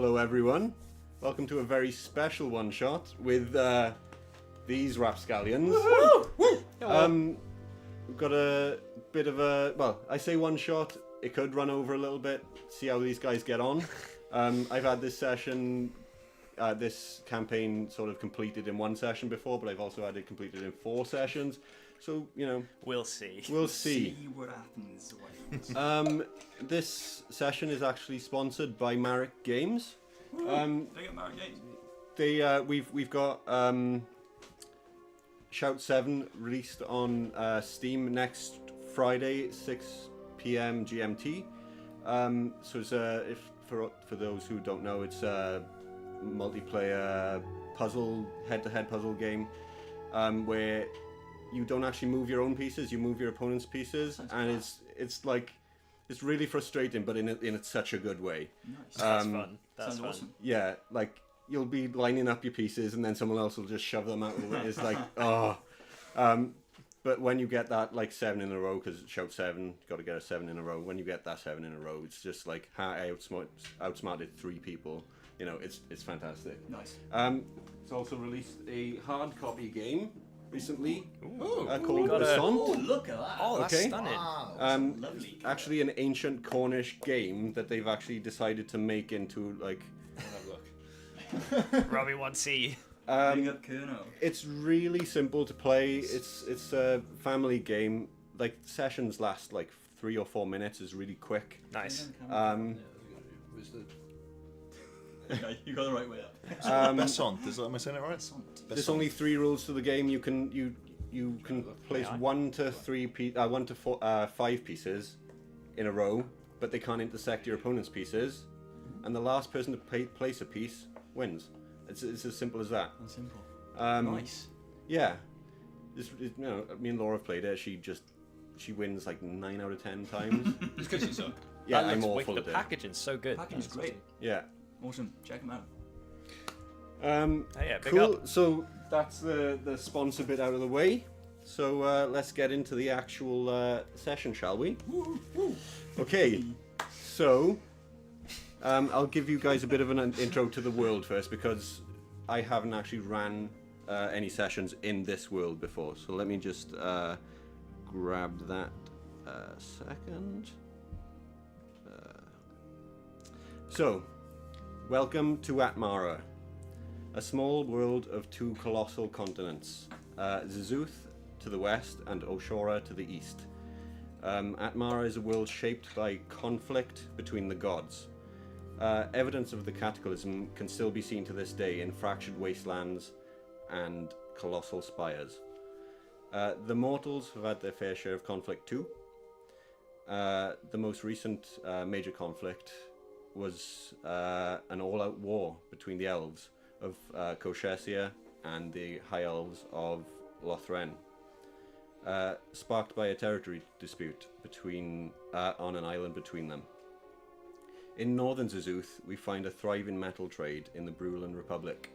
Hello everyone, welcome to a very special one-shot with these rapscallions. We've got a bit of a, well, I say one-shot, it could run over a little bit, see how these guys get on. I've had this session, this campaign sort of completed in one session before, but I've also had it completed in 4 sessions. So, you know, we'll see. We'll see. See what happens. This session is actually sponsored by Marek Games. They get Marek Games. We've got Shout 7 released on Steam next Friday, 6 p.m. GMT. So it's if for those who don't know, it's a multiplayer puzzle, head-to-head puzzle game, where you don't actually move your own pieces, you move your opponent's pieces, and it's like, it's really frustrating, but in such a good way. Nice. That's fun. That's Sounds fun. awesome. Yeah, like you'll be lining up your pieces, and then someone else will just shove them out of the way. It's like, oh. But when you get that like 7 in a row, because Shout 7, got to get a 7 in a row. When you get that 7 in a row, it's just like I outsmarted 3 people. You know, it's fantastic. Nice. It's also released a hard copy game recently called got The a- Son. Oh, look at that. Oh, that's Okay. stunning. Wow. Lovely. Actually, an ancient Cornish game that they've actually decided to make into like. Robbie wants see. Big up Kerno. It's really simple to play. It's a family game. Like sessions last like 3 or 4 minutes. Is really quick. Nice. Yeah, you got the right way up. Besant, am I saying it right? There's only 3 rules to the game. You can place 1 to 5 pieces in a row, but they can't intersect your opponent's pieces, and the last person to place a piece wins. It's as simple as that. That's simple. Nice. Yeah. You know, me and Laura have played it. She wins like 9 out of 10 times. Just because you suck. Yeah, That I'm looks awful wicked. at The it. packaging's so good. Packaging's great. Yeah. Awesome. Check them out. Yeah, big Cool. up. So that's the sponsor bit out of the way. So let's get into the actual session, shall we? Okay. So I'll give you guys a bit of an intro to the world first, because I haven't actually ran any sessions in this world before. So let me just grab that second. So, welcome to Atmara, a small world of 2 colossal continents, Zizuth to the west and Oshora to the east. Atmara is a world shaped by conflict between the gods. Evidence of the cataclysm can still be seen to this day in fractured wastelands and colossal spires. The mortals have had their fair share of conflict too. The most recent major conflict was an all-out war between the elves of Koshesia and the high elves of Lothren, sparked by a territory dispute on an island between them. In northern Zizuth, we find a thriving metal trade in the Brulan Republic,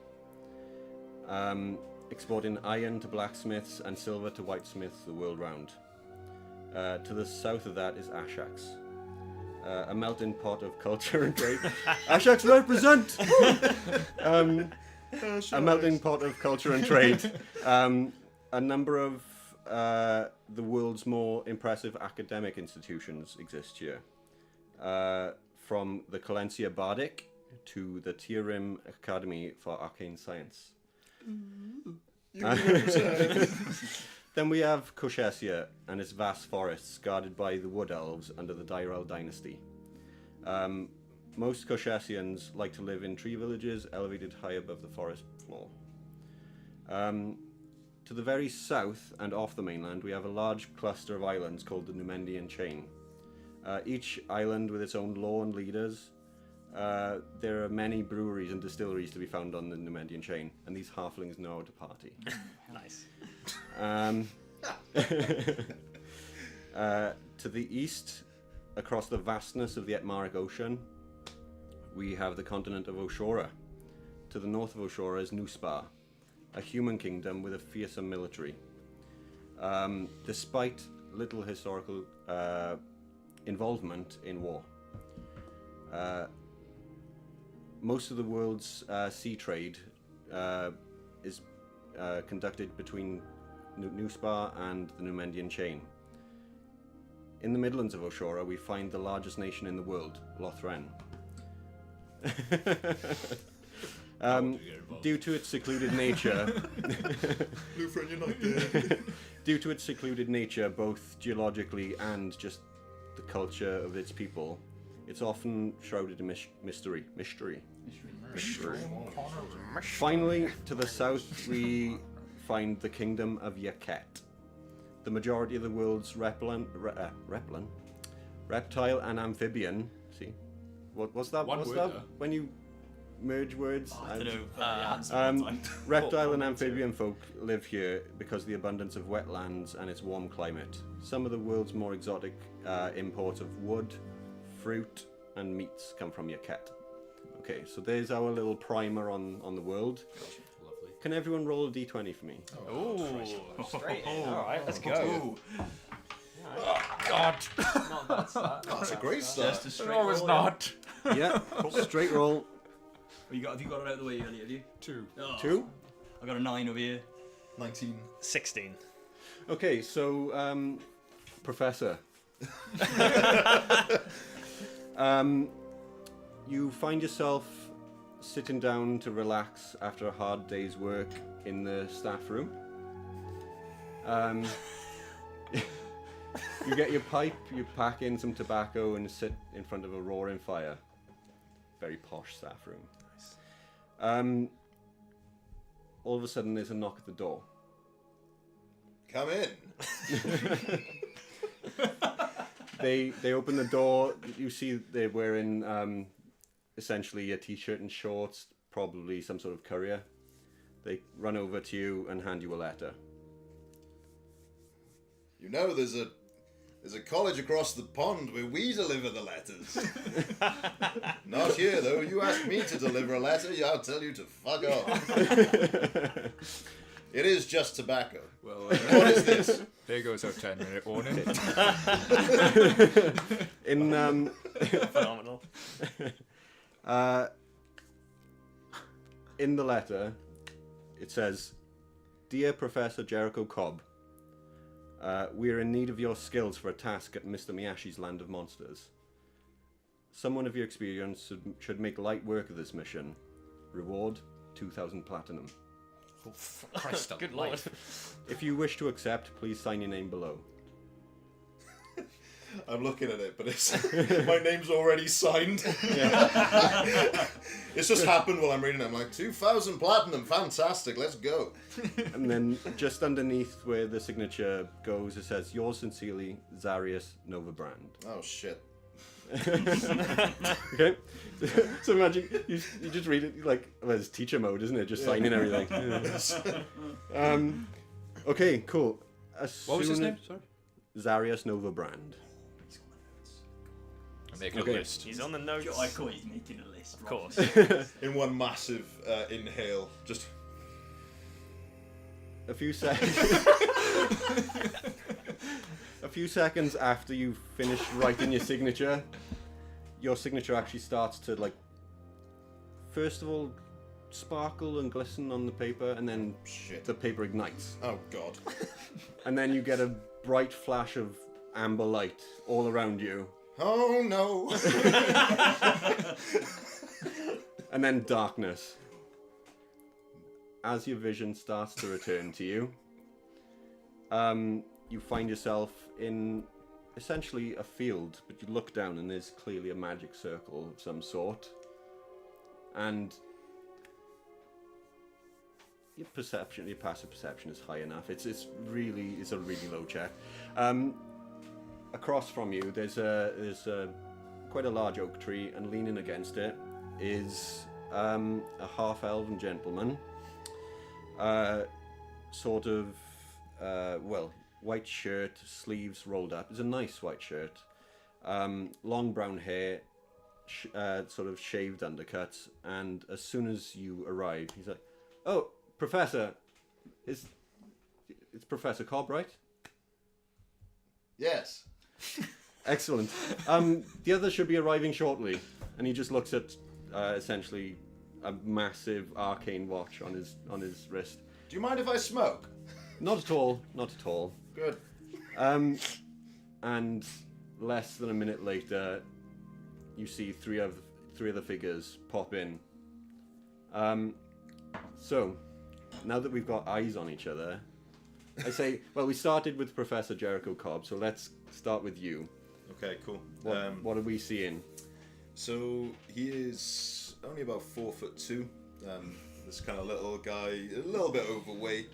exporting iron to blacksmiths and silver to whitesmiths the world round. To the south of that is Ashax, a melting pot of culture and trade. Ashax represent! A melting pot of culture and trade. A number of the world's more impressive academic institutions exist here. From the Calencia Bardic to the Tirim Academy for Arcane Science. Then we have Koshesia and its vast forests guarded by the Wood Elves under the Dyrel dynasty. Most Koshesians like to live in tree villages elevated high above the forest floor. To the very south and off the mainland, we have a large cluster of islands called the Numendian Chain. Each island with its own law and leaders. There are many breweries and distilleries to be found on the Numendian Chain, and these halflings know how to party. Nice. To the east, across the vastness of the Etmaric Ocean, we have the continent of Oshora. To the north of Oshora is Nuspar, a human kingdom with a fearsome military. Despite little historical involvement in war. most of the world's sea trade is conducted between New Spa and the Numendian chain. In the Midlands of Oshora, we find the largest nation in the world, Lothran. Due to its secluded nature, due to its secluded nature, both geologically and just the culture of its people, it's often shrouded in mystery. Finally, to the south, we find the kingdom of Yaket. The majority of the world's reptile and amphibian. See, what's that? One What's word that? there. When you merge words. I don't know. Reptile and amphibian folk live here because of the abundance of wetlands and its warm climate. Some of the world's more exotic imports of wood, fruit, and meats come from Yaket. Okay, so there's our little primer on the world. Lovely. Can everyone roll a d20 for me? Ooh, straight in. All right, let's go. Ooh, God! Not bad start. That's a great start. just a straight No, it's roll, not. Yeah, straight roll. yeah. Have you got it out of the way, Ellie? Have you? 2. Oh, 2. I got a 9 over here. 19. 16. Okay, so Professor, you find yourself sitting down to relax after a hard day's work in the staff room. You get your pipe, you pack in some tobacco, and sit in front of a roaring fire. Very posh staff room. Nice. All of a sudden, there's a knock at the door. Come in. They open the door. You see they're wearing essentially a t-shirt and shorts, probably some sort of courier. They run over to you and hand you a letter. You know, there's a college across the pond where we deliver the letters. Not here, though. You ask me to deliver a letter, I'll tell you to fuck off. It is just tobacco. Well, What is this? there goes our 10-minute warning. In Phenomenal. in the letter, it says, "Dear Professor Jericho Cobb, we are in need of your skills for a task at Mr. Miyashi's Land of Monsters. Someone of your experience should make light work of this mission. Reward, 2,000 platinum. Christ Good lord. If you wish to accept, please sign your name below." I'm looking at it, but it's my name's already signed. It's just happened while I'm reading it. I'm like, 2,000 platinum, fantastic, let's go. And then just underneath where the signature goes, it says, "Yours sincerely, Zarius Novabrand." Oh shit. Okay? So imagine, you just read it like, well, it's teacher mode, isn't it? Just signing everything. Okay, cool. What was his name? Sorry. Zarius Novabrand. I'm making Okay. a list. He's on the notes. I thought he's making a list. Of course. In one massive inhale, just A few seconds. A few seconds after you've finished writing your signature actually starts to, like, first of all, sparkle and glisten on the paper, and then shit. the paper ignites. Oh god. And then you get a bright flash of amber light all around you, Oh no. and then darkness. As your vision starts to return to you, you find yourself in essentially a field, but you look down and there's clearly a magic circle of some sort. And your passive perception is high enough. It's a really low check. Across from you, there's a quite a large oak tree, and leaning against it is a half-elven gentleman. Sort of, white shirt, sleeves rolled up. It's a nice white shirt. Long brown hair, sort of shaved undercuts. And as soon as you arrive, he's like, "Oh, Professor, it's Professor Cobb, right?" Yes. Excellent. The others should be arriving shortly. And he just looks at essentially a massive arcane watch on his wrist. Do you mind if I smoke? Not at all. Not at all. Good. And less than a minute later, you see three other figures pop in. So, now that we've got eyes on each other, I say, well, we started with Professor Jericho Cobb, so let's start with you. Okay, cool. What are we seeing? So he is only about 4'2". This kind of little guy, a little bit overweight.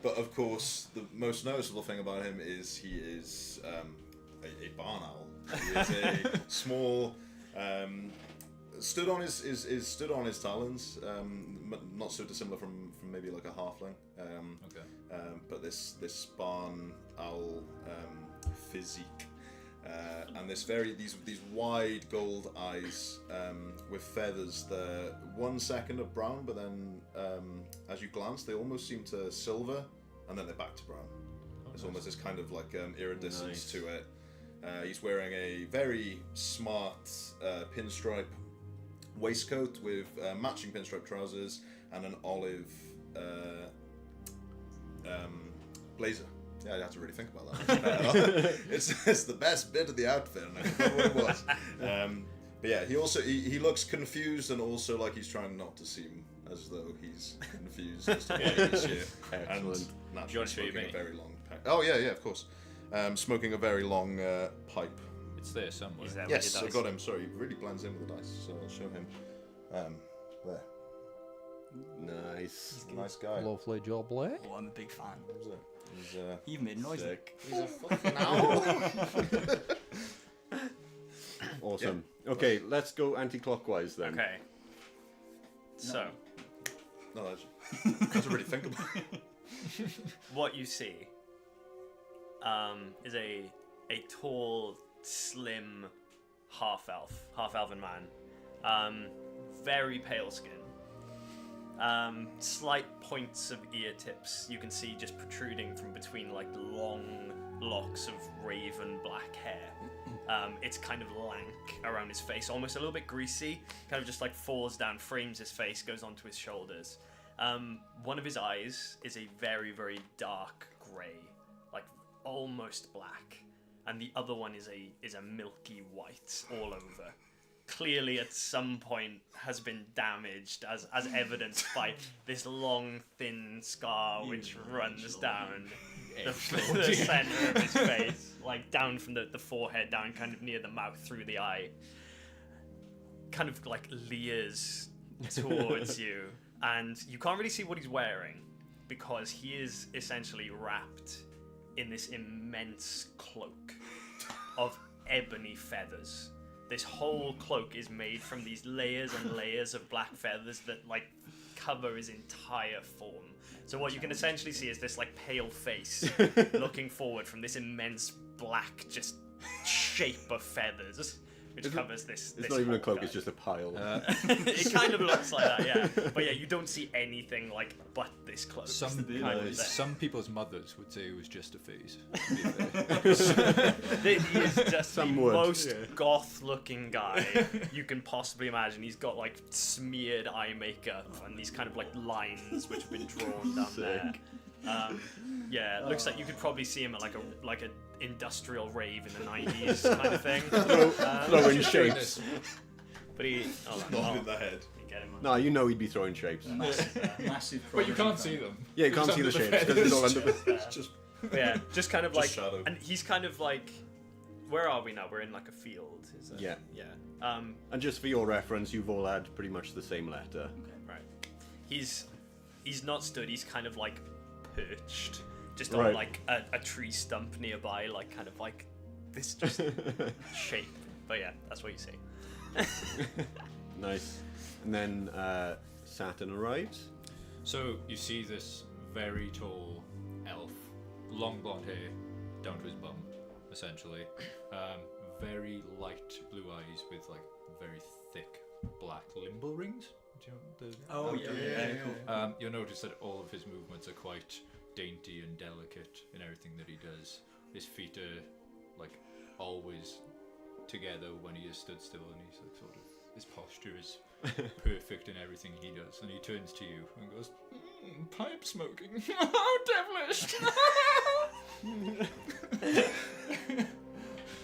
But of course, the most noticeable thing about him is he is a barn owl. He is a small. Stood on his talons, not so dissimilar from maybe like a halfling. But this barn owl physique, and these wide gold eyes with feathers. They're 1 second of brown, but then as you glance, they almost seem to silver, and then they're back to brown. There's almost this kind of like iridescence to it. He's wearing a very smart pinstripe waistcoat with matching pinstripe trousers and an olive blazer. Yeah, I had to really think about that. It's the best bit of the outfit, and I forgot what it was. But yeah, he looks confused and also like he's trying not to seem as though he's confused as to why he's here. Excellent. And Do you want to show smoking me? a very long pipe. Oh yeah, of course. Smoking a very long pipe. It's there somewhere. Is that Yes, what I it got him. Sorry, he really blends in with the dice, so I'll show him. There. Nice. He's a nice guy. Lovely job, Blake. Oh, I'm a big fan. He's He even made a noise. Sick. he's a fucking owl. Awesome. Okay, let's go anti-clockwise then. Okay. So, No, that's really think about it. what you see is a tall, slim half-elven man. Very pale skin. Slight points of ear tips you can see just protruding from between like long locks of raven black hair. It's kind of lank around his face, almost a little bit greasy, kind of just like falls down, frames his face, goes onto his shoulders. One of his eyes is a very, very dark grey, like almost black, and the other one is a milky white all over. Clearly at some point has been damaged, as evidenced by this long thin scar which runs down the center of his face, like down from the forehead down kind of near the mouth through the eye, kind of like leers towards you, and you can't really see what he's wearing because he is essentially wrapped in this immense cloak of ebony feathers. This whole cloak is made from these layers and layers of black feathers that like cover his entire form. So what you can essentially see is this like pale face looking forward from this immense black just shape of feathers, which covers this. It's not even a whole cloak, guy. it's just a pile. It kind of looks like that, yeah. But yeah, you don't see anything like but this cloak. Some people's mothers would say it was just a phase. He is just Some the would, most yeah. goth-looking guy you can possibly imagine. He's got like smeared eye makeup and these kind of like lines which have been drawn down there. Yeah, it looks like you could probably see him at like a industrial rave in the 90s kind of thing. Throwing shapes. But he, Not in the head. you get him. No, you know he'd be throwing shapes. Massive. But you prodigy can't fan. see them. Yeah, you can't see the shapes because it's all under the... It's just But yeah, just kind of like, shadow. and he's kind of like, where are we now? We're in like a field. Is it? Yeah. Yeah. And just for your reference, you've all had pretty much the same letter. Right. He's not stood. He's kind of like perched, just Right. on like a tree stump nearby, like kind of like this just shape. But yeah, that's what you see. Nice. And then Saturn arrives. So you see this very tall elf, long blonde hair down to his bum, essentially. Very light blue eyes with like very thick black limbo rings. Do you know the? Oh yeah, cool. You'll notice that all of his movements are quite dainty and delicate in everything that he does. His feet are like always together when he is stood still, and he's like sort of his posture is perfect in everything he does, and he turns to you and goes, "Pipe smoking, how devilish!"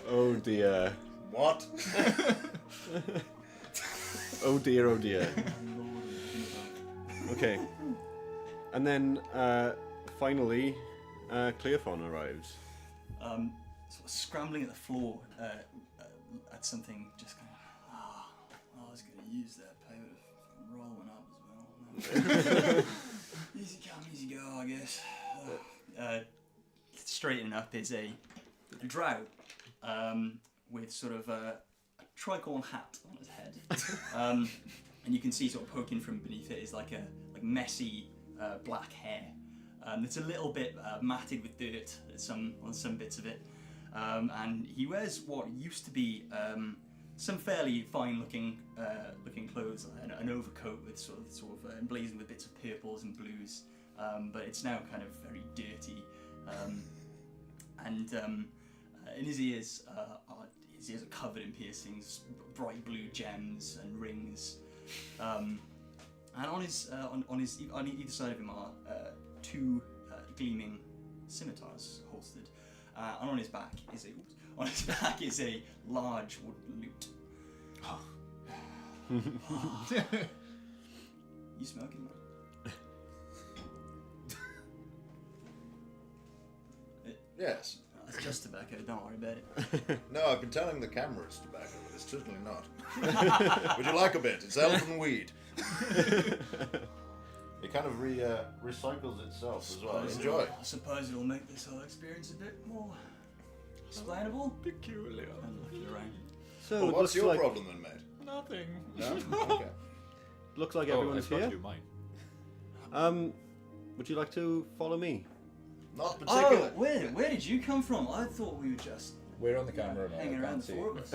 Oh dear. What? Oh dear, oh dear. Okay. And then, finally, Cleophon arrives. Sort of scrambling at the floor at something, just kind of, I was going to use that pipe to roll one up as well. Easy come, easy go, I guess. Straightening up is a drow with sort of a tricorn hat on his head. And you can see sort of poking from beneath it is like messy black hair. It's a little bit matted with dirt on some bits of it. And he wears what used to be some fairly fine-looking clothes, an overcoat with sort of emblazoned with bits of purples and blues, but it's now kind of very dirty. And in his ears are covered in piercings, bright blue gems and rings. And on either side of him are two gleaming scimitars holstered. And on his back is a large wooden lute. You smoking, man? Yes. It's just tobacco. Don't worry about it. No, I've been telling the camera it's tobacco, but it's certainly not. Would you like a bit? It's elven weed. It kind of recycles itself as well. Enjoy. I suppose it'll make this whole experience a bit more explainable. Peculiar. And looking around. So Well, it what's looks your like, problem then, mate? Nothing. No? Okay. looks like I everyone's forgot here. to do mine. Would you like to follow me? Not particularly. Oh, where did you come from? I thought we were just We're on the camera now. hanging I around, can't the see. four of us.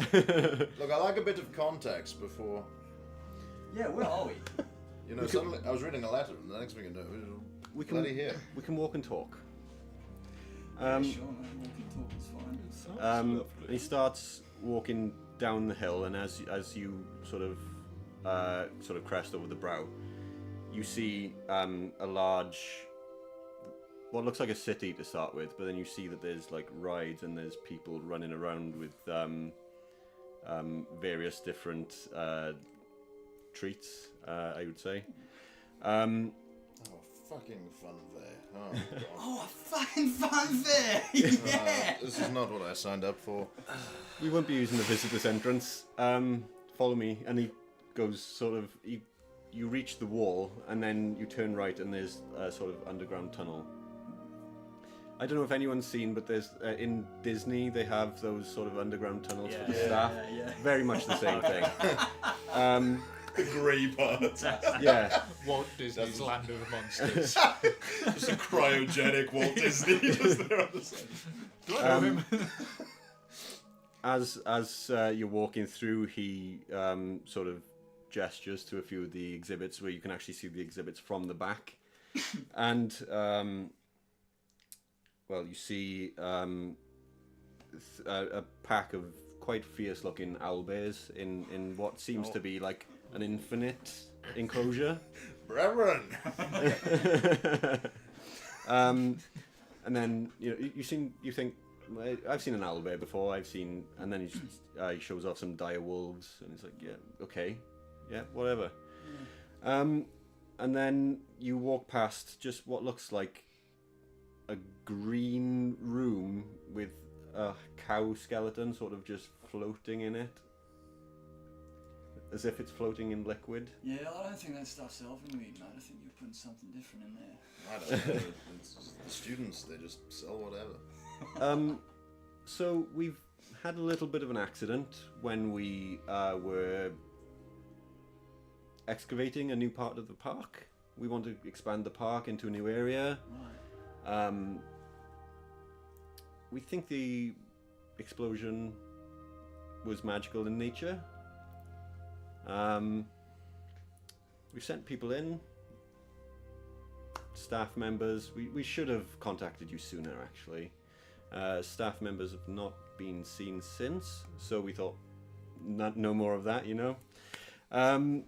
Look, I like a bit of context before. Yeah, where are we? You know, suddenly I was reading a letter, and the next thing you know, We bloody here. We can walk and talk. Yeah, sure, man. Walking talk is fine. He starts walking down the hill, and as you sort of crest over the brow, you see a large, what looks like a city to start with, but then you see that there's like rides and there's people running around with various different treats, I would say. Oh, fucking fun there. Oh, God. Oh, a fucking fun fair! Yeah! This is not what I signed up for. We won't be using the visitor's entrance. Follow me, and he goes you reach the wall, and then you turn right, and there's a sort of underground tunnel. I don't know if anyone's seen, but there's in Disney they have those sort of underground tunnels for the staff. Yeah. Very much the same thing. The grey part. Yeah. Walt Disney's Land of Monsters. Just a cryogenic Walt Disney just there on the side. Do I know him? As you're walking through, he sort of gestures to a few of the exhibits where you can actually see the exhibits from the back, and you see a pack of quite fierce-looking owlbears in what seems to be like an infinite enclosure. Reverend! And then you think, I've seen an owlbear before. And then he shows off some dire wolves, and it's like, yeah, okay, yeah, whatever. And then you walk past just what looks like a green room with a cow skeleton sort of just floating in it, as if it's floating in liquid. Yeah, I don't think that stuff's elven weed, man. I think you're putting something different in there. I don't know. It's just the students, they just sell whatever. So we've had a little bit of an accident when we were excavating a new part of the park. We want to expand the park into a new area. Right. We think the explosion was magical in nature. We've sent people in, staff members. We should have contacted you sooner, actually. Staff members have not been seen since, so we thought no more of that, Anyway,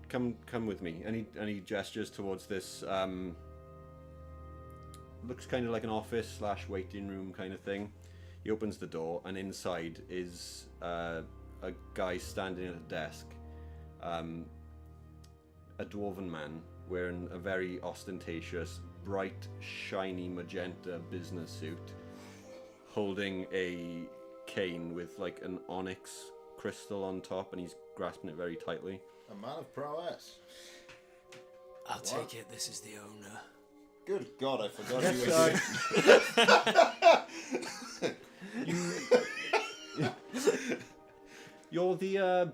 come with me. Any gestures towards this? Looks kind of like an office / waiting room kind of thing. He opens the door, and inside is a guy standing at a desk. A dwarven man wearing a very ostentatious, bright, shiny magenta business suit, holding a cane with like an onyx crystal on top, and he's grasping it very tightly. A man of prowess. I'll take it. This is the owner. Good God, I forgot you were here. You're the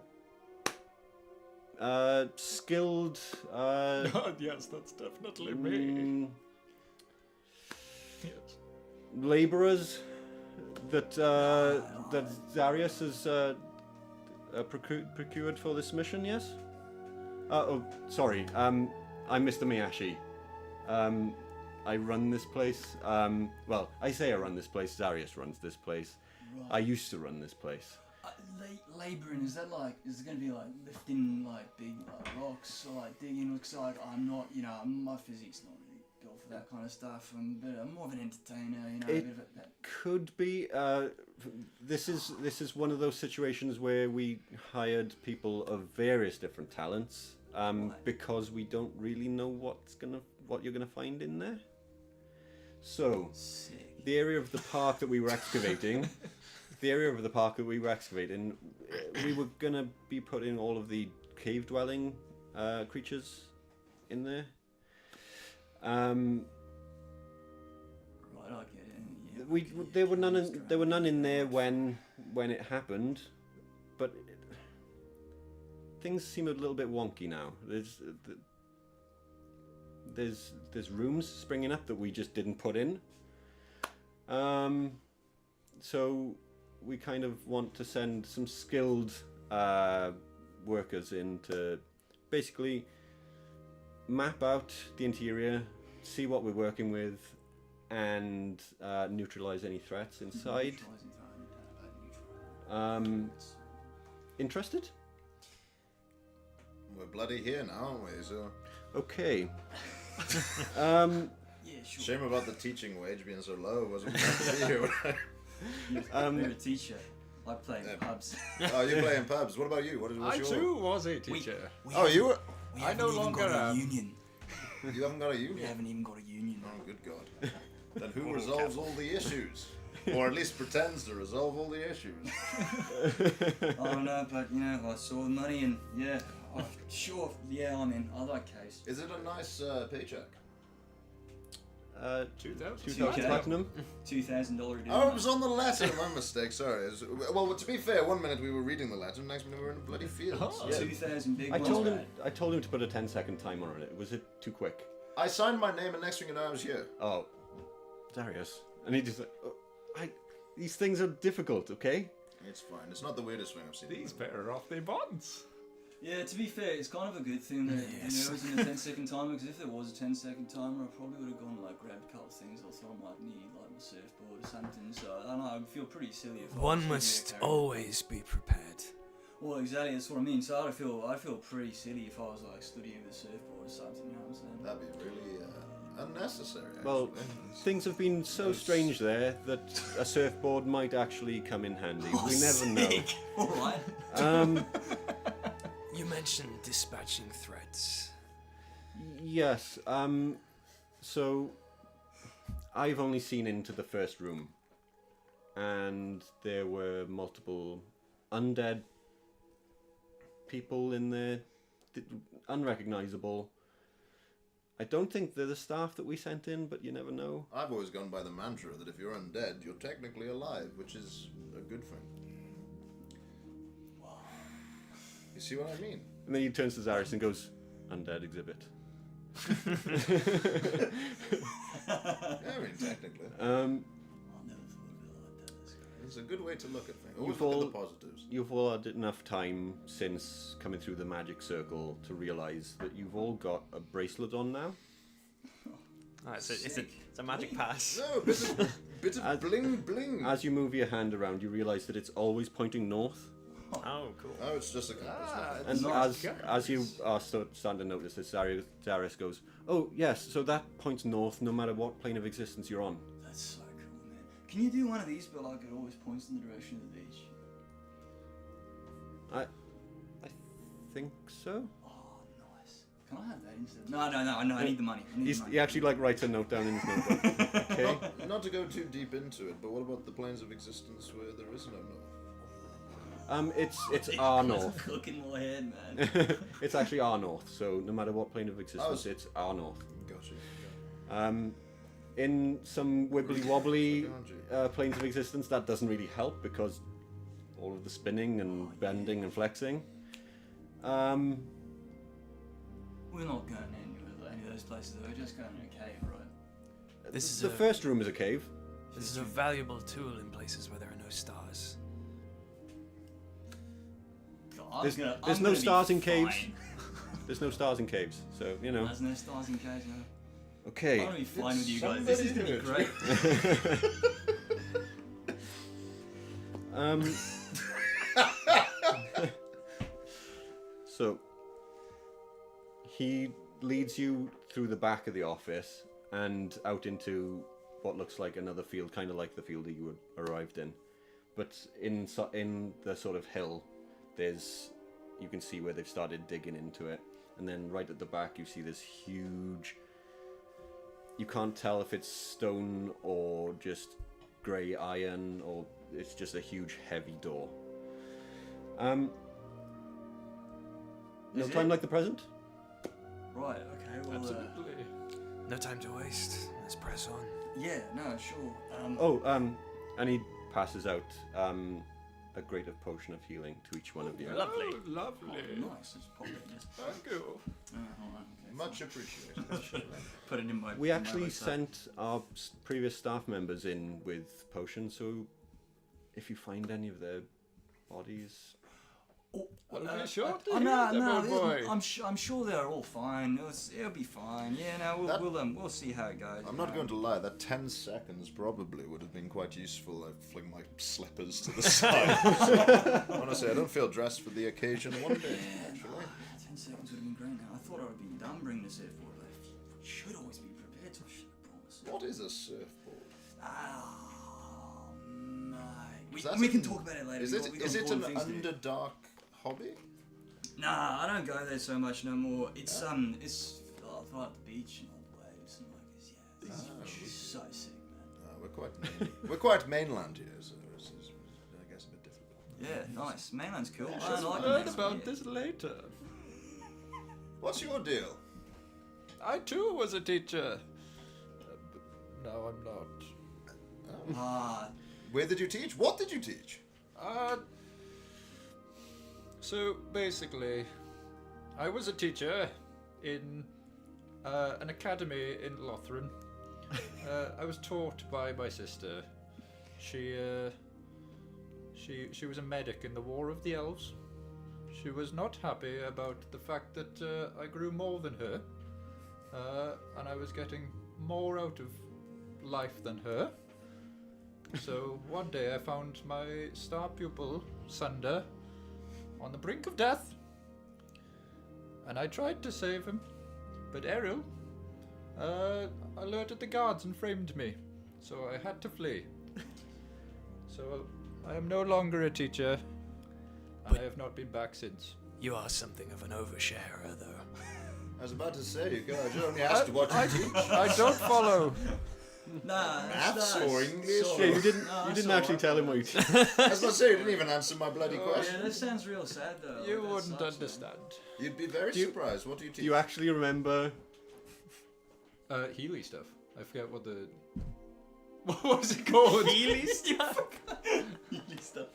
skilled Yes, that's definitely me. Yes. laborers that Darius has procured for this mission. Yes. Sorry. I'm Mr. Miyashi. I run this place. Well, I say I run this place. Darius runs this place. Right. I used to run this place. Labouring, is it going to be like lifting like big rocks or like digging? Looks like I'm not, my physique's not really built for that kind of stuff. I'm more of an entertainer, It a bit of that. could be. This is one of those situations where we hired people of various different talents, because we don't really know what you're gonna find in there. So, Sick. the area of the park that we were excavating. The area of the park that we were excavating, we were gonna be putting all of the cave-dwelling creatures in there. Right, I get it. Yeah, There were none in there when it happened, but things seem a little bit wonky now. There's rooms springing up that we just didn't put in. So we kind of want to send some skilled workers in to basically map out the interior, see what we're working with, and neutralize any threats inside. Interested? We're bloody here now, aren't we? So Okay. Yeah, sure. shame about the teaching wage being so low. Wasn't meant to be here. You're a teacher. I play in Yeah. pubs. Oh, you play in pubs. What about you? What's I your? too was a teacher. Oh, you were. We I haven't no even longer got a am. union. You haven't got a We union. haven't even got a union. Oh, good God. Then who resolves all the issues? Or at least pretends to resolve all the issues. I don't know, but I saw the money and I'm in. I like case. Is it a nice paycheck? 2000. 2,000 platinum. $2,000 deal. Oh, it was on the letter. My mistake. Sorry. Well, to be fair, one minute we were reading the letter, next minute we were in a bloody field. Oh. So- 2,000 big I ones, told him. right? I told him to put a 10-second timer on it. Was it too quick? I signed my name, and next thing you know, I was here. Oh, Darius. And he just like, these things are difficult. Okay. It's fine. It's not the weirdest thing I've seen. These better off their bonds. Yeah, to be fair, it's kind of a good thing that it wasn't a 10-second timer, because if there was a 10-second timer, I probably would have gone grabbed a couple of things I thought I might need, like my surfboard or something. So I don't know, I would feel pretty silly if I One was must carrying- always be prepared. Well, exactly, that's what I mean. So I'd feel pretty silly if I was studying with a surfboard or something. You know what I'm saying? That'd be really unnecessary. Well, actually. things have been so strange there that a surfboard might actually come in handy. Oh, We never know. sick. All right. You mentioned dispatching threats. Yes. So I've only seen into the first room, and there were multiple undead people in there, unrecognizable. I don't think they're the staff that we sent in, but you never know. I've always gone by the mantra that if you're undead, you're technically alive, which is a good thing. You see what I mean? And then he turns to Zaris and goes, "Undead exhibit." Yeah, I mean, technically. I never thought of it like that. That's great. It's a good way to look at things. Always You've look all- at the positives. You've all had enough time since coming through the magic circle to realise that you've all got a bracelet on now. It's a magic pass. No, bit of bling bling. As you move your hand around, you realise that it's always pointing north. Oh, cool. Oh, it's just a compass. And Nice. as you are starting to notice this, Darius goes, "Oh yes, so that points north no matter what plane of existence you're on." That's so cool, man. Can you do one of these, but like it always points in the direction of the beach? I think so. Oh, nice. Can I have that instead? No, I need the money. He actually like writes a note down in his notebook. Okay. Not to go too deep into it, but what about the planes of existence where there is no north? It's R north. Cooking my head, man. It's actually R north. So no matter what plane of existence, it's R north. Gotcha. In some wibbly wobbly planes of existence, that doesn't really help because all of the spinning and bending and flexing. We're not going anywhere any of those places. We're just going in a cave, right? This is The first room is a cave. This is a valuable tool in places where there are no stars. God, There's I'm no gonna be stars in caves. fine. There's no stars in caves, so you know. There's no stars in caves, no. I'm Okay. gonna be fine with you guys. somebody This is gonna be heard. great. So he leads you through the back of the office and out into what looks like another field, kind of like the field that you had arrived in, but in the sort of hill, you can see where they've started digging into it, and then right at the back you see this huge. You can't tell if it's stone or just grey iron, or it's just a huge heavy door. No Is time it? like the present. Right, okay, well, Absolutely. No time to waste. Let's press on. yeah, no, sure. And he passes out a great of potion of healing to each one of you. Lovely. Oh, lovely. Nice, it's probably just... Thank you. Alright, okay. Much appreciated. Put it in my... We in my actually rucksack. sent our previous staff members in with potions, so if you find any of their bodies, Well, be sure to oh, hear no, them, no, old boy. I'm sure they're all fine. It'll be fine. Yeah, no, That- we'll see how it goes. I'm not going to lie, that 10 seconds probably would have been quite useful. I fling my slippers to the side. Honestly, I don't feel dressed for the occasion one bit, actually. 10 seconds would have been great now. I thought I would be done bringing this surfboard, but I should always be prepared to promise. What is a surfboard? Oh, mate. Is that We an- can talk about it later. Is We got it an important things to do. underdark hobby? Nah, I don't go there so much no more. It's I feel like the beach and all the waves and like this. It's so sick, man. We're quite mainland here, so it's I guess a bit difficult. Yeah, nice. Mainland's cool. Yeah, I sure. like Heard it. about this later. What's your deal? I too was a teacher. But now I'm not. Ah, Where did you teach? What did you teach? So basically, I was a teacher in an academy in Lothran. I was taught by my sister. She was a medic in the War of the Elves. She was not happy about the fact that I grew more than her, and I was getting more out of life than her. So one day I found my star pupil, Sunder, on the brink of death, and I tried to save him, but Errol alerted the guards and framed me, so I had to flee. So I am no longer a teacher, and But- I have not been back since. You are something of an oversharer, though. I was about to say, you guys only asked what you teach. I don't follow. nah, Maths nah, or English? sorry. yeah, you didn't No, you that's didn't all actually right. tell him what you. I was about to say, you didn't even answer my bloody Yeah, question. that sounds real sad though. You That wouldn't sucks, understand. You'd be very Do you- surprised. What do you teach? Do you actually remember? Healy stuff. I forget what the. What was it called? Healy stuff. Man. Stuff.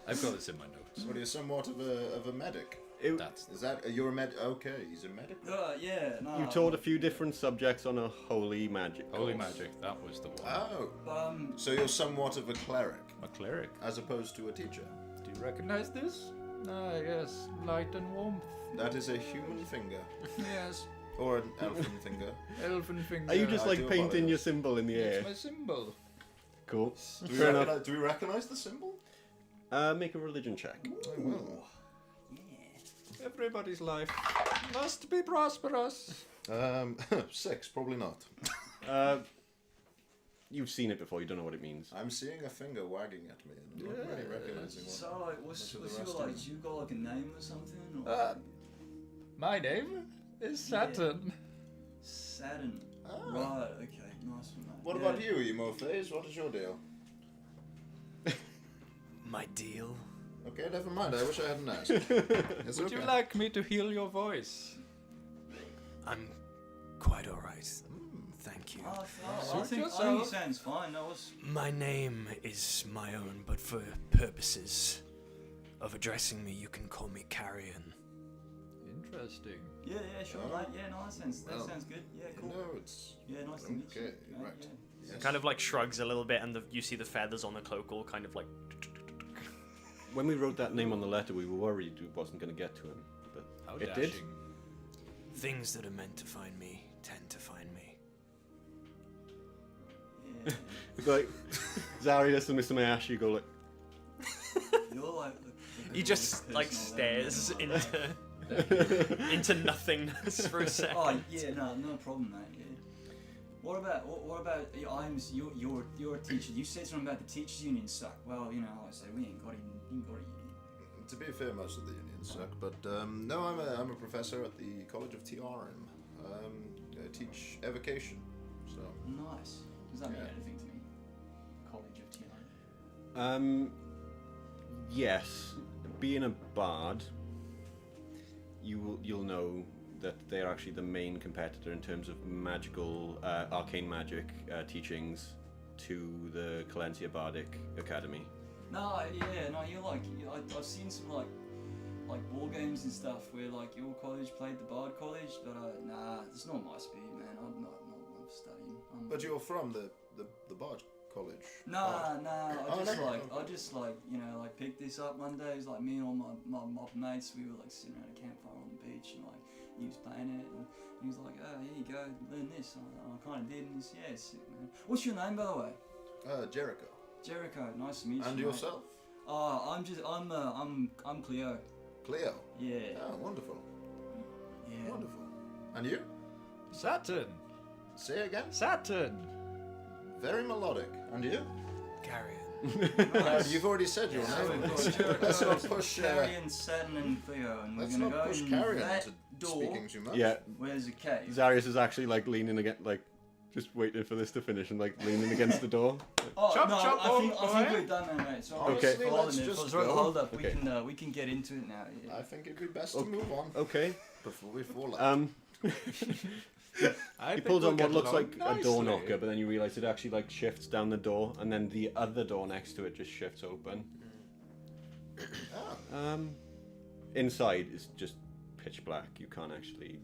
I've got this in my notes. What are you, somewhat of a medic? It, That's Is that you're a med? Okay, he's a medic. Yeah, no. you taught a few different subjects on a holy magic. holy course. magic. That was the one. Oh, so you're somewhat of a cleric A cleric. as opposed to a teacher. Do you recognize this? Ah, yes. Light and warmth. That is a human finger Yes. or an elfin finger. Elven finger. Are you just I like do painting apologize. your symbol in the air? It's my symbol. Cool. Do we recognize the symbol? Make a religion check. I will. Everybody's life must be prosperous. 6, probably not. You've seen it before. You don't know what it means. I'm seeing a finger wagging at me, and I'm not really recognizing what. So, like, what's much of the your, rest like, is. you got, like, a name or something? Or, My name is Saturn. Saturn. Ah. Right, okay, nice one, mate. What about you, Emo Phase? What is your deal? My deal? Okay, never mind. I wish I hadn't asked. It's Would okay. you like me to heal your voice? I'm quite alright. Thank you. I think he sounds fine. No, what's... My name is my own, but for purposes of addressing me, you can call me Carrion. Interesting. Yeah, sure, Oh. mate. Yeah, no, that sounds good. Yeah, cool. No, it's Yeah, nice to meet you. okay. mate, Right. yeah. Yes. Kind of like shrugs a little bit, and you see the feathers on the cloak all kind of like. When we wrote that name on the letter, we were worried it wasn't going to get to him, but How it dashing. did. Things that are meant to find me tend to find me. Yeah. It's like Zarius and Mr. Miyashi go like, You're like. He just like stares into nothingness for a second. Oh yeah, no problem, mate. Yeah. What about you're a teacher? You said something about the teachers' union suck. Well, you know, I say we ain't got a union. To be fair, most of the unions suck, but no, I'm a professor at the College of TRM. I teach evocation, so Nice. Does that mean Yeah. anything to me? College of TRM. yes, being a bard, you'll know that they're actually the main competitor in terms of magical, arcane magic teachings to the Calencia Bardic Academy. No, you're like I've seen some like war games and stuff where like your college played the Bard College, but nah, it's not my speed, man. I'm not one for studying. But you're from the Bard College. Nah, Oh, I just like picked this up one day. It was like me and all my mates. We were like sitting around a campfire on the beach, and like he was playing it, and he was like, "Oh, here you go, learn this." And I kind of did, and it's, yeah, it's sick, man. What's your name, by the way? Jericho. Jericho. Nice to meet you. And mate. yourself? Oh, I'm Cleo. Cleo. Yeah. Oh, wonderful. Yeah. Wonderful. And you? Saturn. Say again? Saturn. Very melodic. And you? Carrion. You've already said your So name. we've got Let's Jericho, not push. Carrion, Saturn, and Cleo, and we're Let's gonna not go push in Carrion that into door. speaking too much. Yeah, Where's a cave? Zarius is actually like leaning against, like just waiting for this to finish and like leaning against the door. Oh Chop, no, chop, I think boy. we're done now, mate. So Okay. Honestly, let's just go. Hold up. Okay. We can get into it now. Yeah. I think it'd be best to Okay. move on Okay. before we fall out. I He think pulls we'll on get what looks along like a door nicely. knocker, but then you realise it actually like shifts down the door, and then the other door next to it just shifts open. Ah, Inside is just pitch black. You can't actually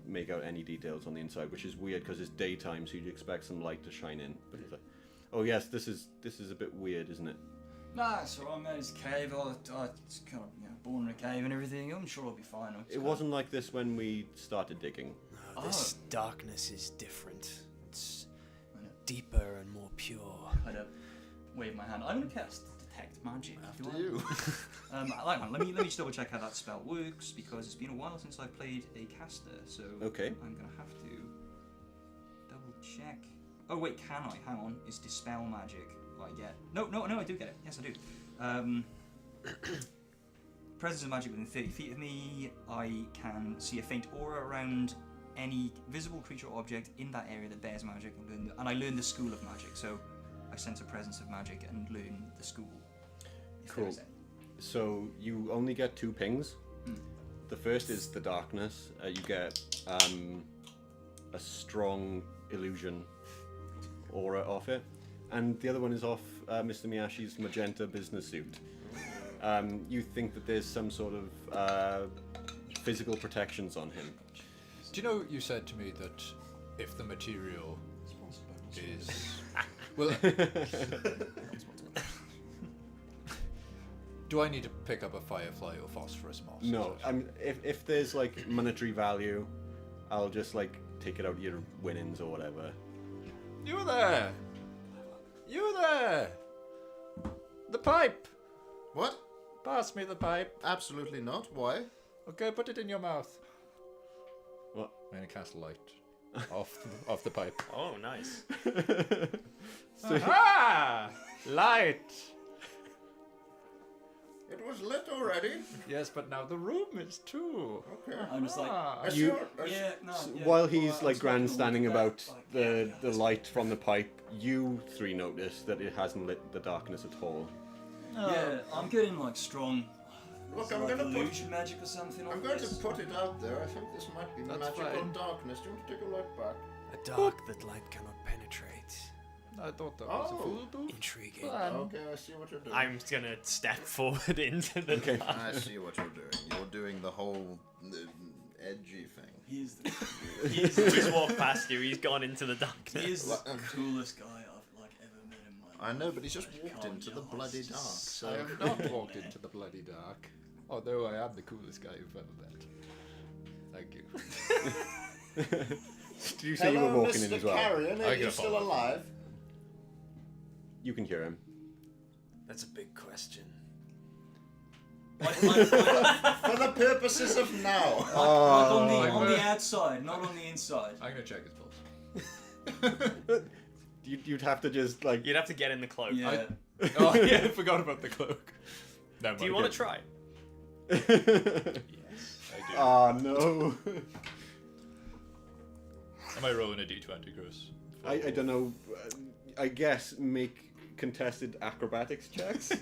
make out any details on the inside, which is weird because it's daytime, so you'd expect some light to shine in. But it's like, oh yes, this is a bit weird, isn't it? Nah, it's alright, mate. It's a cave. I it's kind of born in a cave and everything. I'm sure I'll be fine. It wasn't like this when we started digging. This darkness is different. It's deeper and more pure. Kind of wave my hand. I'm gonna cast detect magic. after Do I? you. Hang on, let me just double check how that spell works because it's been a while since I played a caster, so Okay. I'm gonna have to double check. Oh wait, can I? Hang on, is dispel magic I get? No, I do get it. Yes, I do. Presence of magic within 30 feet of me. I can see a faint aura around any visible creature or object in that area that bears magic, and I learn the school of magic. So I sense a presence of magic and learn the school. If there Cool. is any. So you only get 2 pings. Hmm. The first is the darkness. You get a strong illusion aura off it, and the other one is off Mr. Miyashi's magenta business suit. You think that there's some sort of physical protections on him. Do you know you said to me that if the material is well, do I need to pick up a firefly or phosphorus moss? No, if there's like monetary value, I'll just like take it out of your winnings or whatever. You were there. You there! The pipe! What? Pass me the pipe. Absolutely not. Why? Okay, put it in your mouth. What? I'm gonna cast light off the pipe. Oh, nice. Aha! Light! It was lit already. Yes, but now the room is too. Okay. I'm just like, Are You- sure? Are yeah, no. Yeah, While well, he's I like was gonna look grandstanding at that, about like, the that's light from the pipe, you three notice that it hasn't lit the darkness at all. Yeah, I'm getting like strong. Look, Is it I'm like gonna put. illusion magic or something. I'm on going to this? put it out there. I think this might be That's magical fine. darkness. Do you want to take a look back? A dark that light cannot penetrate. I thought that was a Oh. foolproof Intriguing. plan. Okay, I see what you're doing. I'm gonna step forward into the Okay. dark. I see what you're doing. You're doing the whole edgy thing. He's the, He's walked past you. He's gone into the darkness. he is the Like, coolest guy I've like ever met in my life. I know, but he's just Like, walked calm into the down, bloody it's dark. just So I have not walked into the bloody dark. Although I am the coolest guy you've ever met. Thank you. Do you say you were hello, walking Mr. in as well? Carrion. Are I you gotta still follow. alive? You can hear him. That's a big question. Like, For the purposes of now. like on the Like on where- the outside, not on the inside. I'm gonna check his pulse. You'd have to just like. You'd have to get in the cloak. Yeah. Oh yeah, I forgot about the cloak. No, Do you want to try? Yes, I do. Oh no. Am I rolling a d20, Chris? I don't know. I guess make contested acrobatics checks.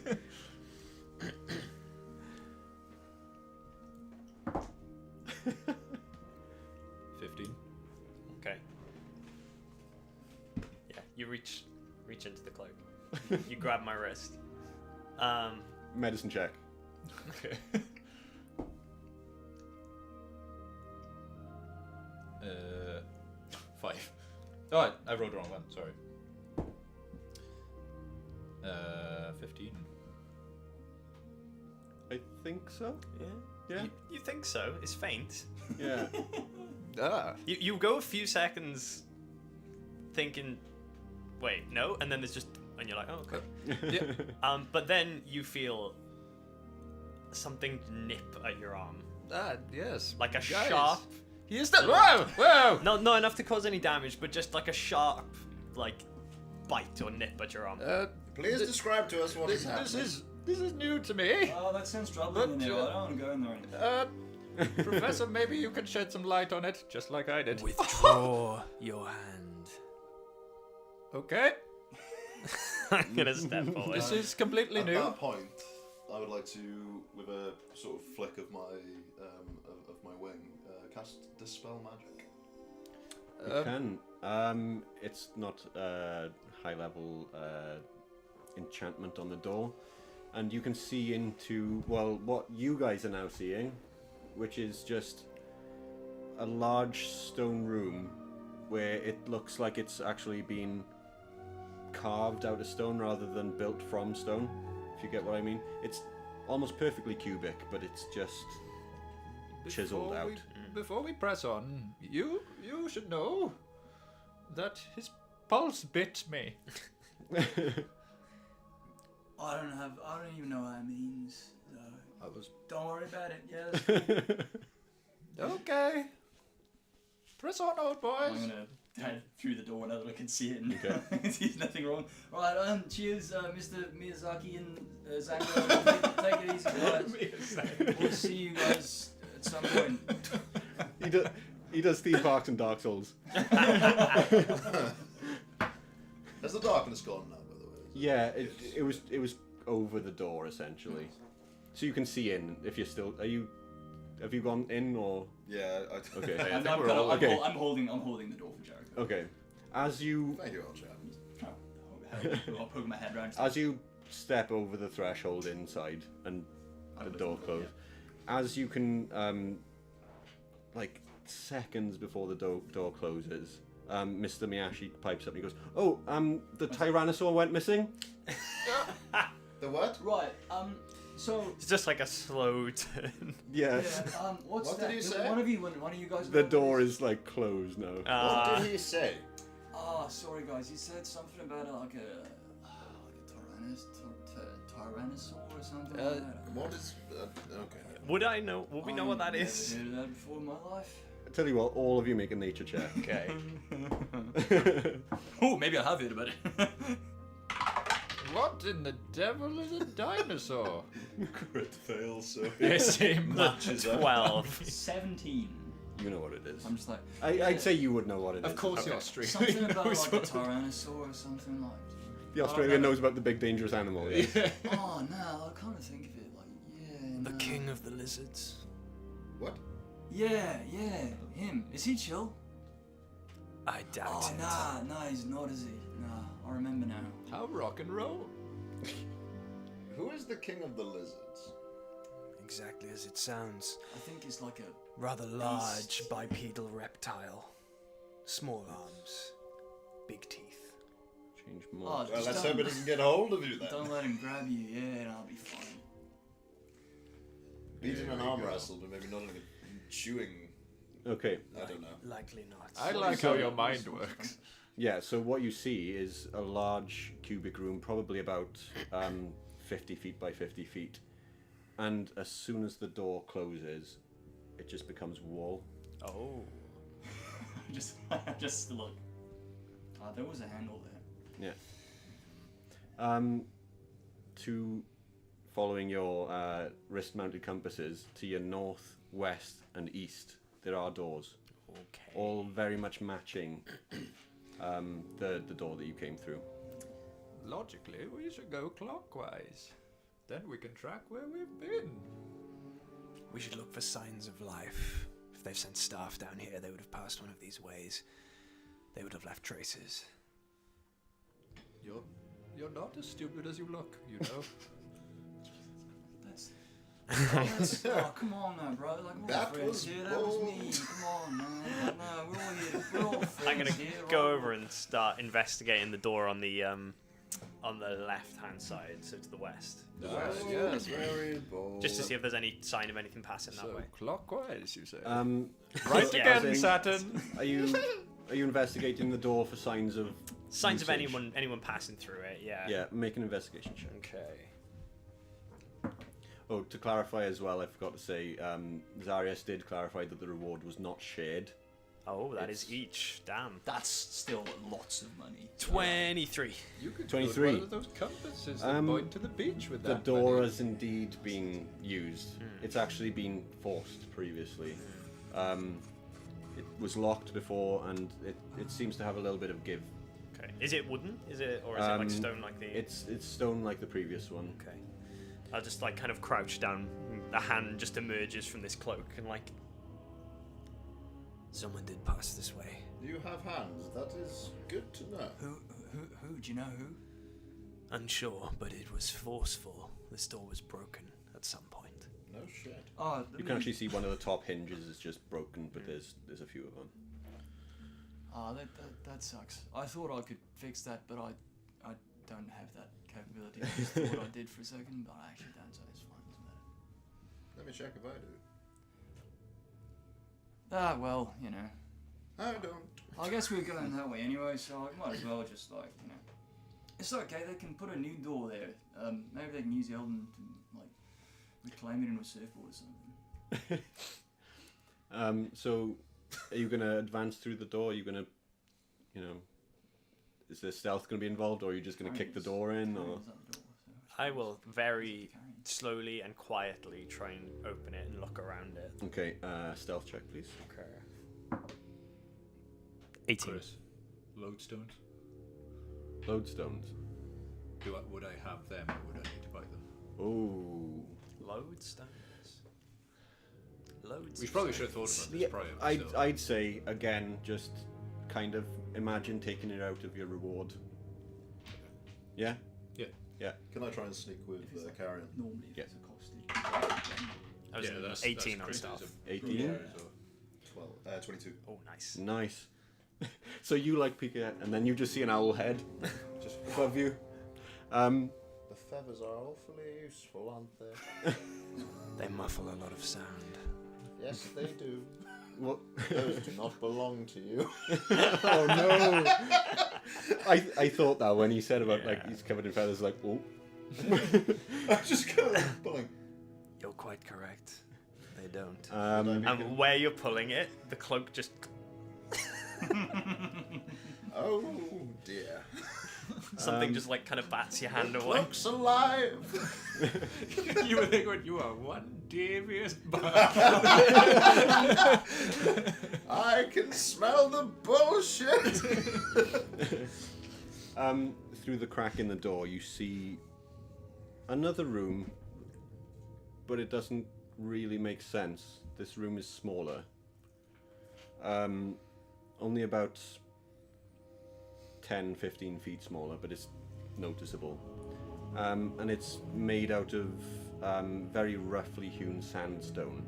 15. Okay. Yeah, you reach into the cloak. You grab my wrist. Medicine check. Okay. uh, 5. Oh, I wrote the wrong one. Sorry. 15. I think so. Yeah. Yeah. You think so? It's faint. Yeah. Ah. You go a few seconds thinking, wait, no, and then there's just, and you're like, oh, okay. Yeah. But then you feel something nip at your arm, Ah, yes. like a Guys. sharp. He is still. Whoa! Whoa! Not enough to cause any damage, but just like a sharp, like, bite or nip at your arm. Please describe to us what is This happening. this is new to me. Oh, that sounds troubling in But, there. I don't want to go in there anymore. Professor, maybe you can shed some light on it, just like I did. Withdraw your hand. Okay. I'm gonna step forward. This is completely At new. that point, I would like to, with a sort of flick of my of my wing, cast Dispel Magic. You can. It's not a high level enchantment on the door, and you can see into what you guys are now seeing, which is just a large stone room where it looks like it's actually been carved out of stone rather than built from stone. If you get what I mean, it's almost perfectly cubic, but it's just chiseled out. Before we press on, you should know that his pulse bit me. I don't even know what that means. So I was don't worry about it. Yeah. That's cool. okay. Press on, old boys. I'm gonna head through the door now that I can see it and Okay. there's nothing wrong. Right, cheers, Mr. Miyazaki and Zango. Take it easy, guys. We'll see you guys at some point. He does theme parks and Dark Souls. Has the darkness gone now, by the way? Yeah, it was over the door essentially, so you can see in. If you're still, have you gone in or Yeah, okay? I'm Okay. holding the door for Jericho. Okay, as you Thank you, old chap. I'll poke my head around. as you step over the threshold inside and the door closed, as you can like seconds before the door closes, Mr. Miyashi pipes up and he goes, "Oh, the Tyrannosaur went missing." The what? Right. So. It's just like a slow turn. Yeah, Yeah, what's What that? did he say? One of you guys. the know door this? is like closed now. What did he say? Ah, sorry guys. He said something about like a Tyrannosaur or something like that. What is? Okay. Would I know? Would we know what that is? Never heard of that before in my life. I tell you what, all of you make a nature check. Okay. Oh, maybe I have heard about it. What in the devil is a dinosaur? Crit fail, so Same. matches up. 12. 17. You know what it is. I'm just like. I'd say you would know what it is. Of course, Okay. you're Australian. Something about knows like a what- tyrannosaur or something like. The Australian knows about the big dangerous animal. Yeah. Oh no, I kind of think of it like The no. king of the lizards. What? Yeah, him. Is he chill? I doubt Oh it. nah, he's not, is he? Nah, I remember now. How rock and roll. Who is the king of the lizards? Exactly as it sounds. I think it's like a. Rather large bipedal reptile. Small arms. Big teeth. Change more. Oh, Well, just let's don't- hope it doesn't get a hold of you then. Don't let him grab you. Yeah, that'll be fine. Beating Here an we arm go. wrestle, but maybe not in a chewing. Okay. I don't know. Likely not. I like how your mind works. Yeah. So what you see is a large cubic room, probably about 50 feet by 50 feet, and as soon as the door closes, it just becomes wall. Oh. just look. There was a handle there. Yeah. To following your wrist-mounted compasses to your north, west, and east, there are doors, Okay. all very much matching the door that you came through. Logically, we should go clockwise. Then we can track where we've been. We should look for signs of life. If they've sent staff down here, they would have passed one of these ways. They would have left traces. You're not as stupid as you look, you know. That's. Oh, come on now, bro. Like, we're all That friends was here. That was me. bold. Come on, man. Like, no, we're all here. We're all friends I'm gonna here. go right? over and start investigating the door on the left-hand side, so to the west, Yes. Very bold. just to see if there's any sign of anything passing that So way. clockwise, you say. Yeah, right again, as in- Saturn. Are you investigating the door for signs of Signs of usage? anyone passing through it. Yeah. Yeah, make an investigation check. Okay. Oh, to clarify as well, I forgot to say, Zarius did clarify that the reward was not shared. Oh, that is It's- each. Damn. That's still lots of money. 23. You could 23. put one of those compasses that Um, point to the beach with The that. door money. has indeed been used. It's actually been forced previously. It was locked before, and it seems to have a little bit of give. Okay. Is it wooden? Is it, or is it like stone like the? It's stone like the previous one. Okay. I'll just like kind of crouch down. A hand just emerges from this cloak and like. Someone did pass this way. You have hands. That is good to know. Who? Do you know who? Unsure, but it was forceful. This door was broken at some point. No shit. Oh, You can actually see one of the top hinges is just broken, but there's a few of them. Oh, that sucks. I thought I could fix that, but I don't have that capability. I just thought I did for a second, but I actually don't, so it's fine. Doesn't matter. Let me check if I do. Ah, well, you know. I don't. I guess we're going that way anyway, so I might as well just like, you know. It's okay. They can put a new door there. Maybe they can use the old one to like reclaim it into a surfboard or something. So, are you going to advance through the door? Are you going to, is there stealth going to be involved, or are you just going to kick the door in? Or Carrying's at the door, so I will very carrying. slowly and quietly try and open it and look around it. okay, stealth check, please. Okay. 18. Chris, lodestones. Lodestones. Would I have them, or would I need to buy them? Oh. Lodestones. Loads. We probably should have thought about this Yeah, prior. but still. I'd say again, just kind of imagine taking it out of your reward. Yeah. Can I try and sneak with Carrion? Normally, if Yeah. it's a hostage. I was Yeah, that's 18 on Chris's stuff. 18. 22. Oh, nice. Nice. So you like peek at, and then you just see an owl head Just above you. the feathers are awfully useful, aren't they? They muffle a lot of sound. Yes, they do. What? Those do not belong to you. Oh no! I thought that when he said about like Yeah. he's covered in feathers, like oh. I just kind of pulling. You're quite correct. They don't. And where you're pulling it, the cloak just Oh dear. something just like kind of bats your hand away. Cloak's alive. You were thinking you are one devious bug. I can smell the bullshit. Through the crack in the door, you see another room, but it doesn't really make sense. This room is smaller. Only about 10, 15 feet smaller, but it's noticeable. And it's made out of very roughly hewn sandstone.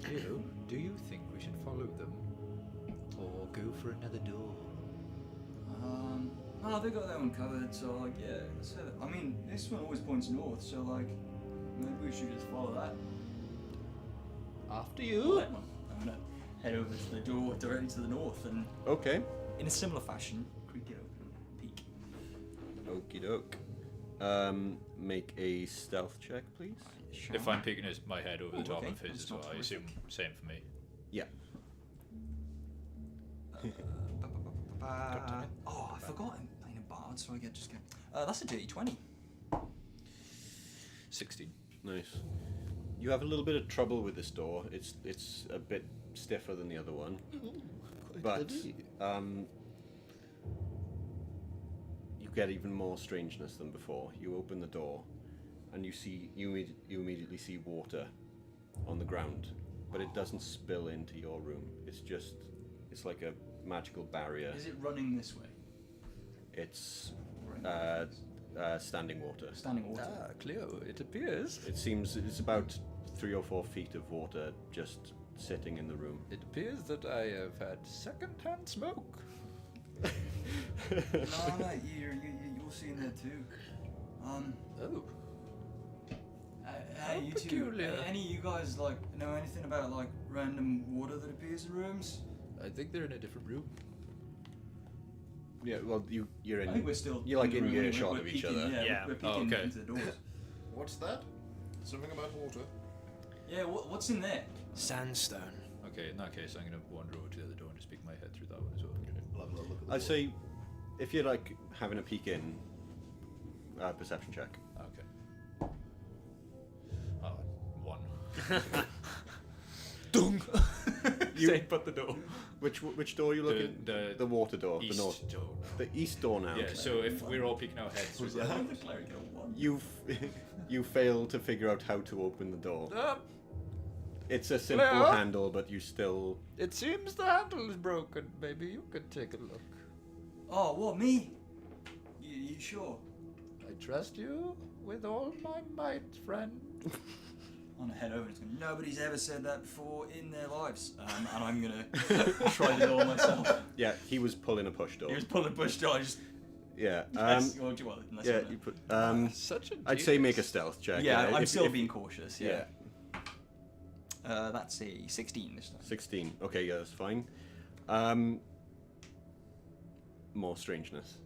Leo, do you think we should follow them? Or go for another door? No, they got that one covered, so like, yeah. So, I mean, this one always points north, so like, maybe we should just follow that. After Follow you. that one. I'm gonna head over to the door directly to the north, and Okay. in a similar fashion, creak it open, peek. Okie doke. Make a stealth check, please. If I'm peeking my head over the top okay. of his That's as well, not I assume horrific. same for me. Yeah. Oh, I forgot I'm playing a bard, so I get just get. That's a dirty 20. 16. Nice. You have a little bit of trouble with this door. It's a bit stiffer than the other one, but you get even more strangeness than before. You open the door, and you immediately see water on the ground, but it doesn't spill into your room. It's like a magical barrier. Is it running this way? It's standing water. Standing water. Ah, Cleo, it appears. It seems it's about 3 or 4 feet of water just sitting in the room. It appears that I have had second-hand smoke. No, you're seeing that too. Oh. Hey, you two. peculiar. Any of you guys like know anything about like random water that appears in rooms? I think they're in a different room. Yeah, well, you're in. I think we're still. You're like the in room, earshot we're of each peeking, other. Yeah, Yeah. we're peeking Oh, okay. into the doors. What's that? Something about water. Yeah, what's in there? Sandstone. Okay, in that case, I'm going to wander over to the other door and just peek my head through that one as well. I'll have a little look at the I'd wall. say if you're like having a peek in, perception check. Okay. Oh, 1. Dung. Say but the door. Which door are you looking? The water door, East the north, door. the east door now. Yeah, so if we're all peeking our heads through I that. think the cleric got one. You fail to figure out how to open the door. It's a simple Hello? handle, but you still. It seems the handle is broken. Maybe you could take a look. Oh, what, me? You sure? I trust you with all my might, friend. I'm gonna head over and it's going, nobody's ever said that before in their lives. And I'm gonna try the door myself. Yeah, he was pulling a push door. He was pulling a push door, I just. Yeah. Unless you want, unless Yeah. you wanna- You put. Such a I'd say make a genius. stealth check. Yeah, I'm if- still if- being cautious, yeah. Yeah. That's a 16 this time. 16. Okay, yeah, that's fine. More strangeness.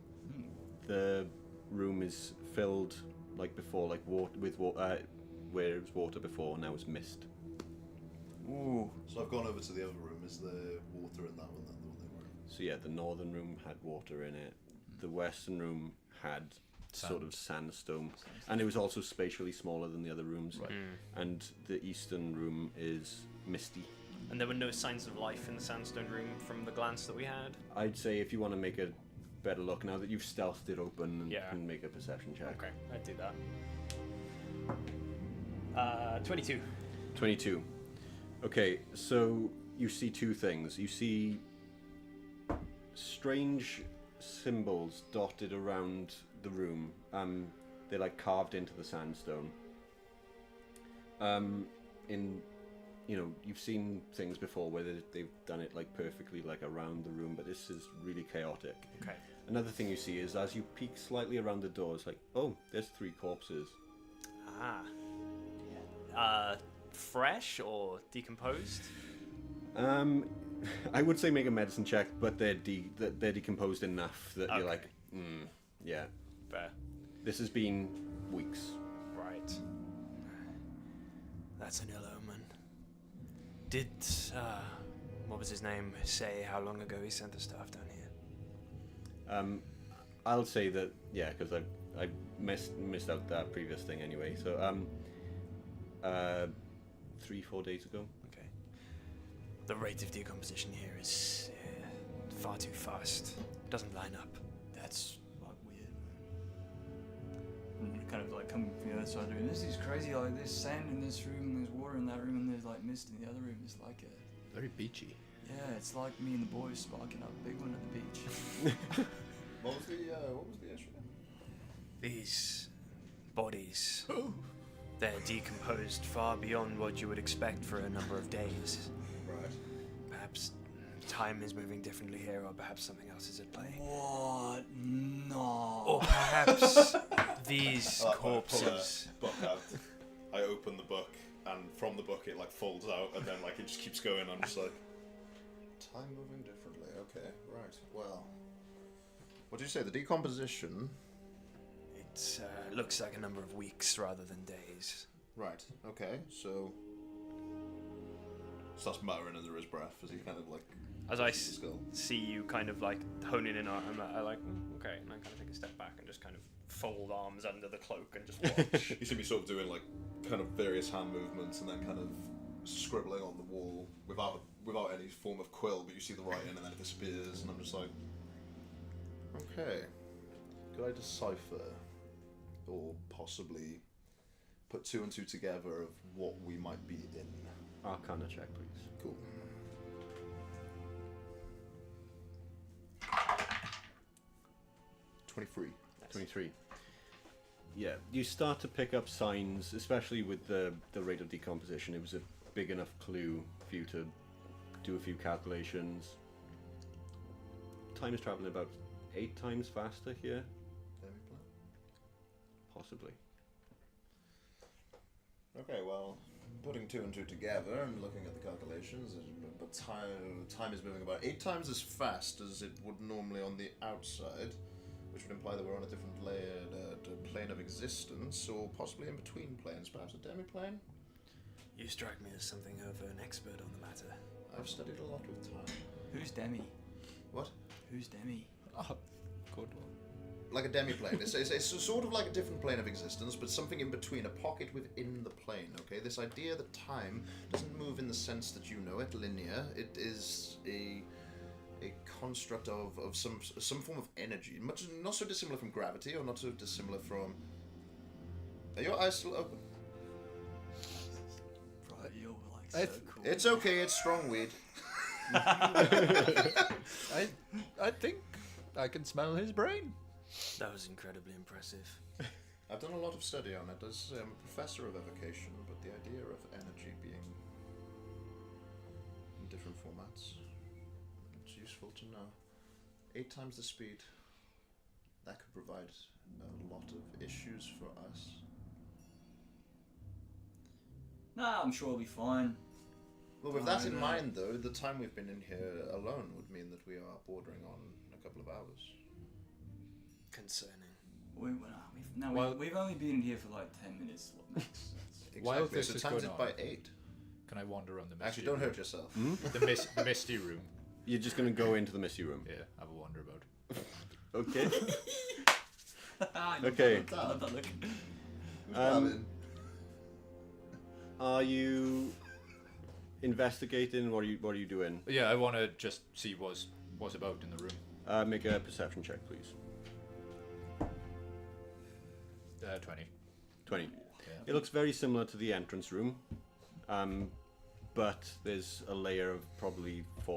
The room is filled like before, like with water. Where it was water before, now it's mist. Ooh. So I've gone over to the other room. Is there water in that one then? The one they were in? So yeah, the northern room had water in it. The western room had sort of sandstone, and it was also spatially smaller than the other rooms. Right. And the eastern room is misty. And there were no signs of life in the sandstone room from the glance that we had. I'd say if you want to make a better look now that you've stealthed it open, and Yeah. can make a perception check. Okay, I'd do that. 22. 22. Okay, so you see 2 things. You see strange symbols dotted around the room. They're like carved into the sandstone. You've seen things before where they've done it like perfectly like around the room, but this is really chaotic. Okay. Another thing you see is as you peek slightly around the door, it's like, oh, there's 3 corpses. Ah. Fresh or decomposed? I would say make a medicine check, but they're decomposed enough that you're like, yeah. Fair. This has been weeks. Right. That's an ill omen. Did, what was his name, say how long ago he sent the staff down here? I'll say that, yeah, because I missed out that previous thing anyway. So 3-4 days ago. Okay. The rate of decomposition here is far too fast. Doesn't line up. That's like weird. And kind of like coming from the other side of the room. This is crazy. Like there's sand in this room, and there's water in that room, and there's like mist in the other room. It's like a Very beachy. yeah. It's like me and the boys sparking up a big one at the beach. What was the issue? These bodies, they're decomposed far beyond what you would expect for a number of days. Right. Perhaps time is moving differently here, or perhaps something else is at play. What? No. Or perhaps these I like when I pull corpses. a book out. I open the book, and from the book it like folds out, and then like it just keeps going. I'm just like, time moving differently. Okay, right. Well, what did you say? The decomposition. It looks like a number of weeks rather than days. Right. Okay. So starts muttering under his breath as he kind of like. As I his skull. see you kind of like honing in on, I like, okay, and I kind of take a step back and just kind of fold arms under the cloak and just watch. You see me sort of doing like kind of various hand movements and then kind of scribbling on the wall without any form of quill, but you see the writing and then it disappears, and I'm just like, okay, could I decipher or possibly put 2 and 2 together of what we might be in? Arcana check, please. Cool. $23. 23. Yeah, you start to pick up signs, especially with the rate of decomposition. It was a big enough clue for you to do a few calculations. Time is traveling about 8 times faster here, possibly. Okay, well, putting 2 and 2 together and looking at the calculations, but time is moving about 8 times as fast as it would normally on the outside, which would imply that we're on a different layered plane of existence, or possibly in between planes, perhaps a demi-plane? You strike me as something of an expert on the matter. I've studied a lot with time. Who's Demi? What? Who's Demi? Oh, good one. Like a demi-plane. It's sort of like a different plane of existence, but something in between, a pocket within the plane, okay? This idea that time doesn't move in the sense that you know it, linear. It is a construct of some form of energy, much not so dissimilar from gravity, or not so dissimilar from... Are your eyes still open? Right, you're like so cool. It's okay, it's strong weed. I think I can smell his brain. That was incredibly impressive. I've done a lot of study on it. As I'm a professor of evocation, but the idea of energy being in different formats, it's useful to know. 8 times the speed. That could provide a lot of issues for us. Nah, I'm sure I'll be fine. Well, with that in mind, though, the time we've been in here alone would mean that we are bordering on a couple of hours. Concerning. We've only been in here for like 10 minutes max. Exactly. While this so is times going it by on- 8. Can I wander around the misty Actually, don't room? hurt yourself. The misty room. You're just going to go into the misty room. Yeah, have a wander about. Okay. I Okay. love that look. Are you investigating? What are you doing? Yeah, I want to just see what's about in the room. Make a perception check, please. 20. 20. Yeah. It looks very similar to the entrance room, but there's a layer of probably 3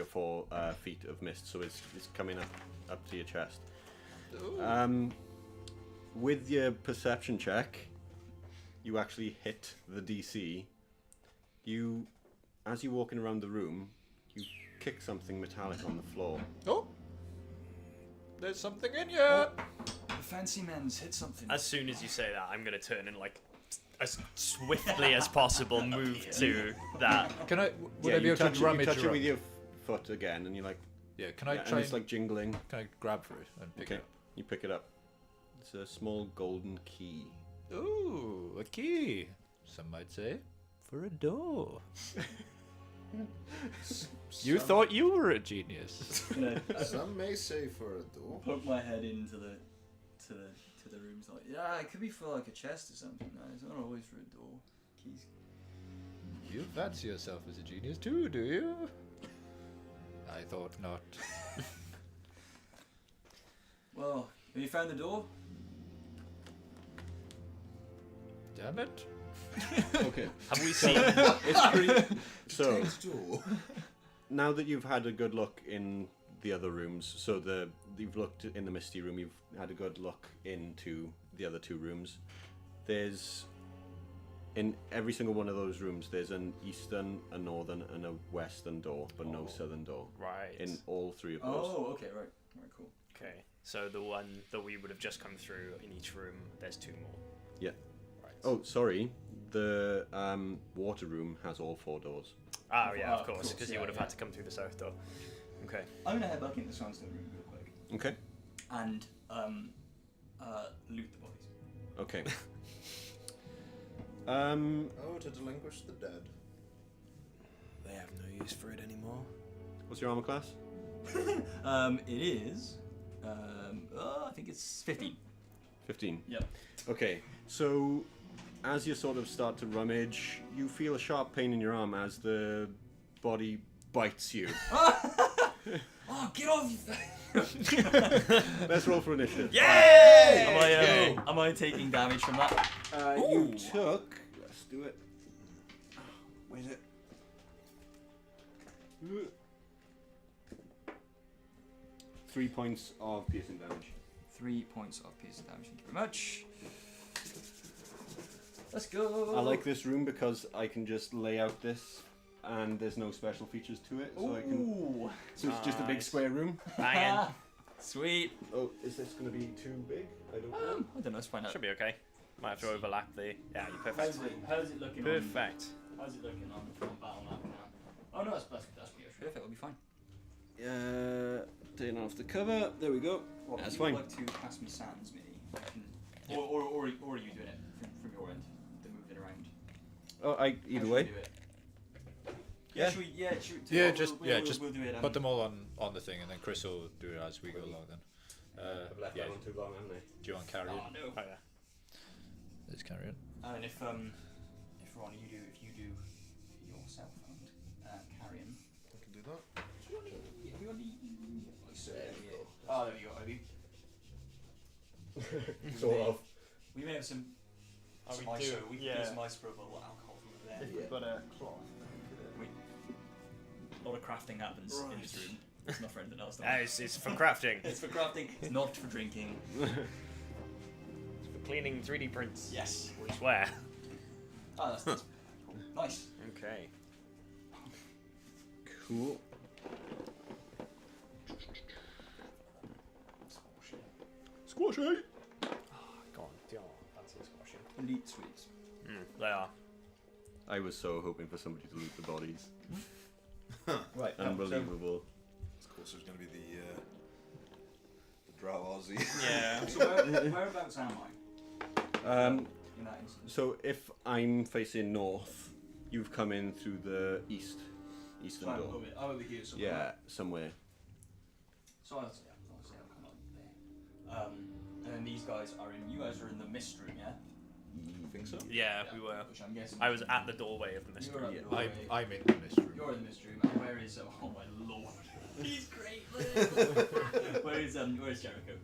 or 4 feet of mist, so it's coming up to your chest. With your perception check, you actually hit the DC. As you're walking around the room, you kick something metallic on the floor. Oh! There's something in here! The fancy man's hit something. As soon as you say that, I'm gonna turn and like as swiftly as possible move to that. Can I? Would Yeah, I be you able touch to rummage it with around? your foot again, and you're like, Yeah. Can I and try? it's like jingling. Can I grab for it and pick Okay, it you pick it up. It's a small golden key. up? Ooh, a key. Some might say for a door. You thought you were a genius. Some may say for a door. Poke my head into the rooms like, yeah, it could be for like a chest or something. No, it's not always for a door. Keys. You fancy yourself as a genius too, do you? I thought not. Well, have you found the door? Damn it. Okay. Have we seen? It's pretty. So Next door. now that you've had a good look in the other rooms, so you've looked in the misty room, you've had a good look into the other two rooms. There's in every single one of those rooms, there's an eastern, a northern, and a western door, but no southern door. Right. In all three of those. Oh, okay, right, cool. Okay. So the one that we would have just come through in each room, there's two more. Yeah. Right. Oh, sorry. The water room has all four doors. Oh yeah, Of of course, course, because yeah, you would have yeah. had to come through the south door. Okay. I'm gonna head back into the sandstone room real quick Okay. and loot the bodies. Okay. Oh, to delinquish the dead. They have no use for it anymore. What's your armor class? It is. I think it's 15. 15. Yep. Okay, so as you sort of start to rummage, you feel a sharp pain in your arm as the body bites you. Oh, get off! Let's roll for initiative. Yay! Am I taking damage from that? You took. Let's do it. Where's it? 3 points of piercing damage. 3 points of piercing damage. Thank you very much. Let's go. I like this room because I can just lay out this, and there's no special features to it, so I can. Ooh. So it's just a big Nice. square room. Banging. Sweet. Oh, is this going to be too big? I don't know. I don't know. Let's find out. Should be okay. Might have to overlap the. Yeah, you're perfect. How's it looking? Perfect. How's it looking on battle map now? Oh no, that's beautiful. Perfect. It'll be fine. Taking off the cover. There we go. What, That's would fine. you like to pass me sands, maybe? I can, or are you doing it from your end? The moving around. Oh, either How should way. we do it? Yeah. Should we, should we, Yeah, we'll- just we'll, yeah, we'll, just we'll do it. put them all on the thing, and then Chris will do it as we go along. Then. I've left Yeah. that one too long, haven't I? Do you want carrion? Oh no. Oh yeah. There's carrion. And if Ron, if you do yourself and carrion. I can do that. Oh, there we go. Sort of. We may have some. Oh, some we ice, do, so we can yeah. get some isopropyl alcohol from there. We've got a cloth. A lot of crafting happens in this room. It's not for anything else. though. It's for crafting. It's for crafting. It's not for drinking. It's for cleaning 3D prints. Yes. We swear. Oh, that's cool. Nice. Okay. Cool. Squashy. Go on. Fancy squashing. Elite sweets. They are. I was so hoping for somebody to loot the bodies. Right. Unbelievable. Of course, there's going to be the Drow Aussie. Yeah. So whereabouts am I in that instance? So if I'm facing north, you've come in through the eastern So I'm door. over here somewhere. Yeah, somewhere. So I'll say I'll come up there. And then these guys are in. You guys are in the mist room, yeah? I think so. Yeah, we were. Which I'm guessing. I was at the doorway of the You're mystery. at the doorway. I'm in the mist room. You're in the mist room. And where is? Oh my lord. He's great. Where's Jericho?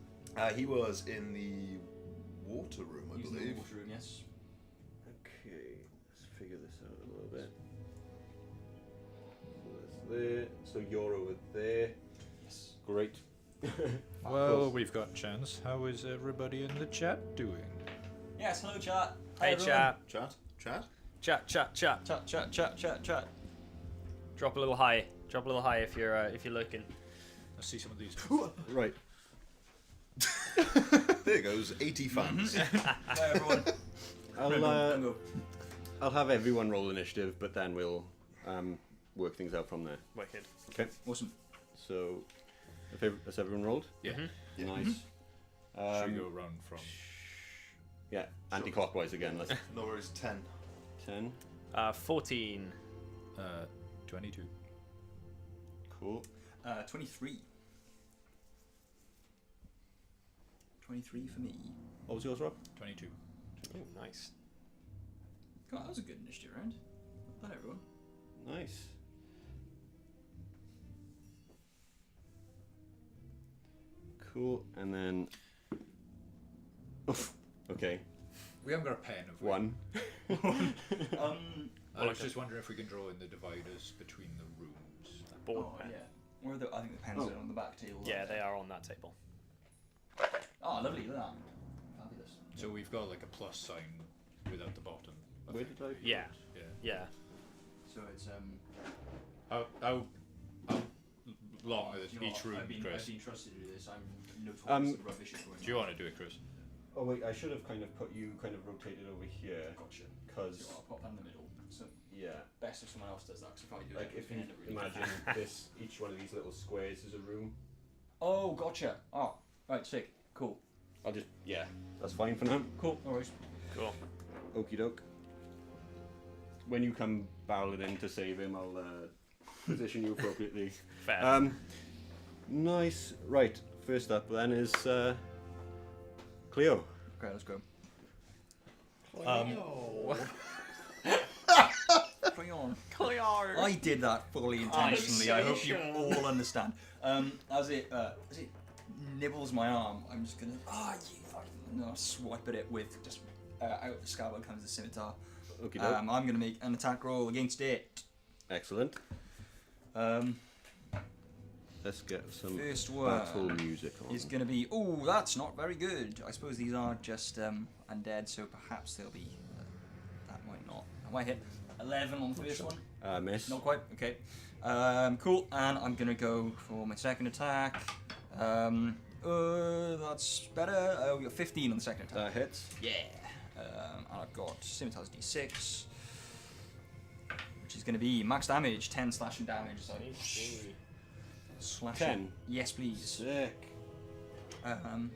He was in the water room, I He's in the believe. water room, yes. Okay, let's figure this out a little bit. So that's there. So you're over there. Yes. Great. Well, we've got chance. How is everybody in the chat doing? Yes. Hello, chat. Hi, Hey, everyone. chat. Chat? Chat? Chat, chat, chat. Chat. Drop a little high. Drop a little high if you're looking. Let's see some of these. Right. There goes 80 fans. Hi, everyone. I'll have everyone roll initiative, but then we'll work things out from there. Wicked. Okay. Awesome. So, has everyone rolled? Yeah. Nice. Should we go around from? Yeah, anti-clockwise again. Let's Nora is 10. 10. 14. 22. Cool. 23. 23 for me. What was yours, Rob? 22. Oh, nice. God, that was a good initiative round. Not bad, everyone. Nice. Cool, and then... okay, We haven't got a pen, have we? 1. I was just wondering if we can draw in the dividers between the rooms. Board Oh, pen. yeah. Where are the, I think the pens are on the back table. Yeah, they are on that table. Oh, lovely. Look at that. Fabulous. So we've got like a plus sign without the bottom. I Where think. did I... Yeah. Yeah. Yeah. So it's How long is each room, I've been Chris? trusted to do this. I'm notoriously rubbish at Do you want to do it, Chris? Oh wait, I should have kind of put you kind of rotated over here, Gotcha. because... So I'll pop that in the middle. So Yeah. best if someone else does that. Because if I do Like it, if we you end up really imagine this, each one of these little squares is a room. Oh, gotcha. Oh, right, sick. Cool. I'll just, yeah, that's fine for now. Cool. No worries. Cool. Okie doke. When you come barreling in to save him, I'll position you appropriately. Fair. Nice. Right, first up then is Cleo. Okay, let's go. Crayon. I did that fully intentionally. I hope you all understand. As it nibbles my arm, I'm just gonna swipe at it with just out the scabbard comes the scimitar. Okie doke. I'm gonna make an attack roll against it. Excellent. Let's get some First one battle music on. is gonna be. Oh, that's not very good. I suppose these are just undead, so perhaps they'll be. That might not. That might hit 11 on the first one. Miss. Not quite. Okay. Cool. And I'm gonna go for my second attack. That's better. Oh, we got 15 on the second attack. That hits. Yeah. And I've got Scimitar's D6, which is gonna be max damage, 10 slashing damage. So slash 10? it. Yes, please. Sick. Awesome.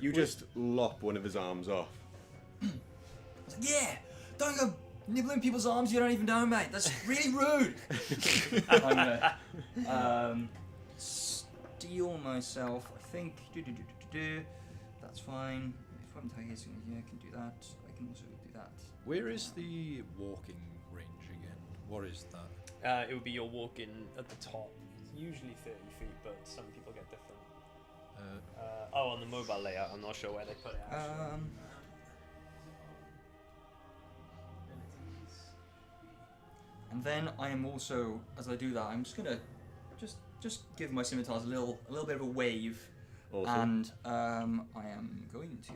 You just lop one of his arms off. I was like, yeah, don't go nibbling people's arms you don't even know, mate. That's really rude. I'm gonna steal myself, I think. That's fine. If I'm tired, yeah, I can do that. I can also do that. Where is the walking range again? What is that? It would be your walking at the top. It's usually 30 feet, but some people get different. On the mobile layout, I'm not sure where they put it. Actually. And then I am also, as I do that, I'm just gonna just give my scimitars a little bit of a wave, Awesome. and I am going to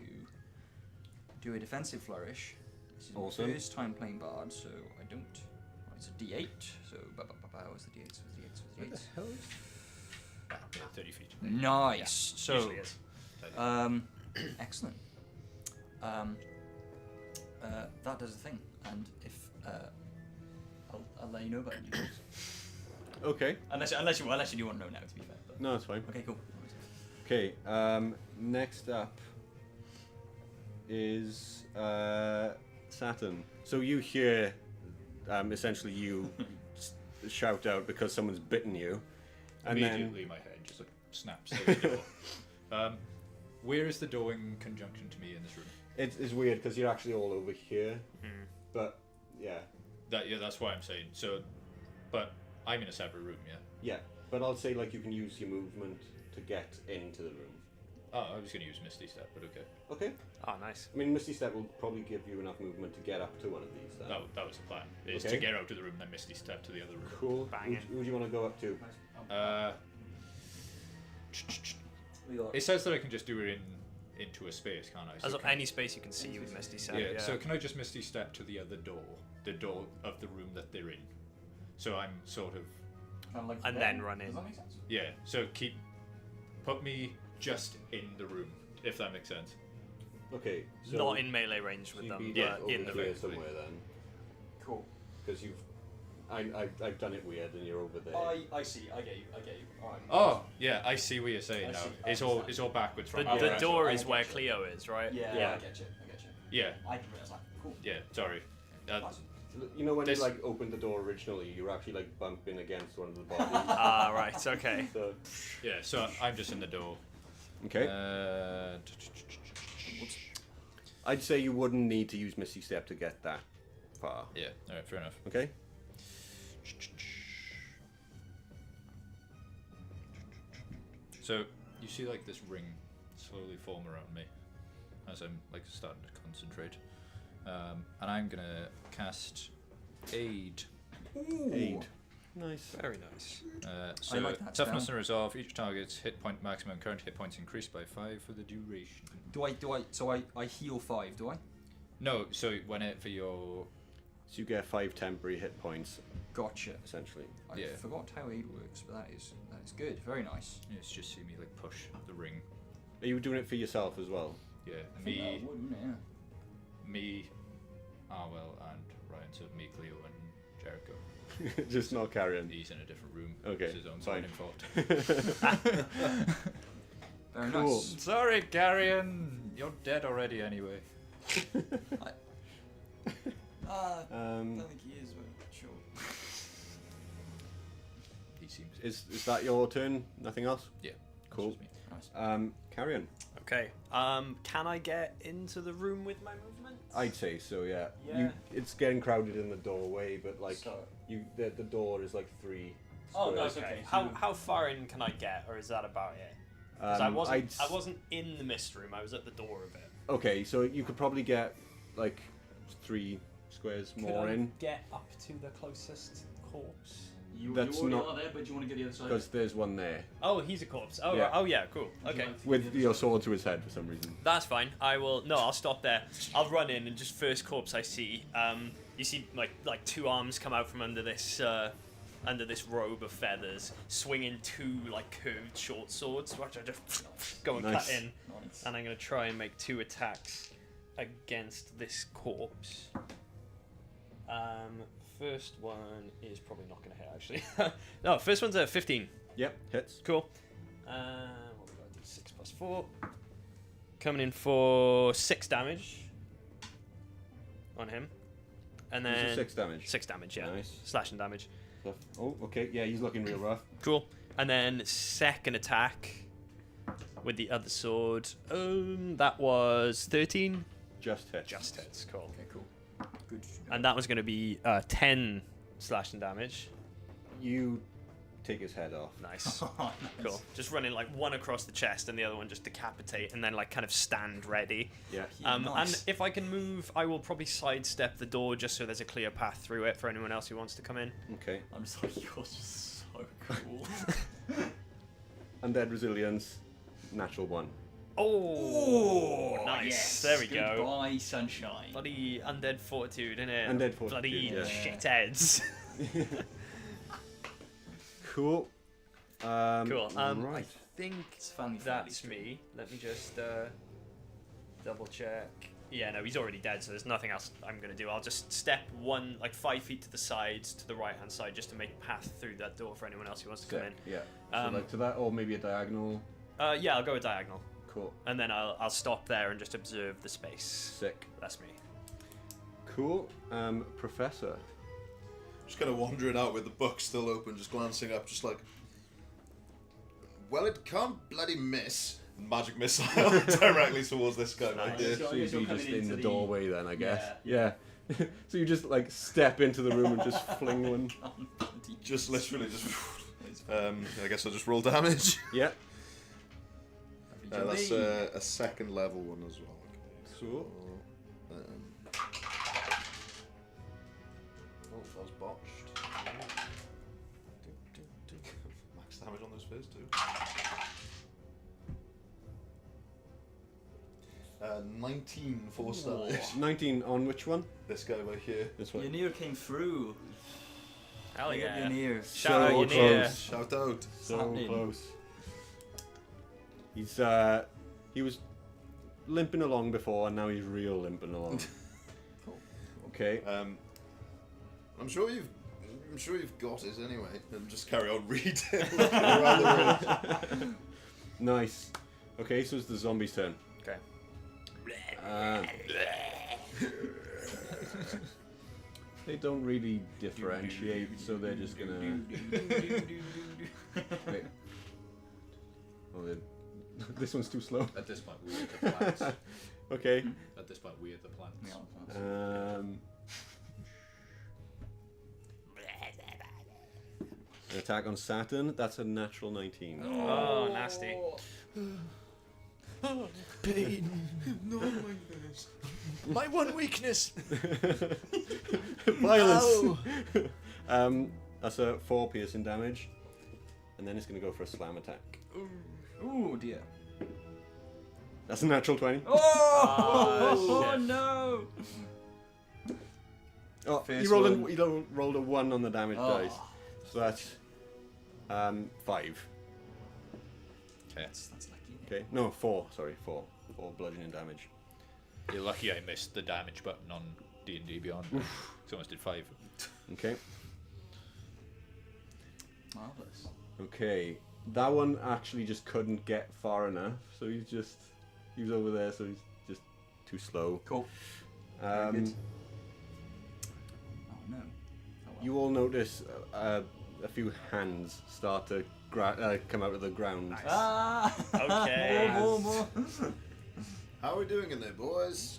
do a defensive flourish. This is Awesome. my first time playing Bard, so I don't. It's a D8, so what's the D8? Where the hell is? 30 feet. Nice. So Usually is. excellent. That does the thing, and if I'll let you know about it. Okay. Unless you do want to know now, to be fair. But. No, it's fine. Okay, cool. Okay. Next up is Saturn. So you hear, essentially, you shout out because someone's bitten you, and Immediately my head just like snaps to the door. Where is the door in conjunction to me in this room? it's weird because you're actually all over here, but yeah. That's why I'm saying. So, but I'm in a separate room, yeah? Yeah, but I'll say like you can use your movement to get into the room. Oh, I was going to use Misty Step, but okay. Okay. Oh, nice. I mean, Misty Step will probably give you enough movement to get up to one of these. Then. That was the plan. Is Okay. to get out of the room, then Misty Step to the other room. Cool. Banging. Who do you want to go up to? It says that I can just do it into a space, can't I? So As of can- any space you can see with Misty Step. yeah, so can I just Misty Step to the other door? The door of the room that they're in. So I'm sort of... Kind of like And then run in. Does that make sense? Yeah, so put me just in the room, if that makes sense. Okay. So Not in melee range with you'd them, be, but like, in over the here room. somewhere then, Cool. because you've. I've done it weird, and you're over there. I see. I get you. Alright. Oh, yeah, I see what you're saying I now. see, I It's all understand. it's all backwards from The our door end. is where Cleo is, right? Yeah, Yeah. I get you. Yeah, I didn't realise that. Cool. yeah. Sorry. Nice. You know when This- you like opened the door originally, you were actually like bumping against one of the bodies. Ah, right. Okay. So, Yeah. So I'm just in the door. okay. I'd say you wouldn't need to use Misty Step to get that far. Yeah. All right. Fair enough. Okay. So you see like this ring slowly form around me as I'm like starting to concentrate, and I'm gonna cast Aid. Aid. Nice. Very nice. So like that toughness spell. and resolve. Each target's hit point maximum current hit points increased by 5 for the duration. So I heal 5, do I? No. So when it for your So you get 5 temporary hit points, Gotcha. essentially. I Yeah. forgot how aid works, but that is good. Very nice. it's just see me like push the ring. Are you doing it for yourself as well? Yeah. I think that would, wouldn't it? Yeah. Me, Arwell, and Ryan. So me, Cleo, and Jericho. Just not carrying. He's in a different room. Okay, It's his own fine. fault. Very Cool. nice. Sorry, Garion. You're dead already anyway. I Um, don't think he is, but sure. He seems. is that your turn? Nothing else? Yeah. Cool. That's just me. Nice. Carrion. Okay. Can I get into the room with my movement? I'd say so. Yeah. Yeah. It's getting crowded in the doorway, but like So- the door is like 3. Oh, squares. nice, okay. How far in can I get, or is that about it? 'Cause I I'd wasn't in the mist room. I was at the door of it. Okay, so you could probably get like 3 squares more in, get up to the closest corpse? That's already not- are there, but do you want to get the other side? because there's one there Oh, he's a corpse. Oh, Yeah. right. Oh, yeah. Cool. Would you Okay. like to get with the other your side? sword to his head for some reason. That's fine. I will. No, I'll stop there. I'll run in and just first corpse I see. You see like 2 arms come out from under this robe of feathers, swinging 2 like curved short swords, which I just go and Nice. cut in, Nice. and I'm gonna try and make 2 attacks against this corpse. First one is probably not gonna hit actually. No, first one's a 15. Yep, hits. Cool. What we got? 6 plus 4. Coming in for 6 damage on him. And This then is 6 damage. 6 damage, yeah. Nice. Slashing damage. Oh, okay. Yeah, he's looking real rough. Cool. And then second attack with the other sword. That was 13. Just hits. Just hits. Cool. Okay, cool. Good. And that was going to be 10 slashing damage. You take his head off. Nice. Nice. Cool. Just running like one across the chest and the other one just decapitate, and then like kind of stand ready. Yeah. And Nice. if I can move, I will probably sidestep the door just so there's a clear path through it for anyone else who wants to come in. Okay. I'm just like, you're just so cool. Undead resilience, natural 1. Oh, nice. Yes. There we go. Goodbye, sunshine. Bloody undead fortitude, innit? Undead fortitude, Bloody yeah. shitheads. Cool. Cool. I Right. think It's family that's friendly. me. Let me just double check. Yeah, no, he's already dead, so there's nothing else I'm gonna do. I'll just step 5 feet to the sides, to the right hand side, just to make a path through that door for anyone else who wants to come Sick. in. Yeah. So Um, like to that, or maybe a diagonal. Yeah, I'll go a diagonal, Cool. and then I'll stop there and just observe the space. Sick. That's me. Cool. Professor. Just kind of wandering out with the book still open, just glancing up, just like, well, it can't bloody miss. Magic missile directly towards this guy right Nice. here. So I So you'd guess you're be coming just in into the the- doorway then, I guess. Yeah. Yeah. So you just like step into the room and just fling one. Just literally just. I guess I'll just roll damage. Yeah. That's a second level one as well. Cool. Oh, that was botched. Max damage on those first 2. 19 force damage. 19 on which one? This guy right here. This one. Ynir came through. Hell Big up yeah. Ynir. Shout out So Ynir. close. Shout out. So happening? close. He was limping along before, and now he's real limping along. Cool. Okay. I'm sure you've got it anyway. And just carry on reading around the room. Nice. Okay, so it's the zombie's turn. Okay. They don't really differentiate, so they're just gonna. Wait. Oh, this one's too slow. At this point, we are the plants. Okay. At this point, we are the plants. An attack on Saturn. That's a natural 19. Oh, nasty. Pain. No, my one weakness. Violence. That's a 4 piercing damage, and then it's gonna go for a slam attack. Ooh dear. That's a natural 20. Oh no! Oh, First you rolled one. you rolled a 1 on the damage dice, so that's 5. Okay. That's lucky. Okay, no 4. Sorry, 4 bludgeoning damage. You're lucky I missed the damage button on D&D Beyond. It's almost did 5. Okay. Marvelous. Okay, that one actually just couldn't get far enough, so he was over there, so he's just too slow. Cool. Very good. Oh no. Oh, well. You all notice a few hands start to come out of the ground. Nice. Ah! Okay. more. How are we doing in there, boys?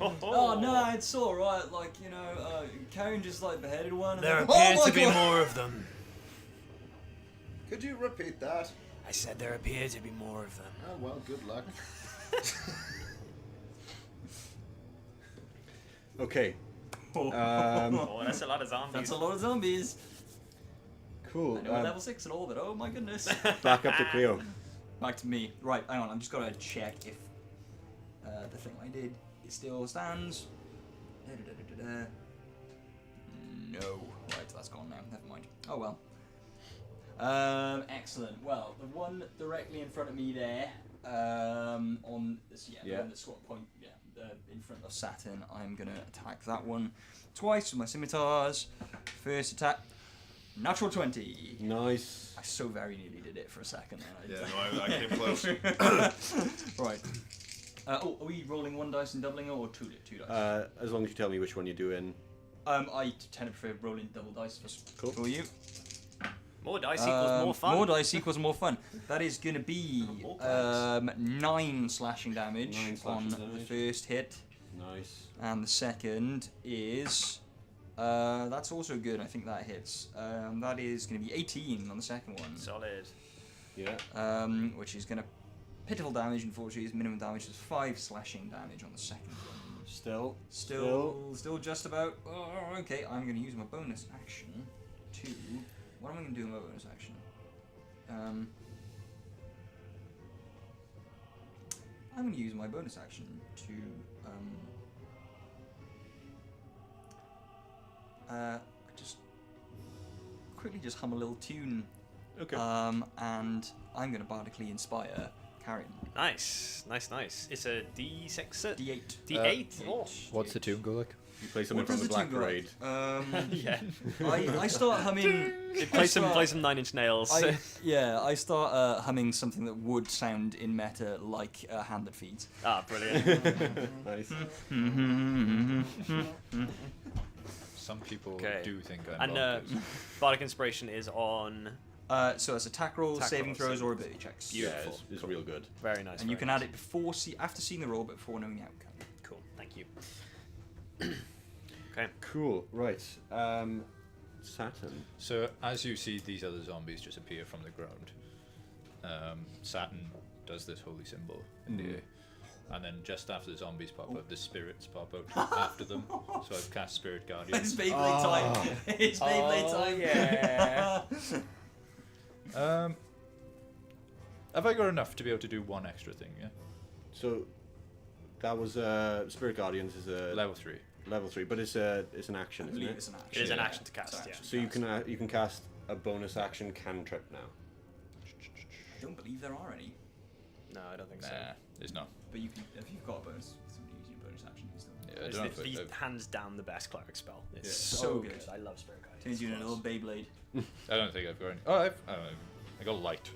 Oh no, it's alright. Like, you know, Karen just like beheaded one. And There then, appear oh to my be God! more of them. Could you repeat that? I said there appear to be more of them. Oh well, good luck. Okay. Oh. Oh, that's a lot of zombies. That's a lot of zombies. Cool. I know we're level 6 and all, but oh my goodness. Back up to Cleo. Back to me. Right, hang on, I'm just gotta check if the thing I did still stands. No. Right, that's gone now. Never mind. Oh well. Excellent. Well, the one directly in front of me there, on this, Yeah. on the squat point, in front of Saturn, I'm gonna attack that one twice with my scimitars. First attack, natural 20. Nice. I so very nearly did it for a second. Then Yeah, no, I came close. Right. Are we rolling one dice and doubling it, or two dice? As long as you tell me which one you're doing. I tend to prefer rolling double dice Cool. for you. More dice equals more fun. More dice equals more fun. That is going to be More dice. 9 slashing damage 9 slashing on the damage. first hit, Nice. and the second is that's also good. I think that hits. That is going to be 18 on the second one. Solid. Yeah. Which is going to pitiful damage. Unfortunately, his minimum damage is 5 slashing damage on the second one. Still just about. Oh, okay, I'm going to use my bonus action to. What am I going to do in my bonus action? I'm going to use my bonus action to just quickly just hum a little tune. Okay. And I'm going to bardically inspire Carrion. Nice. It's a D6. D8. D8. Oh. What's the tune go like? You play something What from does the the Black tune go like? Parade. Yeah. I start humming. Play some 9 Inch Nails. I start humming something that would sound in meta like a hand that feeds. Ah, brilliant. Nice. Some people Okay. do think I'm And bonkers. Bardic Inspiration is on. So it's attack rolls, Attack saving rolls, throws, saving or ability checks. Beautiful. Yeah, it's real good. Very nice. And you can add it before after seeing the roll, but before knowing the outcome. Cool. Thank you. Okay. Cool. Right. Saturn. So as you see these other zombies just appear from the ground, Saturn does this holy symbol in the air. And then just after the zombies pop up, the spirits pop out after them. So I've cast Spirit Guardian. It's Beyblade time. It's Beyblade time. Yeah. Have I got enough to be able to do one extra thing? Yeah. So that was Spirit Guardians is a Level 3. level 3, but it's an action, I isn't believe it? it's an It action. is an Yeah. action to cast. It's an Yeah. action. So you can cast a bonus action cantrip now. I don't believe there are any. No, I don't think so. Nah, it's not. But you can, if you've got a bonus, somebody using your bonus action, you can still. Yeah, I It's don't know if the hands down the best cleric spell. It's Yeah. so So good. good. I love Spirit Guide. Turns you into a little Beyblade. I don't think I've got any. Oh, I don't know. I got light.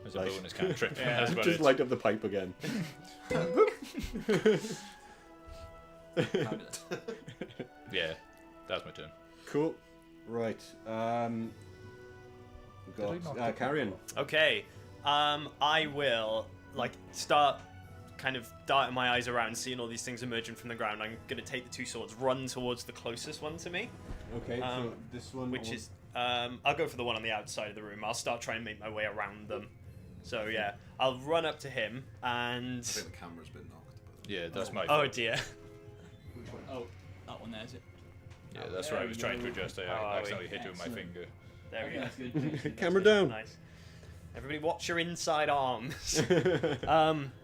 As a Light. bonus cantrip. Yeah. That's about Just it. light up the pipe again. Found it. Yeah, that's my turn. Cool. Right. We've Did I not got get Carrion. Okay. I will start kind of darting my eyes around, seeing all these things emerging from the ground. I'm gonna take the two swords, run towards the closest one to me, Okay, so Um, this one. which is I'll go for the one on the outside of the room. I'll start trying to make my way around them. So yeah, I'll run up to him and. I think the camera's been knocked. Yeah, that's my Oh fault. dear. Which one? Oh, that one there, is it? Yeah, that's what I was trying to adjust. I How are we? accidentally hit you with my Excellent. finger. There we Okay, go. that's good. That's good. Camera down. Nice. Everybody, watch your inside arms.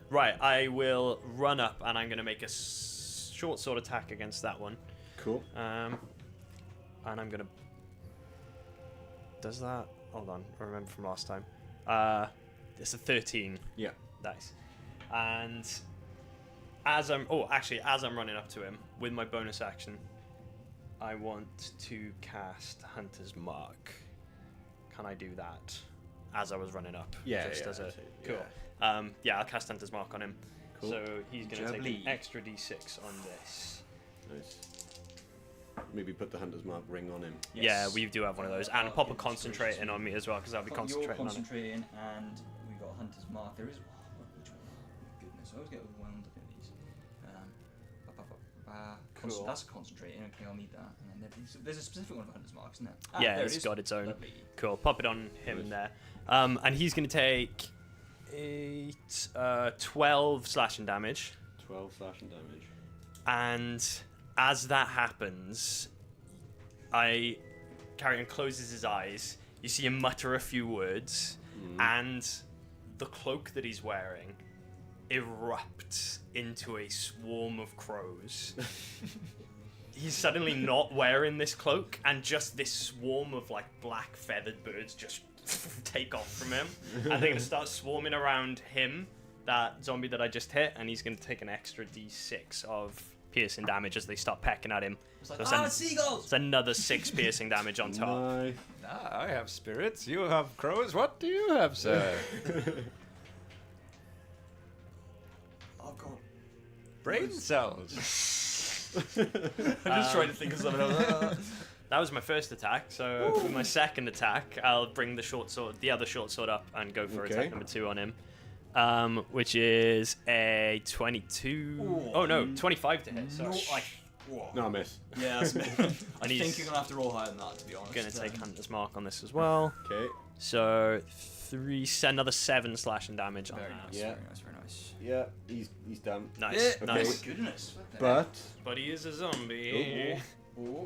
Right, I will run up and I'm going to make a short sword attack against that one. Cool. And I'm going to. Does that? Hold on, I remember from last time. It's a 13. Yeah. Nice. And as I'm running up to him with my bonus action, I want to cast Hunter's Mark. Can I do that as I was running up? Yeah, Just yeah, as a that's it, cool. Yeah, I'll cast Hunter's Mark on him. Cool. So he's going to take Jubbly. an extra d6 on this. Nice. Maybe put the Hunter's Mark ring on him. Yes. Yeah, we do have one of those. And pop a yeah, concentrating on me as well, because I'll be You're concentrating on it. concentrating, and we got Hunter's Mark. There is which one? Oh, goodness, I always get overwhelmed looking at these. Cool. That's concentrating. Okay, I'll need that. And then there's a specific one for Hunter's Mark, isn't there? Yeah, there it's it is. got its own. Lovely. Cool. Pop it on him Nice. there. And he's going to take 12 slashing damage. 12 slashing damage. And as that happens, Carrion closes his eyes. You see him mutter a few words, and the cloak that he's wearing erupts into a swarm of crows. He's suddenly not wearing this cloak, and just this swarm of black feathered birds just take off from him, and they're gonna start swarming around him, that zombie that I just hit, and he's gonna take an extra d6 of piercing damage as they start pecking at him. It's like, So it's seagulls! It's another 6 piercing damage on top. Nice. Ah, I have spirits. You have crows. What do you have, sir? I've got. Brain cells. I'm just trying to think of something else. That was my first attack, so for my second attack, I'll bring the other short sword up and go for Okay. attack number 2 on him. Which is a 22. Ooh. Oh no, 25 to hit. Sorry. Whoa. No, miss. Yeah, that's I he's think you're gonna have to roll higher than that, to be honest. Gonna take Hunter's Mark on this as well. Okay. So another 7 slashing damage on Very that. nice, Yeah. very nice, very nice. Yeah, he's done. Nice, Yeah. nice. Oh my goodness. What the But But he is a zombie. heck? Oh.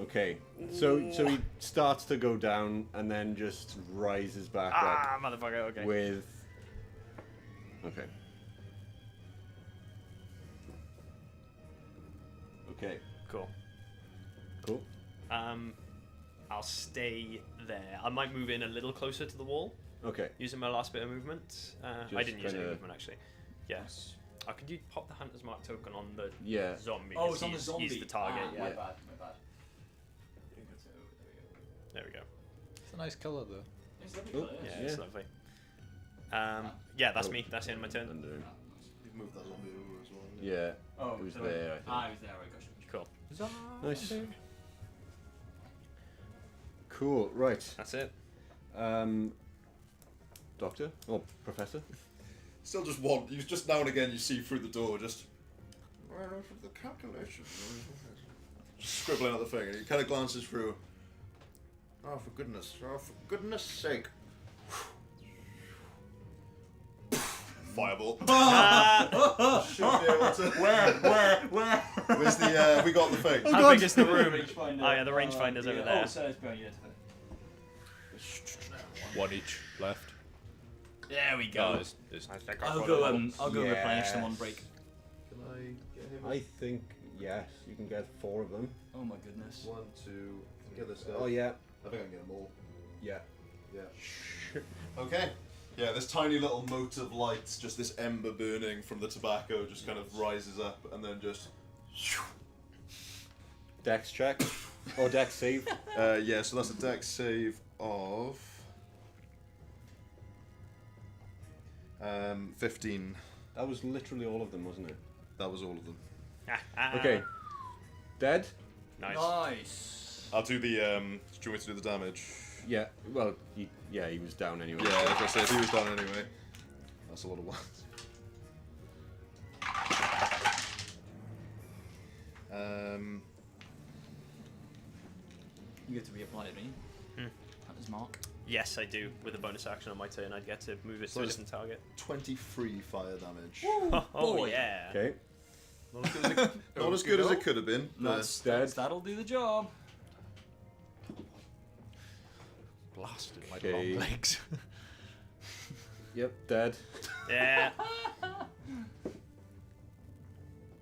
okay, so he starts to go down and then just rises back Ah, motherfucker. up Okay. with. Okay. Okay. Cool. Cool. I'll stay there. I might move in a little closer to the wall Okay. using my last bit of movement. I Just didn't use any kinda- movement actually. Yeah. Could you pop the Hunter's Mark token on the Yeah. zombie? Oh, 'cause it's on the he's- zombie. He's the target. Ah, Yeah. My bad, my bad. There we go. It's a nice colour, though. It's lovely Cool. colour, Yeah, yes. it's lovely. Yeah, that's me. That's the end of my turn. Under him. You've moved that zombie over as well. Yeah. Oh, It was so there, I think. Ah, it was there, right, gotcha. Cool. Nice. Cool. Right. That's it. Doctor or professor? Still just one. You just now and again you see through the door just. Well, the calculation. Scribbling at the thing, and he kind of glances through. Oh, for goodness sake. Fireball. Should be able to. Where? Where's the? We got the thing. How big is the room? Rangefinder. Oh yeah, the rangefinder's over there. Oh, so it's going, yeah. One each left. There we No, go. there's I'll go replenish them on break. Can I get him? I think yes. You can get 4 of them. Oh my goodness. 1, 2. Get this guy. Oh yeah. I think I can get them all. Yeah. Yeah. Okay. Yeah, this tiny little mote of light, just this ember burning from the tobacco, just kind of rises up and then just. Dex check or dex save. Yeah, so that's a dex save of 15. That was literally all of them, wasn't it? That was all of them. Okay. Dead? Nice. Nice. I'll do the. Do you want me to do the damage? Yeah. Well, he was down anyway. Yeah, like I said, he was done anyway. That's a lot of ones. You get to reapply it, don't you? That was Mark. Yes, I do. With a bonus action on my turn, I'd get to move it So to a it's- different target. 23 fire damage. Oh, boy. yeah. Okay. Not as good as it could have been. That's Dead. that'll do the job. Blasted my Okay. long legs. Yep. Dead. Yeah.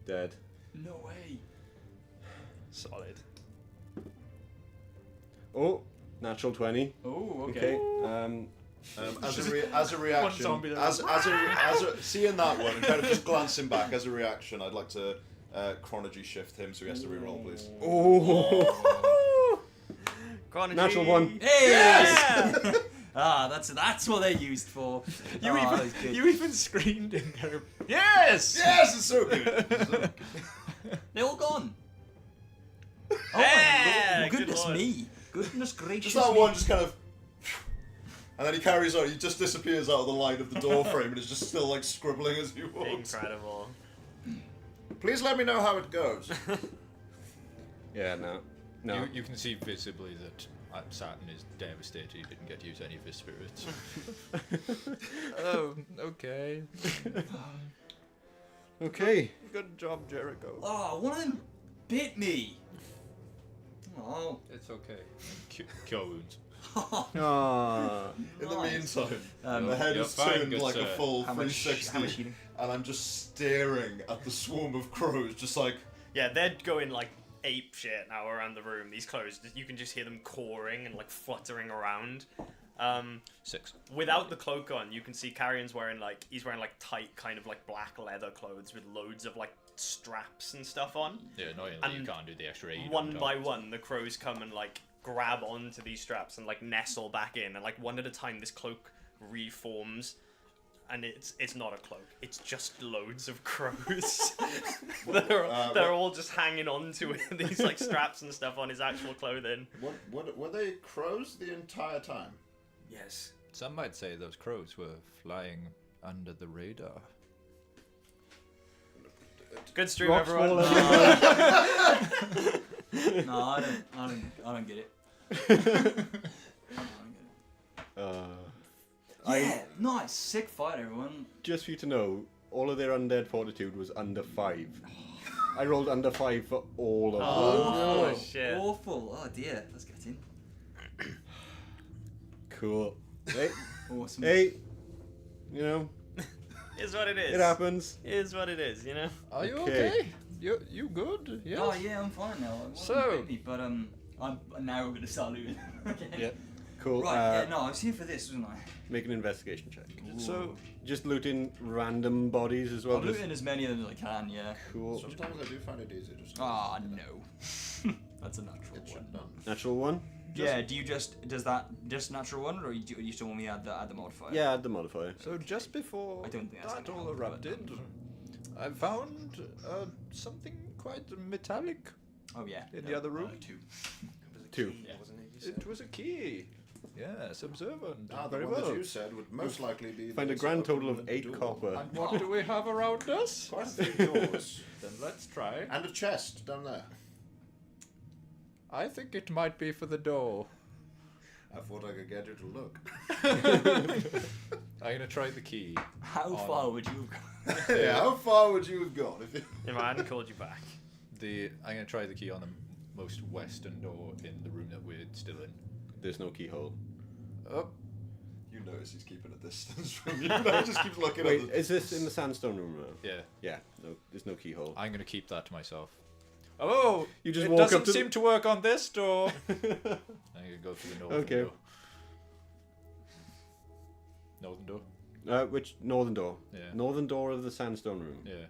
Dead. No way. Solid. Oh, natural 20. Oh, Okay. okay. As a reaction, zombie that as a seeing that one and kind of just glancing back as a reaction, I'd like to chronology shift him so he has to reroll, please. Oh. Chronology. Natural 1. Hey! Yeah! Ah, that's what they're used for. That was good. You even screamed in there. Yes! Yes, it's so good. They're all gone. Oh Yeah, my good goodness lord. me. Goodness gracious Just that me. one, just kind of, and then he carries on. He just disappears out of the line of the door frame and is just still like scribbling as he walks. Incredible. Please let me know how it goes. Yeah. No. No. You can see visibly that Saturn is devastated he didn't get to use any of his spirits. Oh, okay. Okay. Good job, Jericho. Oh, one of them bit me. Oh. It's okay. Cure wounds. Ah. In the Nice. meantime, the head you're is fine, turned good like a sir. full How much 360, healing? and I'm just staring at the swarm of crows, just like. Yeah, they're going like ape shit now around the room. These crows, you can just hear them cawing and like fluttering around. 6. Without the cloak on, you can see Carrion's wearing like tight kind of like black leather clothes with loads of like straps and stuff on. Yeah, annoyingly you And can't do the extra 8 One on top. by one, the crows come and like grab onto these straps and like nestle back in, and like one at a time, this cloak reforms. And it's not a cloak. It's just loads of crows. they're all just hanging on to it, these like straps and stuff on his actual clothing. What were they crows the entire time? Yes. Some might say those crows were flying under the radar. Good stream, Rocks everyone. fall everywhere. No, I don't get it. I don't get it. Yeah, nice, sick fight, everyone. Just for you to know, all of their undead fortitude was under 5. I rolled under 5 for all of them. Oh, shit. Awful. Oh dear, let's get in. Cool. Hey, Awesome. hey, you know, Is what it is. it happens. Is what it is, you know? Are you Okay. okay? You good? Yes? Oh yeah, I'm fine now. It wasn't So- bit me, but I'm now gonna start looting. Okay. Yeah, cool. Right. Yeah. No, I was here for this, wasn't I? Make an investigation check. So, Just looting random bodies as well. I'm just- looting as many of them as I can. Yeah. Cool. Sometimes I do find it easy just. Ah no. That's a natural Get shit one. done. Natural 1? Yeah. Do you does that just natural one, or do you still want me to add the modifier? Yeah, add the modifier. so just before I don't think that's that gonna all help, but- erupted, I found something quite metallic Oh yeah. in the other room. 2. 2. It was a key. Yes, observant. Ah, the Very one well. that you said would most likely be. Find a the grand sort total of open 8 door. copper. And what do we have around us? Quite a few doors. Then let's try. And a chest down there. I think it might be for the door. I thought I could get you to look. I'm gonna try the key. How Oh. far would you go? Yeah, how far would you have gone if you? If I hadn't called you back. I'm gonna try the key on the most western door in the room that we're still in. There's no keyhole. Oh, You notice he's keeping a distance from you. He just keeps looking Wait, at the. is this in the sandstone room now? yeah. Yeah, no, there's no keyhole. I'm gonna keep that to myself. Oh, You just it walk up doesn't to seem the- to work on this door. I'm gonna go through the northern Okay. door. Northern door. Which northern door? Yeah. Northern door of the sandstone room. Yeah.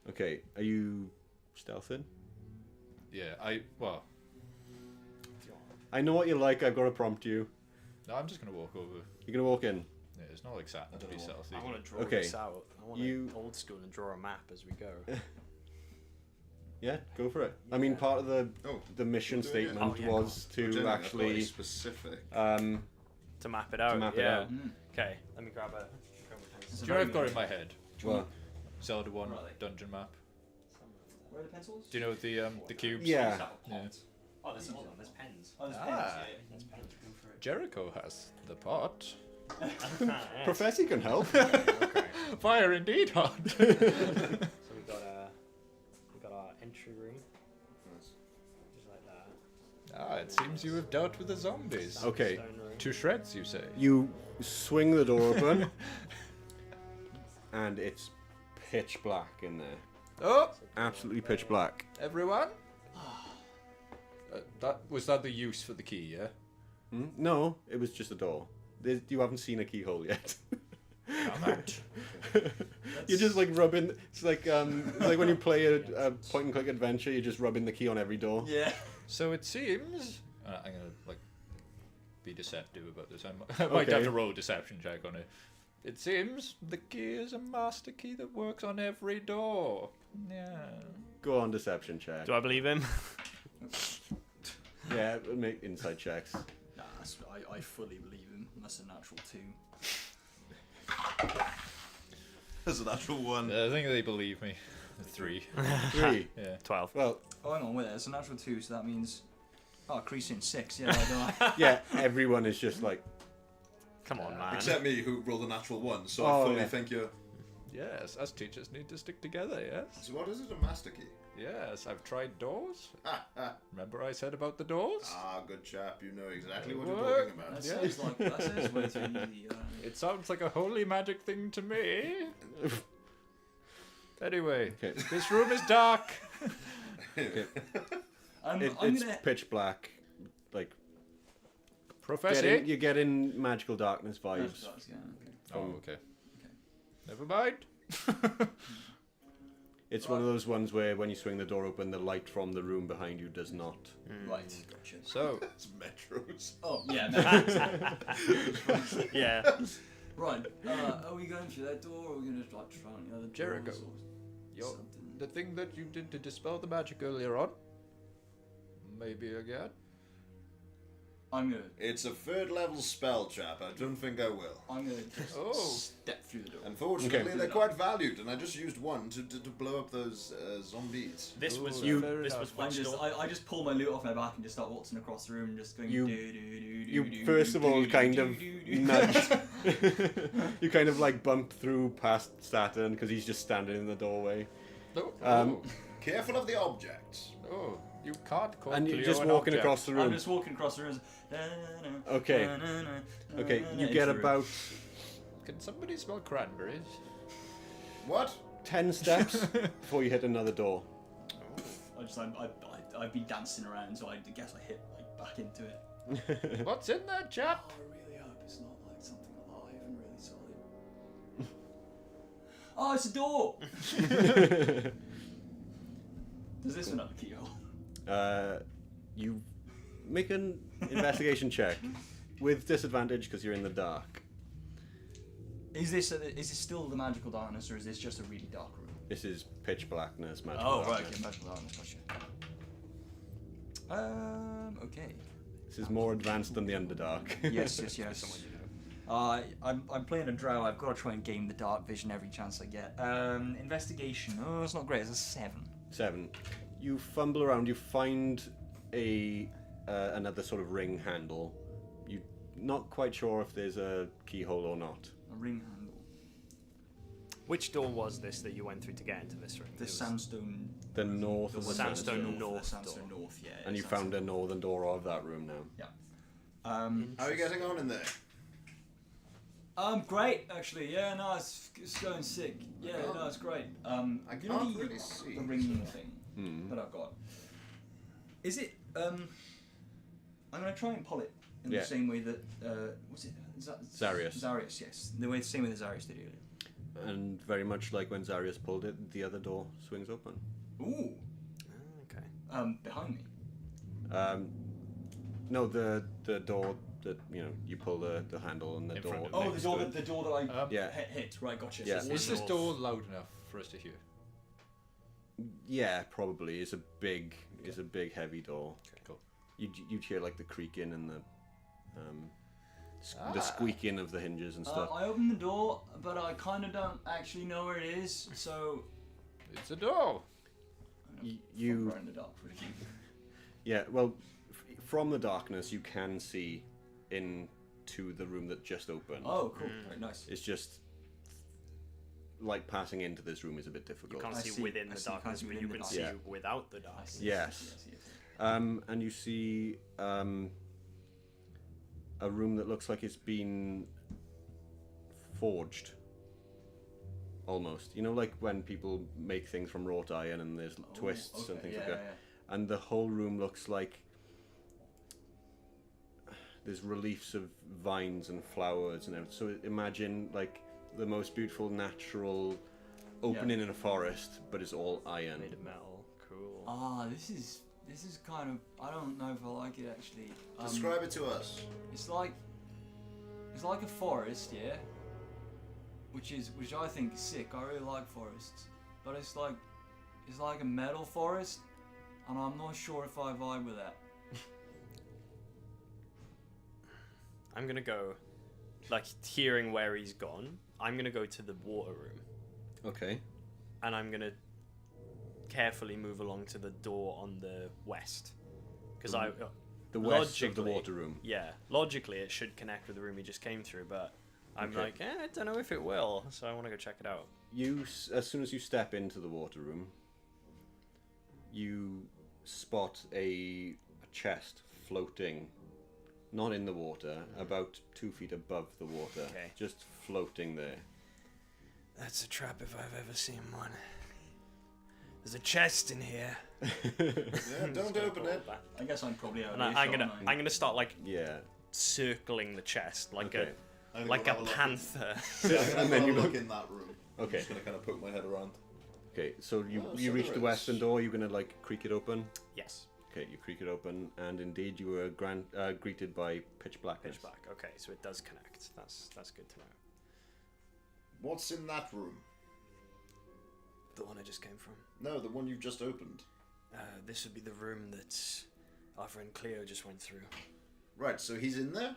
Okay. Are you stealthing? Yeah. I know what you like. I've got to prompt you. No, I'm just gonna walk over. You're gonna walk in. Yeah, it's not like Saturn to be stealthy. I want to draw Okay. this out. I want You- to old school and draw a map as we go. Yeah, go for it. I mean, part of the Oh, mission we're doing it. statement Oh, yeah, was We're to doing it. I've got a actually specific. To map it out. map it yeah. out. Okay, let me grab a. It's Do a you know very I've got in my head? well, Zelda 1 Right. dungeon map. Where are the pencils? Do you know the cubes? Yeah. Yeah. Oh, there's pens. Oh, there's Ah. pens. Yeah, there's pens. Go for it. Jericho has the pot. Professor can help. Fire indeed hot. So we got our entry room. Just like that. It seems you have dealt with the zombies. Okay. Stone room. To shreds, you say? You swing the door open, and it's pitch black in there. Oh, Absolutely pitch black. everyone. Was that the use for the key? Yeah. Hmm? No, it was just a door. You haven't seen a keyhole yet. Come out. You're just like rubbing. It's like when you play a point and click adventure. You're just rubbing the key on every door. Yeah. So it seems. I'm gonna be deceptive about this. I might Okay. have to roll a deception check on it. It seems the key is a master key that works on every door. Yeah. Go on, deception check. Do I believe him? Yeah, make insight checks. Nah, I fully believe him. That's a natural 2. There's an actual one. I think they believe me. 3. 3. Yeah. 12. Well, Oh, hang on, wait, it's a natural 2, so that means. Oh, creasing 6, yeah, I don't. yeah, everyone is just like, Come on, man. Except me, who rolled a natural 1. So Oh, I fully yeah. think you're. Yes, us teachers need to stick together, yes? So what is it? A master key? Yes, I've tried doors. Ah, Remember I said about the doors? good chap. You know exactly what It you're worked. talking about. That sounds like that sounds way too easy. It sounds like a holy magic thing to me. Anyway, okay. this room is dark. I'm It's gonna. pitch black. Like Professor. you're getting magical darkness vibes. Yeah, okay. Oh, okay. Never mind. It's one of those ones where when you swing the door open, the light from the room behind you does not. Right, gotcha. So, It's metros. Oh, yeah, Yeah. Right, are we going through that door or are we going to try on the other Jericho, doors or you're, something? the thing that you did to dispel the magic earlier on, maybe again. I'm going to It's a 3rd level spell, chap. I don't think I will. just Oh. step through the door. Unfortunately, Okay. they're quite valued, and I just used one to blow up those zombies. This was Ooh, You- fair this enough. was I which just, door? I just pull my loot off my back and just start waltzing across the room and just going. You first of all kind of nudge. You kind of like bump through past Saturn because he's just standing in the doorway. Oh, Careful of the objects. oh, you can't call And you're Cleo just an walking object. across the I'm room. just walking across the room. Okay. Okay, you get about Can somebody smell cranberries? What? 10 steps before you hit another door. I've been dancing around, so I guess I hit back into it. What's in there, chap? I really hope it's not like something alive and really solid. Oh, it's a door! Does this one have a keyhole? You make an investigation check with disadvantage because you're in the dark. Is this still the magical darkness, or is this just a really dark room? This is pitch blackness, magical Oh, right, darkness. okay, magical darkness, gotcha. Okay. This is more advanced than the Underdark. Yes. I'm playing a drow. I've got to try and gain the dark vision every chance I get. Investigation. Oh, it's not great. It's a 7. 7. You fumble around. You find a another sort of ring handle. You're not quite sure if there's a keyhole or not. A ring handle. Which door was this that you went through to get into this room? The It was- sandstone. The north of the sandstone north The sandstone door. north. Yeah. And you found a northern door of that room now. Yeah. How are you getting on in there? Great actually. Yeah, no, it's going sick. Yeah, no, it's great. I you know can't the- really see. the ring thing Hmm. that I've got. Is it I'm gonna try and pull it in Yeah. the same way that was it Zarius. Zarius, yes, the same way that Zarius did earlier. And very much like when Zarius pulled it, the other door swings open. Ooh, Okay. behind me. No, the door that you pull the handle and the In door. front of Oh, next the door to that it. the door that I Yeah. hit. Right, gotcha. Yeah. So Is it's this door loud enough for us to hear? Yeah, probably. It's a big heavy door. Okay, cool. You'd hear like the creaking and the squeaking of the hinges and stuff. I opened the door, but I kind of don't actually know where it is, so It's a door. You right in the dark for a few. Yeah, well, from the darkness you can see into the room that just opened. Oh, cool. Very nice. It's just like passing into this room is a bit You difficult. can't I see see, within I the see, can't darkness, see but within you the can darkness. see Yeah. without the I darkness. see, Yes. yes. And you see a room that looks like it's been forged. Almost. You know, like when people make things from wrought iron and there's twists and things like that. And the whole room looks like there's reliefs of vines and flowers and everything. So imagine like the most beautiful natural opening in a forest, but it's all iron. Made of metal. Cool. Ah, this is kind of. I don't know if I like it actually. Describe it to us. It's like a forest, yeah. Which I think is sick. I really like forests, but it's like a metal forest, and I'm not sure if I vibe with that. I'm gonna go, like hearing where he's gone. I'm gonna go to the water room, Okay. and I'm gonna carefully move along to the door on the west, because The west of the Logically. water room. yeah, logically it should connect with the room he just came through, but I'm Okay. like, I don't know if it will, so I want to go check it out. As soon as you step into the water room, you spot a chest floating, not in the water, about 2 feet above the water, Okay. just floating there. That's a trap if I've ever seen one. There's a chest in here. Yeah, don't open it. I guess I'm probably out. And I'm gonna start like Yeah. circling the chest like Okay. I'm like gonna a have look panther. I'm gonna And have then a you look look- in that room. I'm Okay. just gonna kind of poke my head around. Okay. So you Oh, you so reach there the is. western door. You're gonna like creak it open. Yes, Okay. You creak it open, and indeed you were greeted by pitch blackness. pitch black. Okay, so it does connect. That's good to know. What's in that room? The one I just came from. No, the one you've just opened. This would be the room that our friend Cleo just went through. Right, so he's in there?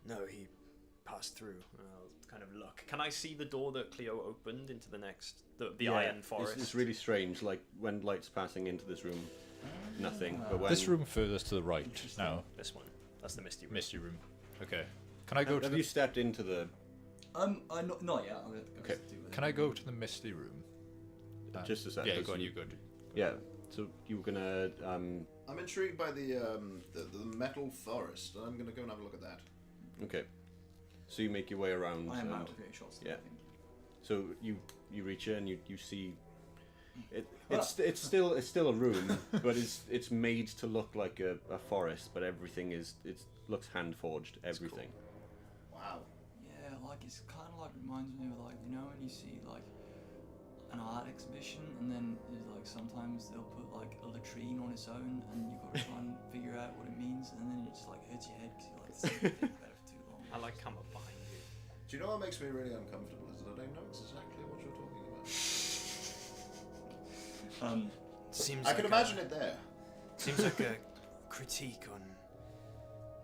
No, he passed through. I'll kind of look. Can I see the door that Cleo opened into the next the Yeah, iron it's- forest? It's really strange. Like when light's passing into this room, nothing. But when This room furthest to the right now. This one. That's the misty room. Misty room. Okay. Can I go to have the you stepped into the? Not yet. Okay. Can I go to the misty room? Just a sec. Yeah, 'cause go on. You go. Yeah. So you were gonna. I'm intrigued by the metal forest. I'm gonna go and have a look at that. Okay. So you make your way around. I am and- out of earshot. yeah. So you reach in, you see. It, Well, it's still a room, but it's made to look like a forest, but everything looks hand forged. Everything. Wow. Yeah, like it's kind of like reminds me of like when you see like an art exhibition and then there's like sometimes they'll put like a latrine on its own and you've got to try and figure out what it means and then it just like hurts your head because you're like thinking about it for too long. I like come up behind you. Do you know what makes me really uncomfortable is that I don't know exactly what you're talking about. Seems I like can imagine it there. Seems like a critique on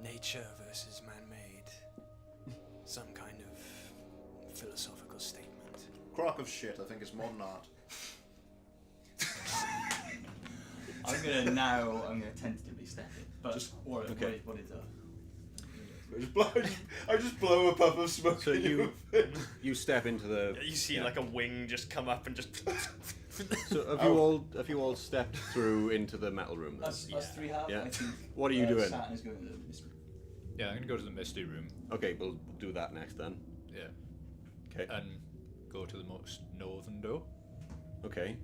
nature versus man-made. Some kind of philosophical statement. Crock of shit. I think it's modern art. I'm gonna tentatively step it, but Just- what okay. what is I just blow a puff of smoke. So in your face. you step into the. You see like a wing just come up and just. So have you all stepped through into the metal room? Then? us three have. Yeah. I think. What are you doing? Saturn is going to the mystery. Yeah, I'm gonna go to the misty room. Okay, we'll do that next then. Yeah. Okay. And go to the most northern door. Okay.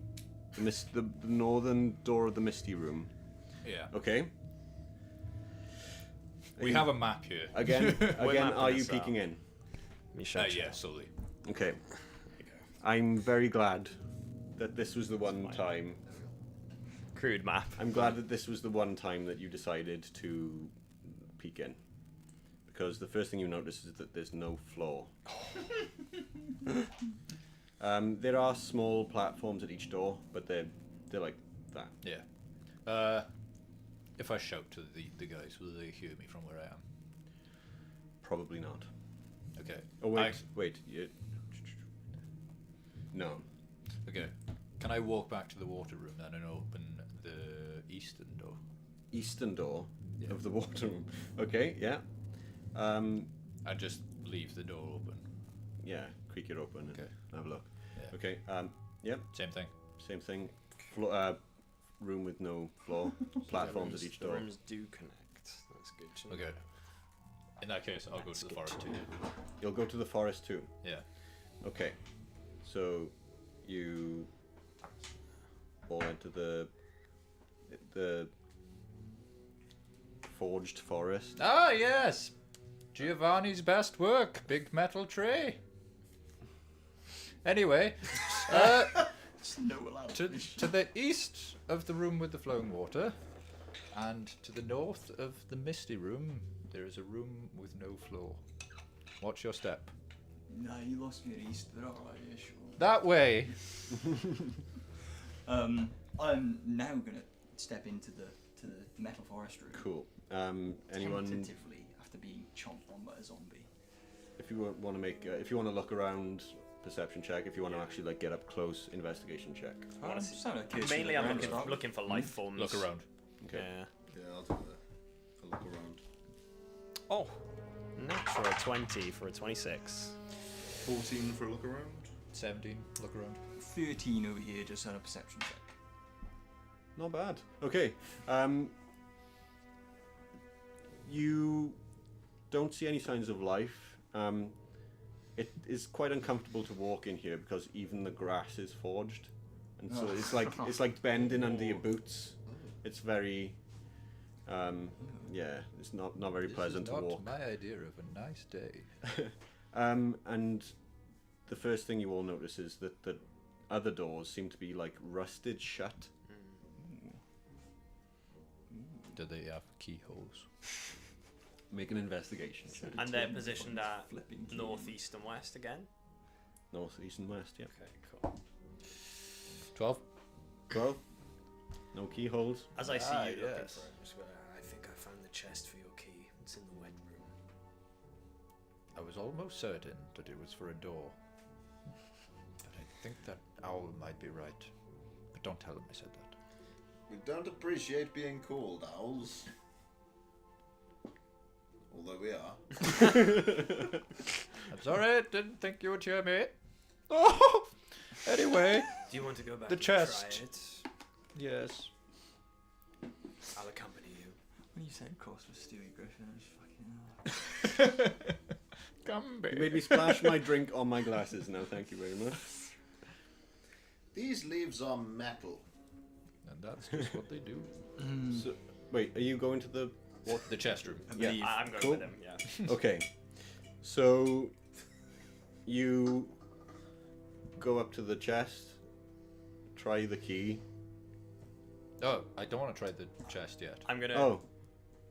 The northern door of the misty room. Yeah. Okay. We have a map here. Again, mapping are you this out. peeking in? Yeah, slowly. Okay. I'm very glad that this was the one time. Crude map. I'm glad that this was the one time that you decided to peek in. Because the first thing you notice is that there's no floor. There are small platforms at each door, but they're like that. Yeah. If I shout to the guys, will they hear me from where I am? Probably not. Okay. Oh wait. No. Okay. Can I walk back to the water room then and open the eastern door? Eastern door Yeah. of the water room. Okay, yeah. And just leave the door open. Yeah, creak it open and Okay. have a look. Yeah. Okay, yep, Same thing. same thing. Room with no floor, platforms at each The door. rooms do connect. That's good to know. Okay. In that case, I'll go That's to the good forest to too. know. You'll go to the forest too. Yeah. Okay, so you all enter the forged forest. Ah, yes! Giovanni's best work, big metal tray. Anyway, No allowed. to the east of the room with the flowing water, and to the north of the misty room, there is a room with no floor. Watch your step. Nah, you lost me at east, but alright, yeah, sure. That way. I'm now gonna step into the metal forest room. Cool. Anyone? Tentatively, after being chomped on by a zombie. If you want to make, if you want to look around, perception check. If you want to actually like get up close, investigation check. I want to see. Sound like a case Mainly, of I'm the ground looking for life forms. Look around. Okay. Yeah. Yeah, I'll do a look around. Oh, natural 20 for a 26. 14 for a look around. 17. Look around. 13 over here, just on a perception check. Not bad. Okay. You don't see any signs of life. It is quite uncomfortable to walk in here because even the grass is forged, and so it's like bending under your boots. It's very, yeah, it's not very pleasant This is to not walk. my idea of a nice day. And the first thing you all notice is that the other doors seem to be like rusted shut. Do they have keyholes? Make an investigation check. And they're positioned at Flipping key. north, east, and west again. North, east, and west. Yeah. Okay, cool. 12. 12. No keyholes. As I see Ah, you looking yes. for it. I think I found the chest for your key. It's in the wet room. I was almost certain that it was for a door. But I think that owl might be right. But don't tell him I said that. We don't appreciate being called owls. Although we are. I'm sorry, didn't think you would hear me. Oh! Anyway, Do you want to go back The and chest. try it? yes. I'll accompany you. When you said cross with Stewie Griffin, I was fucking Come, You baby. made me splash my drink on my glasses. No, thank you very much. These leaves are metal. And that's just what they do. So, wait, are you going to the? What? The chest room. Yeah. I'm going Cool. with him, yeah. Okay. So you go up to the chest, try the key. Oh, I don't want to try the chest yet. I'm gonna. Oh,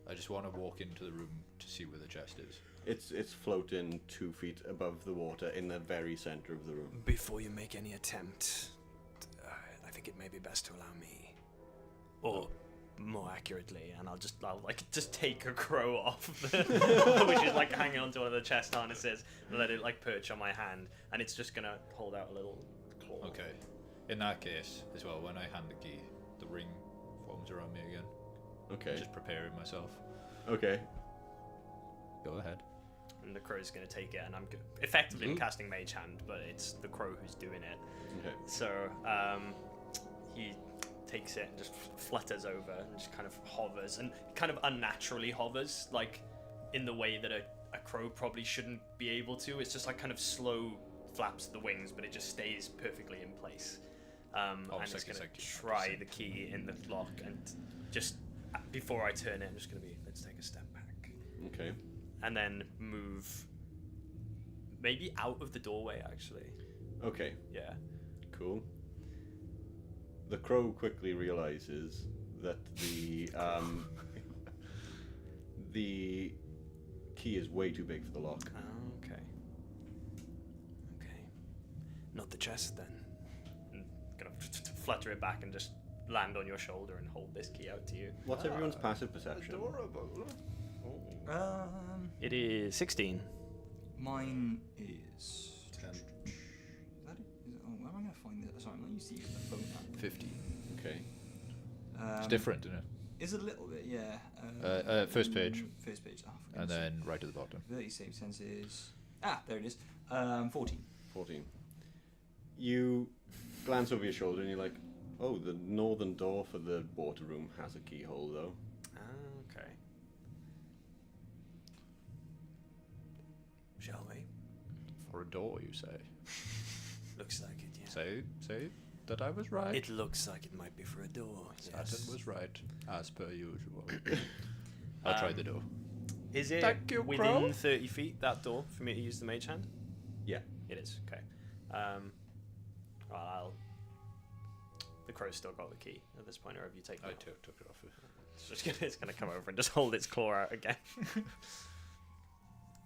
I just want to walk into the room to see where the chest is. it's floating 2 feet above the water in the very center of the room. Before you make any attempt, I think it may be best to allow me, or more accurately, and I'll just take a crow off, the, which is like hanging onto one of the chest harnesses, and let it like perch on my hand, and it's just gonna hold out a little claw. Okay. In that case, as well, when I hand the key, the ring forms around me again. Okay. Just preparing myself. Okay. Go ahead. And the crow's gonna take it, and I'm effectively casting Mage Hand, but it's the crow who's doing it. Okay. So he takes it and just flutters over and just kind of hovers, and kind of unnaturally hovers, like in the way that a crow probably shouldn't be able to. It's just like kind of slow flaps the wings, but it just stays perfectly in place. And it's like gonna it's try the key in the lock, and just before I turn it, I'm just gonna be, let's take a step back. Okay. and then move maybe out of the doorway, actually. Okay. Yeah. Cool. The crow quickly realizes that the key is way too big for the lock. Oh, okay. Okay. Not the chest then. And gonna flutter it back and just land on your shoulder and hold this key out to you. What's everyone's passive perception? Adorable. It is 16. Mine is. 10. Is that it? Where am I going to find this? Sorry, I'm not used to using the phone app. 50. Okay. It's different, isn't it? It's a little bit, yeah. First page. First page. Oh, for And goodness then right at the bottom. sake. 30 save senses. There it is. 14. 14. You glance over your shoulder and you're like, oh, the northern door for the water room has a keyhole though. Okay. Shall we? For a door, you say? Looks like it, yeah. Say that I was right. It looks like it might be for a door. Saturn Yes. was right, as per usual. I'll try the door. Is it Thank you, within Crow. 30 feet, that door, for me to use the mage hand? Yeah. It is, okay. Well, the crow's still got the key at this point, or have you taken I it? took it off. It's gonna come over and just hold its claw out again.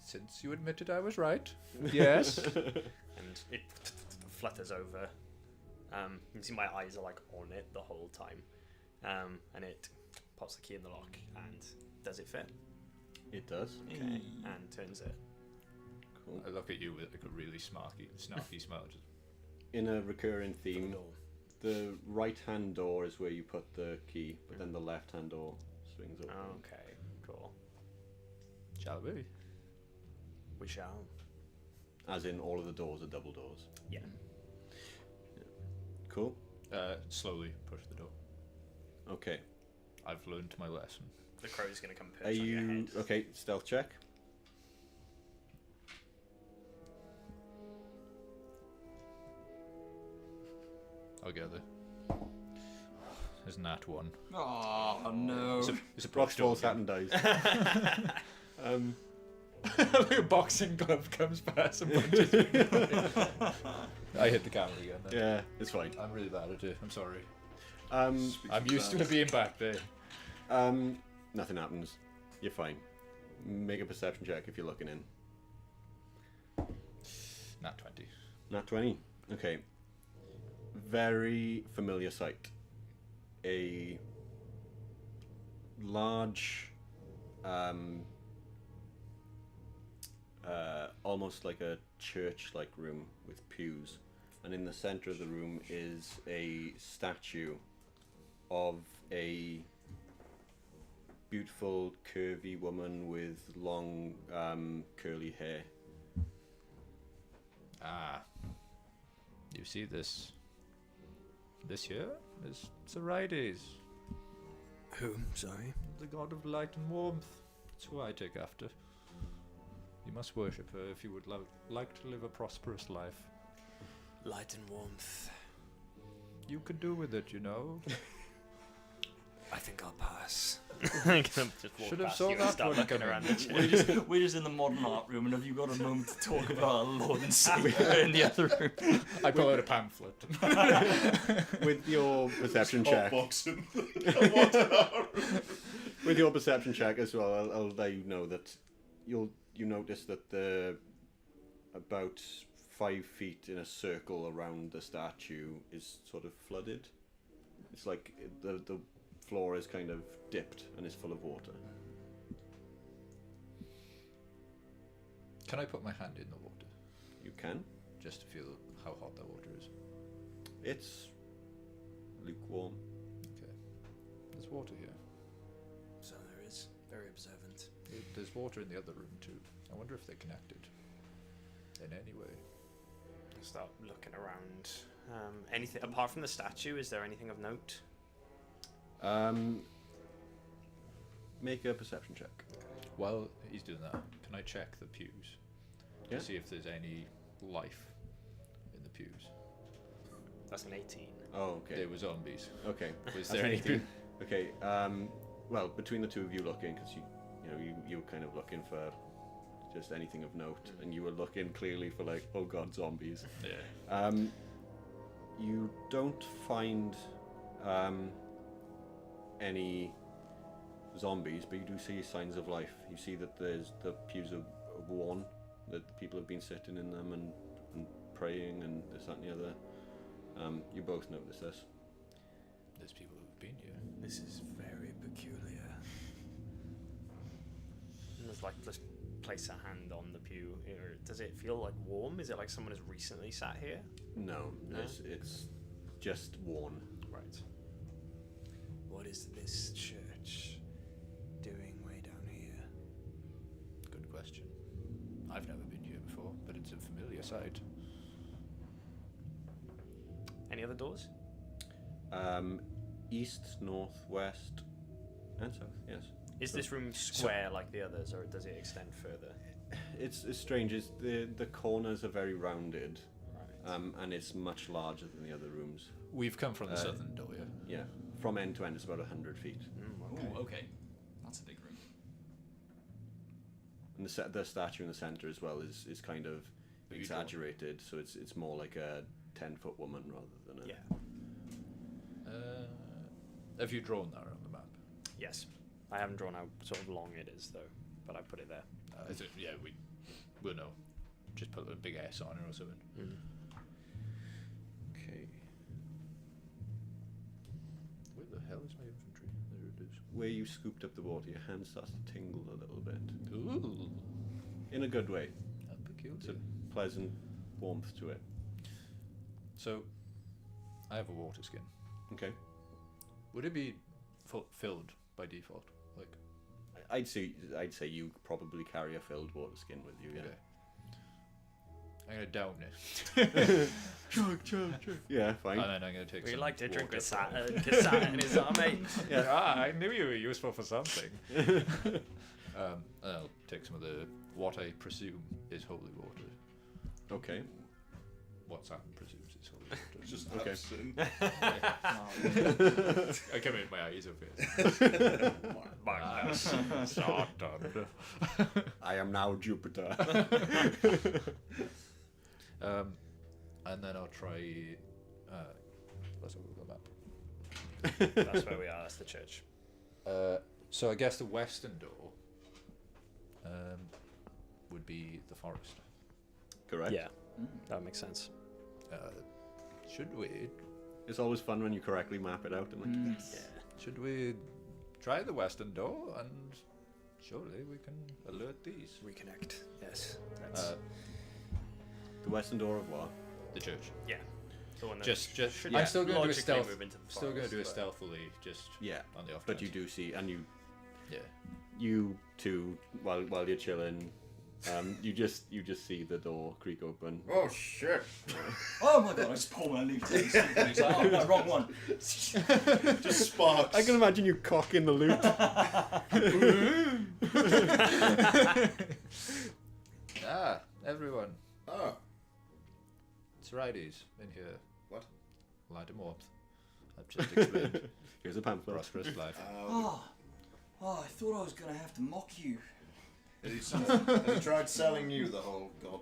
Since you admitted I was right. Yes. And it flutters over. You can see my eyes are like on it the whole time. And it pops the key in the lock. And does it fit? It does. Okay. And turns it. Cool. I look at you with like a really snarky smile. Just, In a recurring For the theme, door. the right-hand door is where you put the key, but then the left-hand door swings open. Okay, cool. shall we? We shall. As in, all of the doors are double doors. Yeah. Cool. Slowly push the door. Okay. I've learned my lesson. The crow's gonna come perch Are on your you head. okay? Stealth check. I'll get there. There's nat one. Oh, no. It's a Rock push door. falls, Saturn dies. Like a boxing glove comes past and punches me. I hit the camera again. Then. Yeah, it's fine. I'm really bad at it. I'm sorry. Um, I'm used to it being back there. Nothing happens. You're fine. Make a perception check if you're looking in. Nat 20. Nat 20. Okay. Very familiar sight. A large, almost like a church-like room with pews, and in the center of the room is a statue of a beautiful, curvy woman with long, curly hair. Ah. You see this here is Sorides, Who? Sorry? the god of light and warmth. That's who I take after. You must worship her if you would like to live a prosperous life. Light and warmth. You could do with it, you know. I think I'll pass. I'm gonna just walk Should have past saw you and that start one looking coming. around the chair. We're just in the modern art room, and have you got a moment to talk about our Lord and Savior in the other room? I pull out a pamphlet. With your perception check. Boxing. With your perception check as well, I'll let you know that you notice that the about 5 feet in a circle around the statue is sort of flooded. It's like the floor is kind of dipped and is full of water. Can I put my hand in the water You can. just to feel how hot that water is? It's lukewarm. Okay. There's water here. So there is. Very observant. There's water in the other room too. I wonder if they're connected in any way. Start looking around. Anything apart from the statue? Is there anything of note? Make a perception check. While he's doing that, can I check the pews Yeah. to see if there's any life in the pews? That's an 18. Oh, okay. They were zombies. Okay. Was That's there an anything? 18. Okay. Well, between the two of you looking, because you you were kind of looking for just anything of note, and you were looking clearly for like, oh god, zombies. Yeah. You don't find any zombies, but you do see signs of life. You see that there's the pews are worn, that people have been sitting in them and praying and this, that, and the other. You both notice this. There's people who've been here. This is very peculiar. Just like just place a hand on the pew. Does it feel like warm? Is it like someone has recently sat here? No, No? it's just worn. Right. What is this church doing way down here? Good question. I've never been here before, but it's a familiar sight. Any other doors? East, north, west, and south. Yes. Is this room square like the others, or does it extend further? It's strange. It's the corners are very rounded, Right. and it's much larger than the other rooms. We've come from the southern door, yeah. Yeah, from end to end, it's about 100 feet. Ooh, okay. That's a big room. And the statue in the center as well is kind of But you draw- exaggerated, so it's more like a 10-foot woman rather than a. Yeah. Have you drawn that on the map? Yes. I haven't drawn how sort of long it is though, but I put it there. Yeah, we'll know. Just put a big S on it or something. Okay. Where the hell is my infantry? There it is. Where you scooped up the water, your hand starts to tingle a little bit, Ooh, in a good way. how peculiar. It's a pleasant warmth to it. So, I have a water skin. Okay. Would it be filled by default? Like, I'd say you probably carry a filled water skin with you. Yeah. okay. I'm gonna down it, Chug. Yeah, fine. and then I'm gonna take. We some like to drink water from it. Kasat and his army. I knew you were useful for something. And I'll take some of what I presume is holy water. Okay. What Sam presumes is holy water. It's just Okay. absent. I come in, my eyes are Magnus. Satan. I am now Jupiter. And then I'll try. Let's have a look at the map. That's where we are. That's the church. So I guess the western door would be the forest. Correct. Yeah, that makes sense. Should we? It's always fun when you correctly map it out. And like, yes. Yeah. Should we try the western door and surely we can alert these? Reconnect. Yes. The western door of what? The church. Yeah. The one that Just. should I'm still going to do a logically stealth. move into the Still going to forest, do it but- stealthily, just Yeah. on the off But you chance. do see, and Yeah. you two, while you're chilling, you just see the door creak open. Oh shit! Oh my god, I just pulled my loot. It's like, oh no, wrong one. Just sparks. I can imagine you cocking the loot. Everyone. Oh, It's righties in here. What? Light and warmth. I've just explained. Here's a pamphlet. Prosperous life. Oh, I thought I was gonna have to mock you. Have you tried selling you the whole god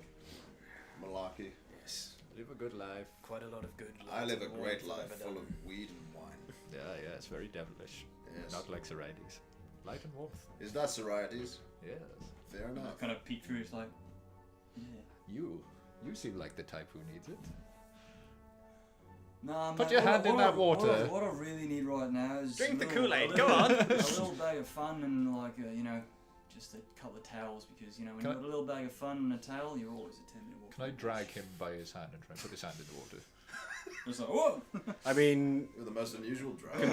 malarkey? Yes. Live a good life. Quite a lot of good. I live a light and great warmth life ever full done. of weed and wine. Yeah, it's very devilish. Yes. Not like Sorites. Light and warmth. Is that Sorites? Yes. Fair I enough. kind of peek through. It's like, yeah. You seem like the type who needs it. Nah, Put man, your what hand I- in what I- that water. What I really need right now is Drink a the little- Kool-Aid, a go little- on. A little bag of fun and like just a couple of towels because when Can you've I- got a little bag of fun and a towel, you're always a 10-minute walk. Can I drag him by his hand and try and put his hand in the water? It's like, whoa! I mean, You're the most unusual driver.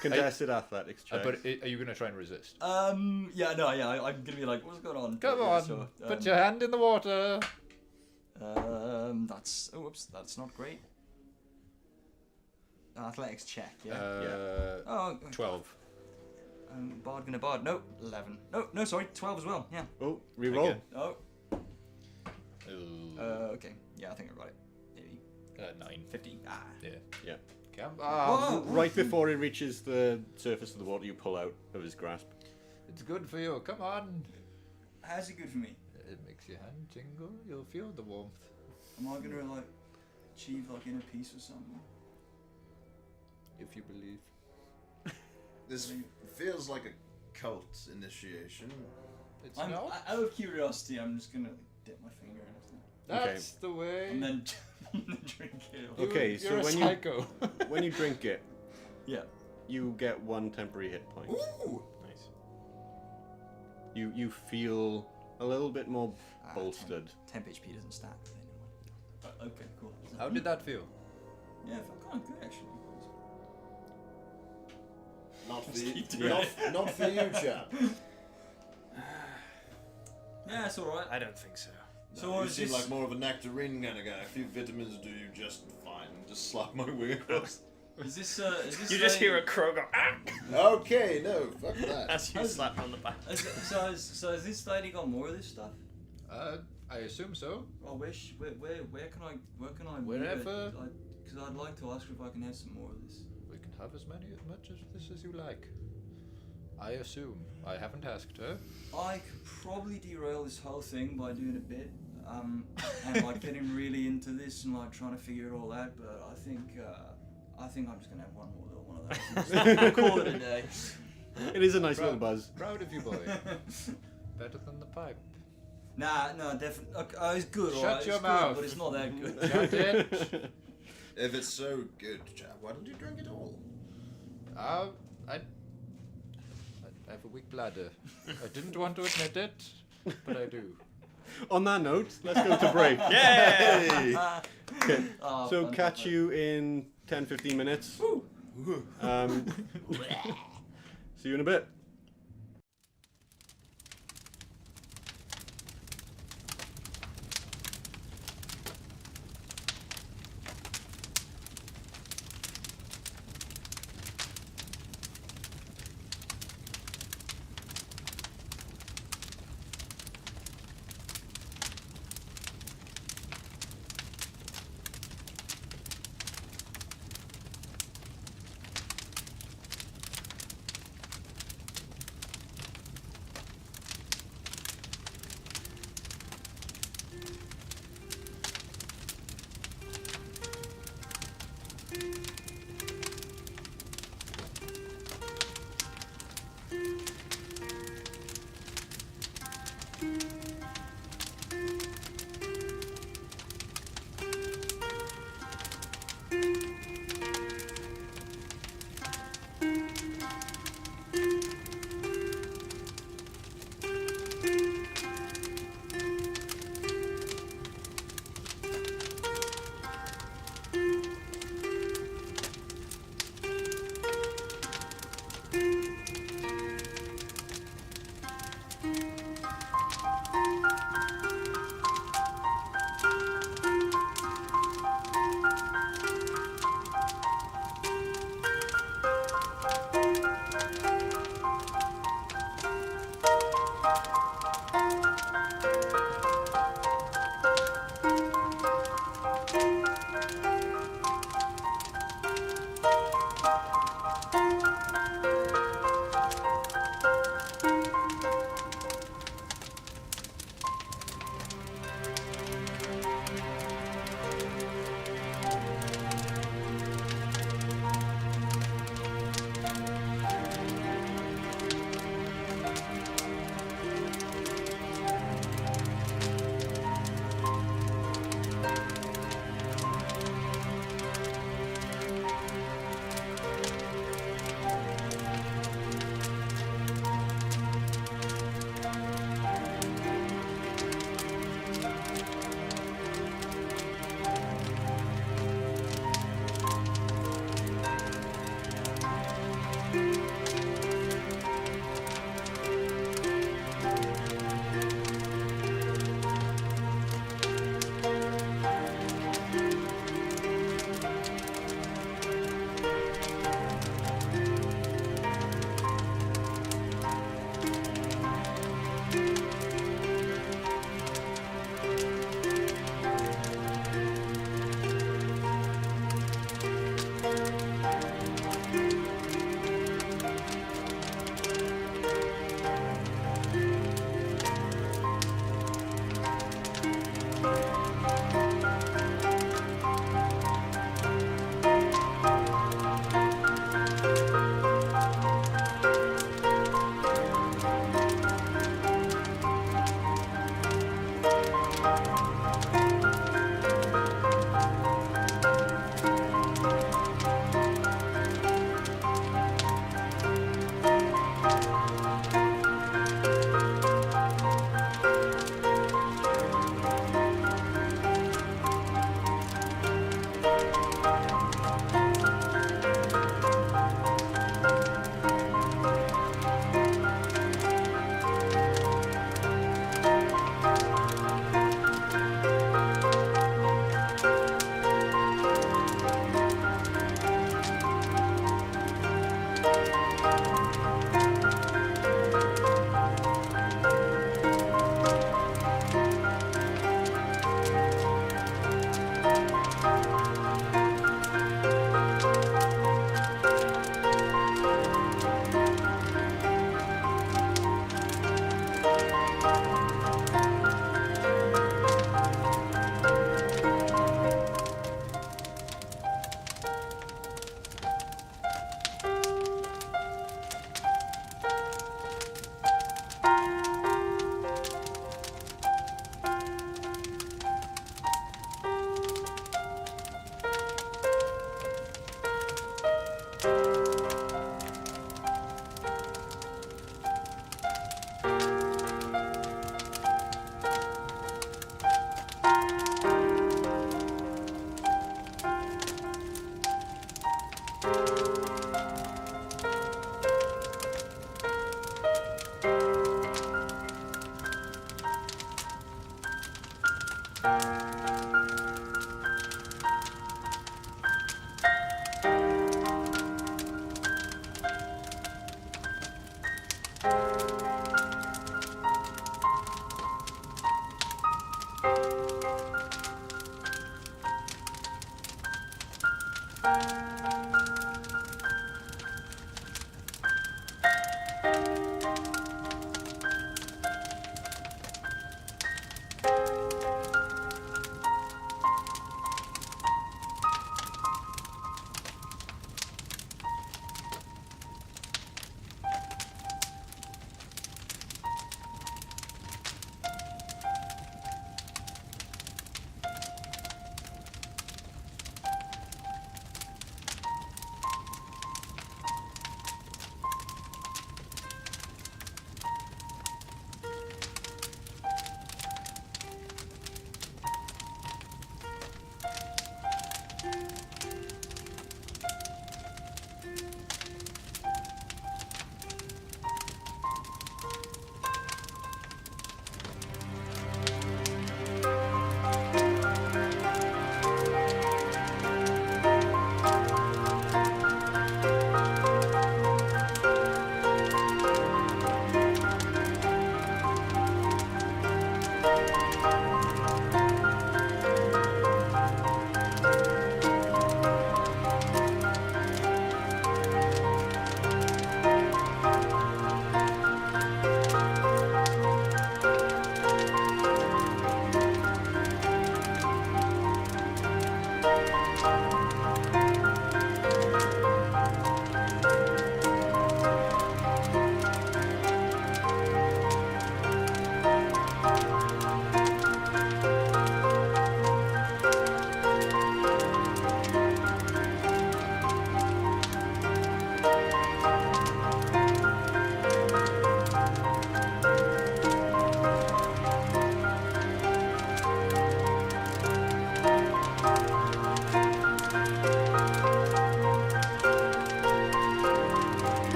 contested athletics check. But are you going to try and resist? I'm gonna be like, what's going on? Come Yeah, on, so, put your hand in the water. That's not great. Athletics check, yeah. Uh, 12. Bard gonna bard. No, 11. No, sorry, 12 as well. Yeah. oh, reroll. Again. Oh. Ooh, Okay. Yeah, I think I got it. Maybe 9. 15. Ah. Yeah. Yeah. Come Whoa. on. Right before it reaches the surface of the water, you pull out of his grasp. It's good for you. Come on. How's it good for me? It makes your hand tingle. You'll feel the warmth. Am I gonna like achieve like inner peace or something? If you believe. This feels like a cult initiation. It's I'm, not. out of curiosity, I'm just gonna dip my finger in it That's the way. and then drink it. Okay, so You're a when psycho. when you drink it, Yeah. you get 1 temporary hit point. Ooh! Nice. You feel a little bit more bolstered. Temp HP doesn't stack. Okay, cool. How did that feel? Yeah, it felt kind of good actually. Not for Just you, keep doing not for you, chap. Yeah, it's alright. I don't think so. So No, what you is seem this? like more of a nectarine kind of guy. A few vitamins do you just fine. Just slap my wing across. Is this You just hear a crow go, ah! Okay, no, fuck that. As you slap on the back. So has this lady got more of this stuff? I assume so. Well, where can I Wherever. Because I'd like to ask her if I can have some more of this. We can have as much of this as you like. I assume. I haven't asked her. I could probably derail this whole thing by doing a bit, and like getting really into this and like trying to figure it all out. But I think I'm just gonna have one more little one of those. Call it a day. It is a nice little buzz. Proud of you, boy. Better than the pipe. Nah, no, definitely. Okay, it's good, Shut alright. your It's mouth. good, but it's not that good. Shut it. If it's so good, chap, why don't you drink it all? I have a weak bladder. I didn't want to admit it, but I do. On that note, let's go to break. Hey! Okay. Oh, So fantastic. catch you in 10-15 minutes. See you in a bit.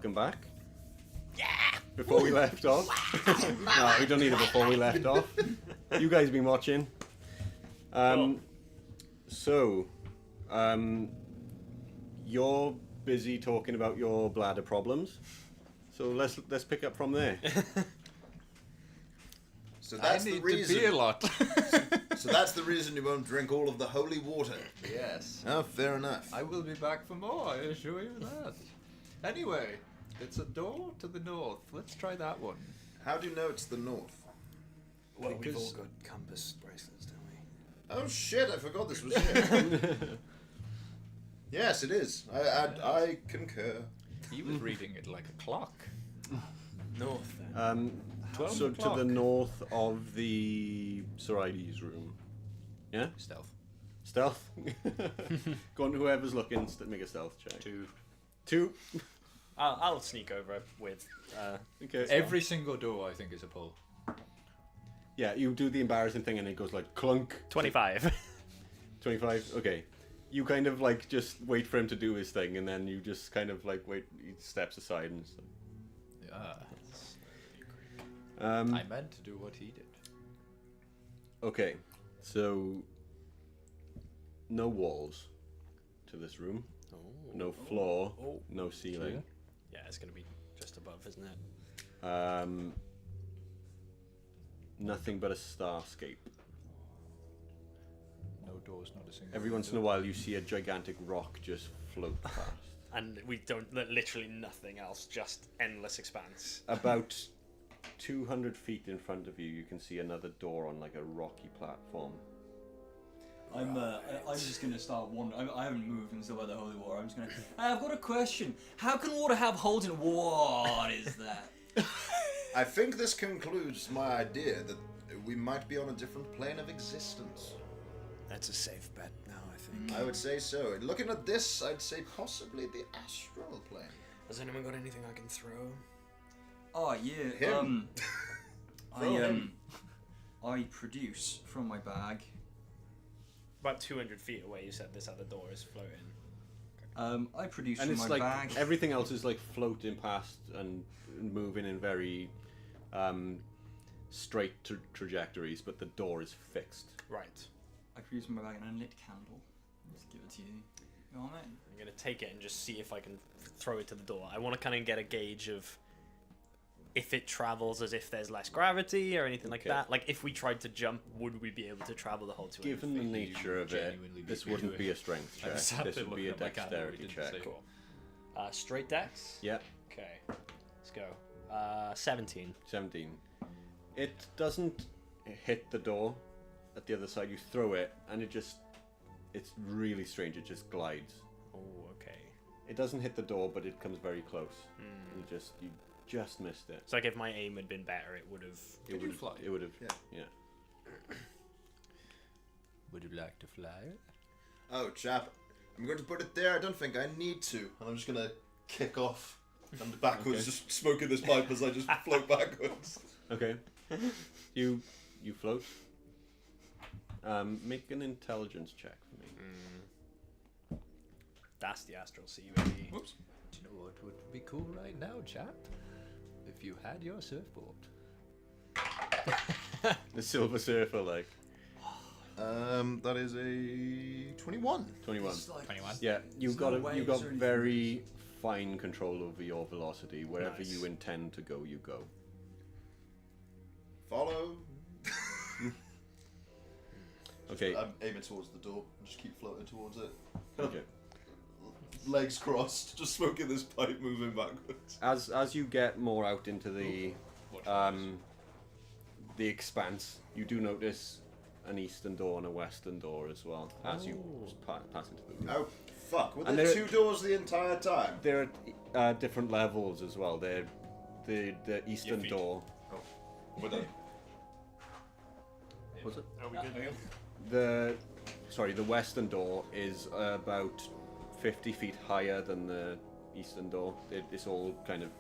welcome back. Yeah. Before we left off. No, we don't need it before we left off. You guys been watching. So, you're busy talking about your bladder problems. So let's pick up from there. So that's I the need reason. to pee a lot. So that's the reason you won't drink all of the holy water. Yes. Oh, fair enough. I will be back for more, I assure you that. Anyway, it's a door to the north. Let's try that one. How do you know it's the north? Well, we've all Because- got compass bracelets, don't we? Oh shit! I forgot this was here. Yes, it is. I concur. He was reading it like a clock. North, then. 12 So to o'clock. the north of the Soraides room. Yeah? Stealth. Stealth? Go on, whoever's looking, make a stealth check. 2. 2. I'll sneak over with. Okay. Every single door, I think, is a pull. Yeah, you do the embarrassing thing and it goes like clunk. 25. 25? Okay. You kind of like just wait for him to do his thing and then you just kind of like wait, he steps aside and stuff. Yeah. Um, I meant to do what he did. okay, so no walls to this room, no floor, no ceiling. Yeah, it's gonna be just above, isn't it? Nothing but a starscape. No doors, not a single Every once in a while you see a gigantic rock just float past. And we don't, literally nothing else, just endless expanse. About 200 feet in front of you, you can see another door on like a rocky platform. I'm just gonna start wondering. I haven't moved and still by the holy water. I'm just gonna. I've got a question. How can water have holes in? What is that? I think this concludes my idea that we might be on a different plane of existence. That's a safe bet now, I think. I would say so. Looking at this, I'd say possibly the astral plane. Has anyone got anything I can throw? Oh yeah. Him. I produce from my bag. About 200 feet away, you said this other door is floating. I produce And from it's my like bag. everything else is like floating past and moving in very straight trajectories, but the door is fixed. Right. I produce from my bag an unlit candle. Just give it to you. You want it? I'm going to take it and just see if I can throw it to the door. I want to kind of get a gauge of if it travels as if there's less gravity or anything like Okay. that. Like, if we tried to jump, would we be able to travel the whole 200 Given the feet? nature of it, genuinely this be wouldn't doing be a it. strength I check. sat This there would be a looking at my candle, dexterity it didn't check. say. Cool. Straight dex? Yep, Okay. Let's go. 17. 17. It doesn't hit the door at the other side. You throw it, and it's really strange. It just glides. Oh, okay. It doesn't hit the door, but it comes very close. You just missed it. So, like, if my aim had been better, it would have. It Could you would fly? It would have. Yeah. Yeah. Would you like to fly? Oh, chap. I'm going to put it there. I don't think I need to. And I'm just going to kick off and backwards, Okay. just smoking this pipe as I just float backwards. Okay. You float. Make an intelligence check for me. That's the astral sea, baby. Whoops. Do you know what would be cool right now, chap? If you had your surfboard. The Silver Surfer, like That is a 21. 21. It's like- 21. Yeah, you've got no you've waves got or anything. very fine control over your velocity. Wherever Nice. you intend to go, you go. Follow. Okay. I'm aiming towards the door and just keep floating towards it. Okay. Legs crossed, just smoking this pipe, moving backwards. As you get more out into the expanse, you do notice an eastern door and a western door as well as you pass into the room. Oh, fuck. Were And there there- 2 doors the entire time? There are different levels as well. They're the eastern feet. door. We're done. Was it? Are we good? The western door is about 50 feet higher than the eastern door. It's all kind of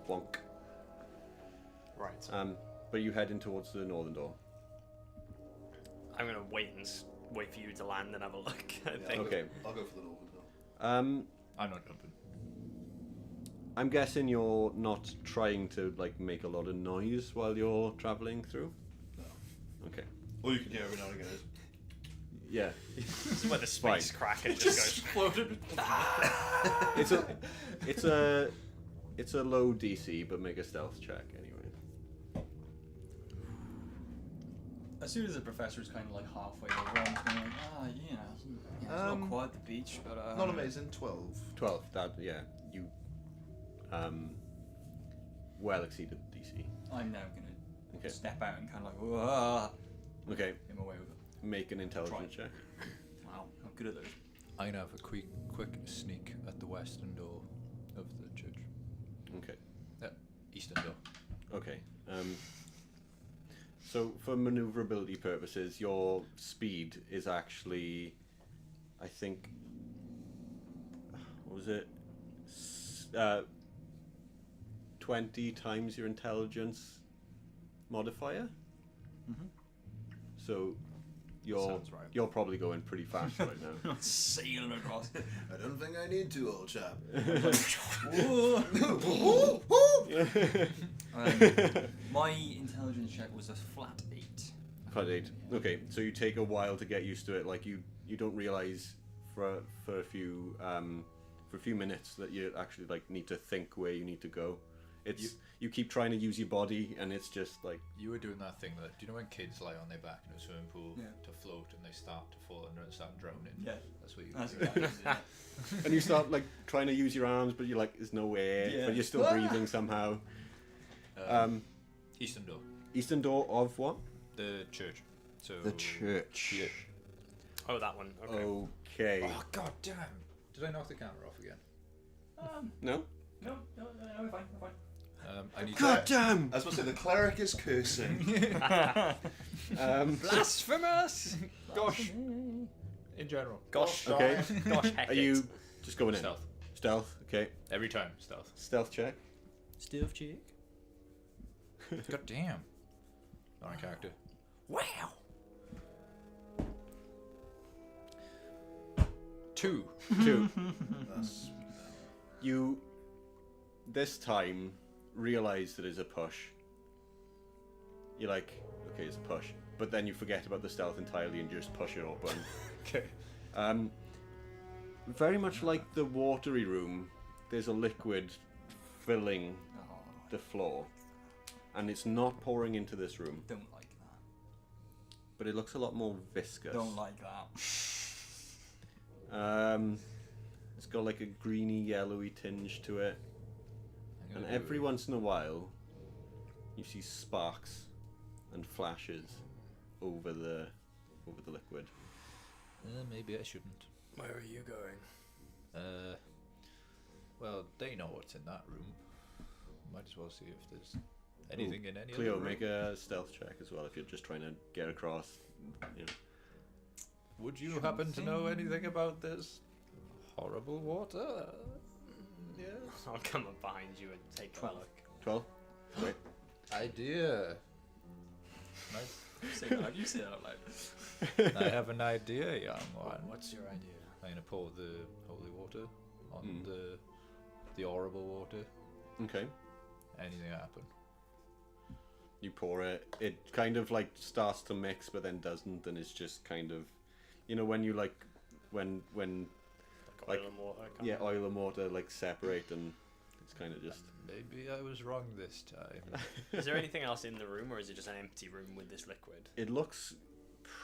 wonk. Right. But you heading towards the northern door. I'm going to wait for you to land and have a look, I think. Okay. I'll go for the northern door. I'm not jumping. I'm guessing you're not trying to like make a lot of noise while you're traveling through. No. Okay. All you can hear every now and again is. Yeah. This is where the space cracker just goes. Exploded. It's a low DC, but make a stealth check anyway. As soon as the professor is kind of like halfway over, I'm kind of like, it's not quite the beach, but Not amazing. 12. 12. That you well exceeded DC. I'm now gonna Okay. step out and kind of like, whoa, Okay. in my way with it. Make an intelligence check. Wow, I'm good at those. I'm gonna have a quick sneak at the western door of the church. Okay. Eastern door. Okay. So for maneuverability purposes, your speed is actually, I think, what was it? 20 times your intelligence modifier. Mhm. So you're Sounds right. you're probably going pretty fast right now. Sailing across. I don't think I need to, old chap. My intelligence check was a flat 8. Flat 8. Okay, so you take a while to get used to it. Like you don't realize for a few minutes that you actually like need to think where you need to go. It's you keep trying to use your body, and it's just like You were doing that thing that, do you know when kids lie on their back in a swimming pool Yeah. to float and they start to fall under and start drowning? Yeah. That's what you That's were doing. exactly it. and you start like trying to use your arms, but you're like there's no air, Yeah. but you're still breathing somehow. Eastern door. Eastern door of what? The church. So church. Oh, that one. Okay. Okay. Oh god damn! Did I knock the camera off again? No. No, we're fine, we're fine. I need God damn. I was supposed to say, the cleric is cursing. Blasphemous! Gosh. In general. Gosh. Okay. Gosh. Heck Are you just going in? Stealth. Stealth. Okay. Every time, stealth. Stealth check. Stealth check. God damn. Not a character. Wow. 2. 2. That's You this time realize that it's a push. You're like, okay, it's a push, but then you forget about the stealth entirely and just push it open. Okay. Very much like the watery room, there's a liquid filling the floor, and it's not pouring into this room, Don't like that. but it looks a lot more viscous. Don't like that. It's got like a greeny yellowy tinge to it, and every once in a while you see sparks and flashes over the liquid. Maybe I shouldn't. Where are you going? Well, they know what's in that room. Might as well see if there's anything in any Cleo, other room. make a stealth check as well if you're just trying to get across. You know. Would you happen to know anything about this horrible water? Yes. I'll come up behind you and take a look. 12? Great. Idea. Say that. You say that out loud. I have an idea, young one. What's your idea? I'm gonna pour the holy water on the horrible water. Okay. Anything happen? You pour it. It kind of like starts to mix, but then doesn't, and it's just kind of, you know, when you like, when Like Like, oil and water. yeah, oil and water like separate, and it's kind of just. Maybe I was wrong this time. Is there anything else in the room, or is it just an empty room with this liquid? It looks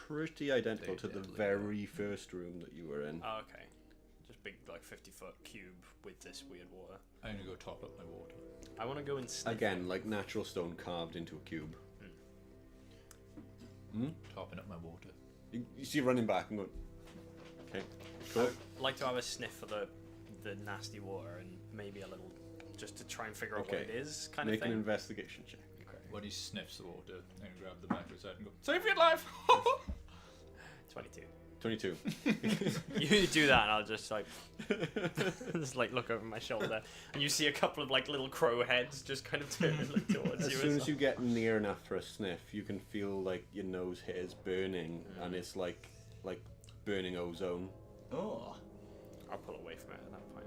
pretty identical to the Deadly. very first room that you were in. Oh, okay. Just big, like 50-foot cube with this weird water. I'm gonna go top up my water. I want to go and sniff Again, it. like natural stone carved into a cube. Topping up my water. You see running back and go. Okay. Cool. I'd like to have a sniff for the nasty water and maybe a little, just to try and figure out what Okay. it is, kind Make of an thing. investigation check. When he sniffs the water, I'm gonna grab the mattress side and go, save your life! 22. 22. You do that, and I'll just like, just like look over my shoulder, and you see a couple of like little crow heads just kind of turn and look towards As you. soon as you get near enough for a sniff, you can feel like your nose hairs burning, and it's like burning ozone. Oh. I'll pull away from it at that point.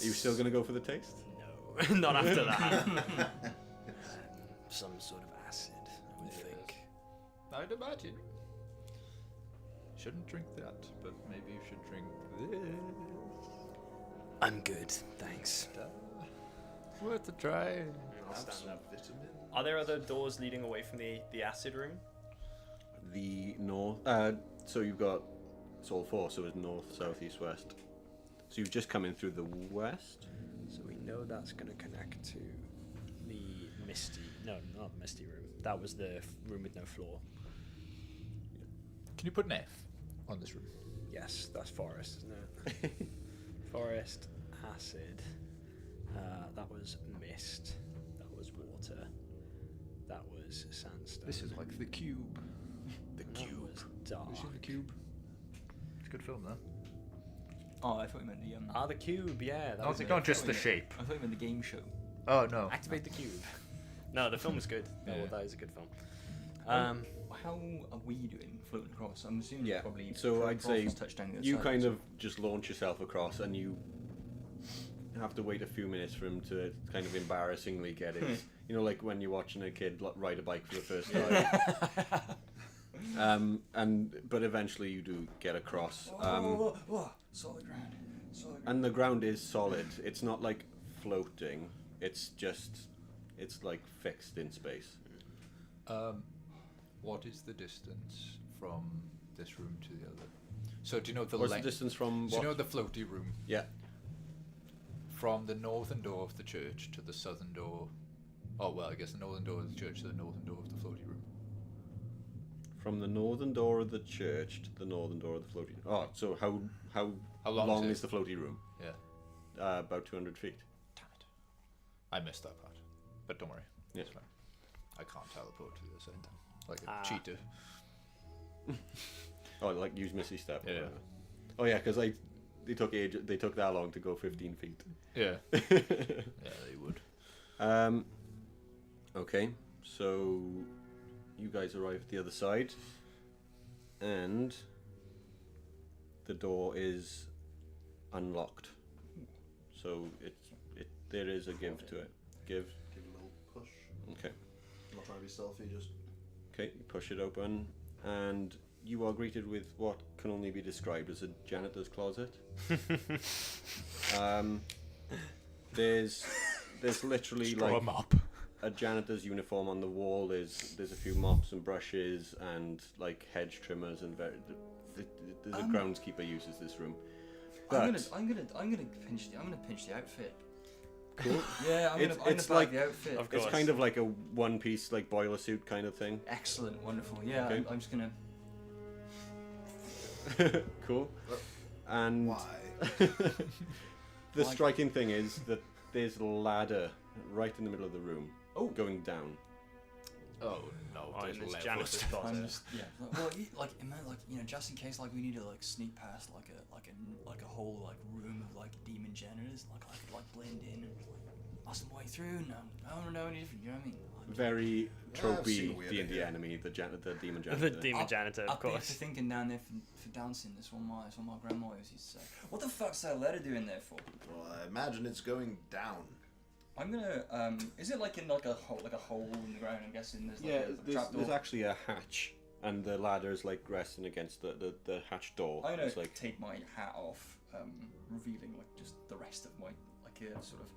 Are you still gonna go for the taste? not after that. Some sort of acid, I would think. I'd imagine. Shouldn't drink that, but maybe you should drink this. I'm good, thanks. Worth a try. I'll stand up. Vitamin. Are there other doors leading away from the acid room? The north. So you've got. It's all four. So it's north, south, east, west. So you've just come in through the west. So we know that's going to connect to the misty. No, not the misty room. That was the room with no floor. Can you put an F on this room? Yes, that's forest, isn't it? Forest, acid. That was mist. That was water. That was sandstone. This is like the cube. the cube. Was dark. Have you seen the cube? It's a good film, though. Oh, I thought you meant the The cube, yeah. That was Not just the shape. I thought you meant the game show. Oh no. Activate the cube. No, the film is good. Oh, Yeah. that is a good film. How are we doing floating across? I'm assuming Yeah. probably. So I'd say touchdown the other you side, kind so- of just launch yourself across, and you have to wait a few minutes for him to kind of embarrassingly get his. You know, like when you're watching a kid ride a bike for the first time. But eventually you do get across. Solid ground. Solid ground. And the ground is solid. It's not like floating. It's like fixed in space. What is the distance from this room to the other? So do you know the What's the length? distance from Do you know what? the floaty room? Yeah. From the northern door of the church to the southern door. Oh well, I guess the northern door of the church to the northern door of the floaty room. From the northern door of the church to the northern door of the floaty. Oh, so how long is the floaty room? Yeah. About 200 feet. Damn it. I missed that part. But don't worry. Yeah. It's fine. I can't teleport to the center. Like a cheater. Oh, like use Missy Step. or Yeah. whatever. Oh yeah, because they took that long to go 15 feet. Yeah. Yeah, they would. Okay, so you guys arrive at the other side, and the door is unlocked. So there is a give to it. Give. Give a little push. Okay. I'm not trying to be stealthy, just. Okay, you push it open, and you are greeted with what can only be described as a janitor's closet. There's literally Straw like mop. a janitor's uniform on the wall. There's a few mops and brushes and like hedge trimmers and there's a groundskeeper uses this room. But I'm gonna pinch the outfit. cool. Yeah, I'm It's gonna bag like- the outfit. Of It's course. kind of like a one-piece like boiler suit kind of thing. Excellent, wonderful. Yeah, Okay. I'm just gonna. Cool. And Why? the striking thing is that there's a ladder right in the middle of the room, going down. Oh no, Oh, there's in this levels. janitor's I'm closet. just well, just in case like we need to like sneak past like a whole like room of like demon janitors, like I could like blend in and just, like muscle my way through. No, I don't know any different. You know what I mean? Very Yeah, I've seen tropey a weird D&D idea. enemy, the demon The janitor. demon janitor, of Up there for course. thinking down there for dancing. That's what my grandma always used to say. What the fuck's that letter doing there for? Well, I imagine it's going down. I'm gonna is it like in like a hole in the ground? I'm guessing there's like Yeah, a trapdoor. there's actually a hatch, and the ladder's like resting against the hatch door. I'm gonna It's like take my hat off, revealing like just the rest of my like a sort of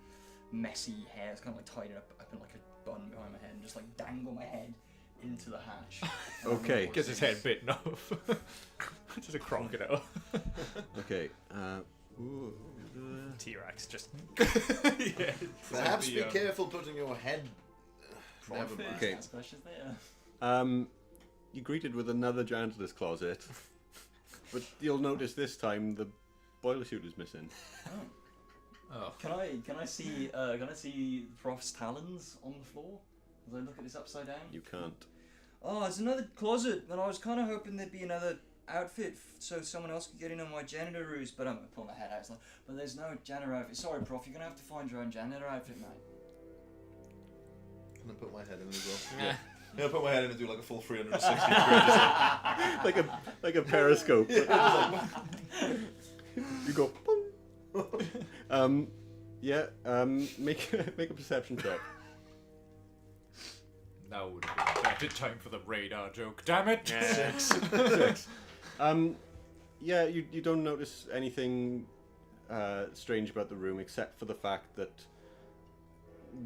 messy hair. It's kind of like tied up in like a bun behind my head, and just like dangle my head into the hatch. Okay. Gets his head bitten off. Just a crocodile. okay. T-Rex just. Yeah. Perhaps be the, careful putting your head. Never mind. Okay. Ask questions there. You're greeted with another janitor's closet, but you'll notice this time the boiler suit is missing. Oh. Can I see Prof's talons on the floor as I look at this upside down? You can't. Oh, there's another closet, and I was kind of hoping there'd be another outfit so someone else could get in on my janitor ruse, but I'm gonna pull my head out. It's like, but there's no janitor outfit. Sorry, Prof, you're gonna have to find your own janitor outfit, mate. Can I put my head in as well? Yeah. Yeah, I put my head in and do like a full 360 degree. like a periscope. You go. Boom. Yeah. Make a perception check. Now would be a better time for the radar joke. Damn it! Yeah. 6. Yeah, you don't notice anything strange about the room except for the fact that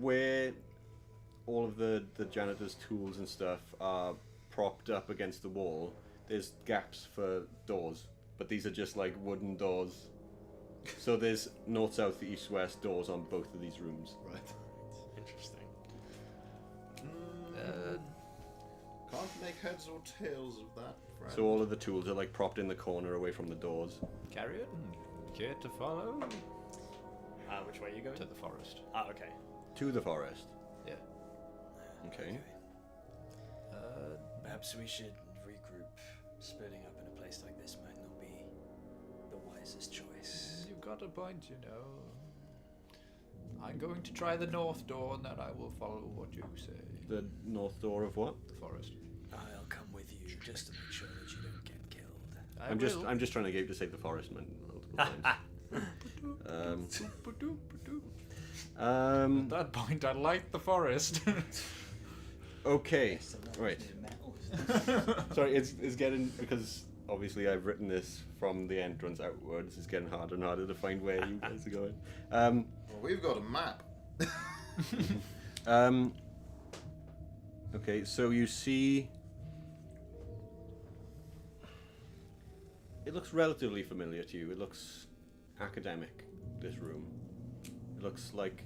where all of the janitor's tools and stuff are propped up against the wall, there's gaps for doors, but these are just like wooden doors. So there's north, south, east, west doors on both of these rooms. Right. Interesting. Can't make heads or tails of that, friend. So all of the tools are like propped in the corner away from the doors. Carry on. Care to follow? Which way are you going? To the forest. Okay. To the forest. Yeah. Okay. Perhaps we should regroup. Splitting up in a place like this might not be the wisest choice. You've got a point, you know. I'm going to try the north door, and then I will follow what you say. The north door of what? The forest. I'll come with you just to make sure that you don't get killed. I'm just trying to get you to say the forest man multiple times. At that point, I like the forest. Okay. Right. Sorry, it's getting, because obviously I've written this from the entrance outwards. It's getting harder and harder to find where you guys are going. Well, we've got a map. Okay, so you see, it looks relatively familiar to you. It looks academic, this room. It looks like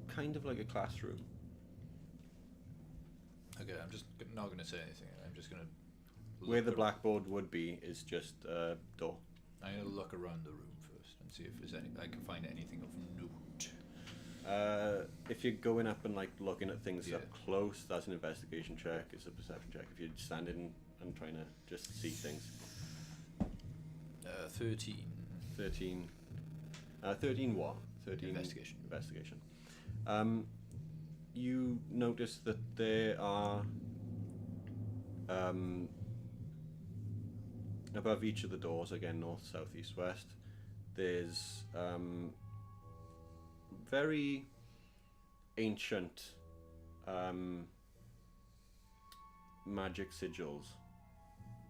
kind of like a classroom. Okay, I'm just not going to say anything. I'm just going to... Where the blackboard would be is just a door. I'm going to look around the room first and see if there's any. I can find anything of note. If you're going up and like looking at things up Yeah. close, that's an investigation check. It's a perception check. If you're standing and trying to just see things. 13. 13. 13 what? 13 Investigation. Investigation. You notice that there are above each of the doors, again north, south, east, west, there's very ancient magic sigils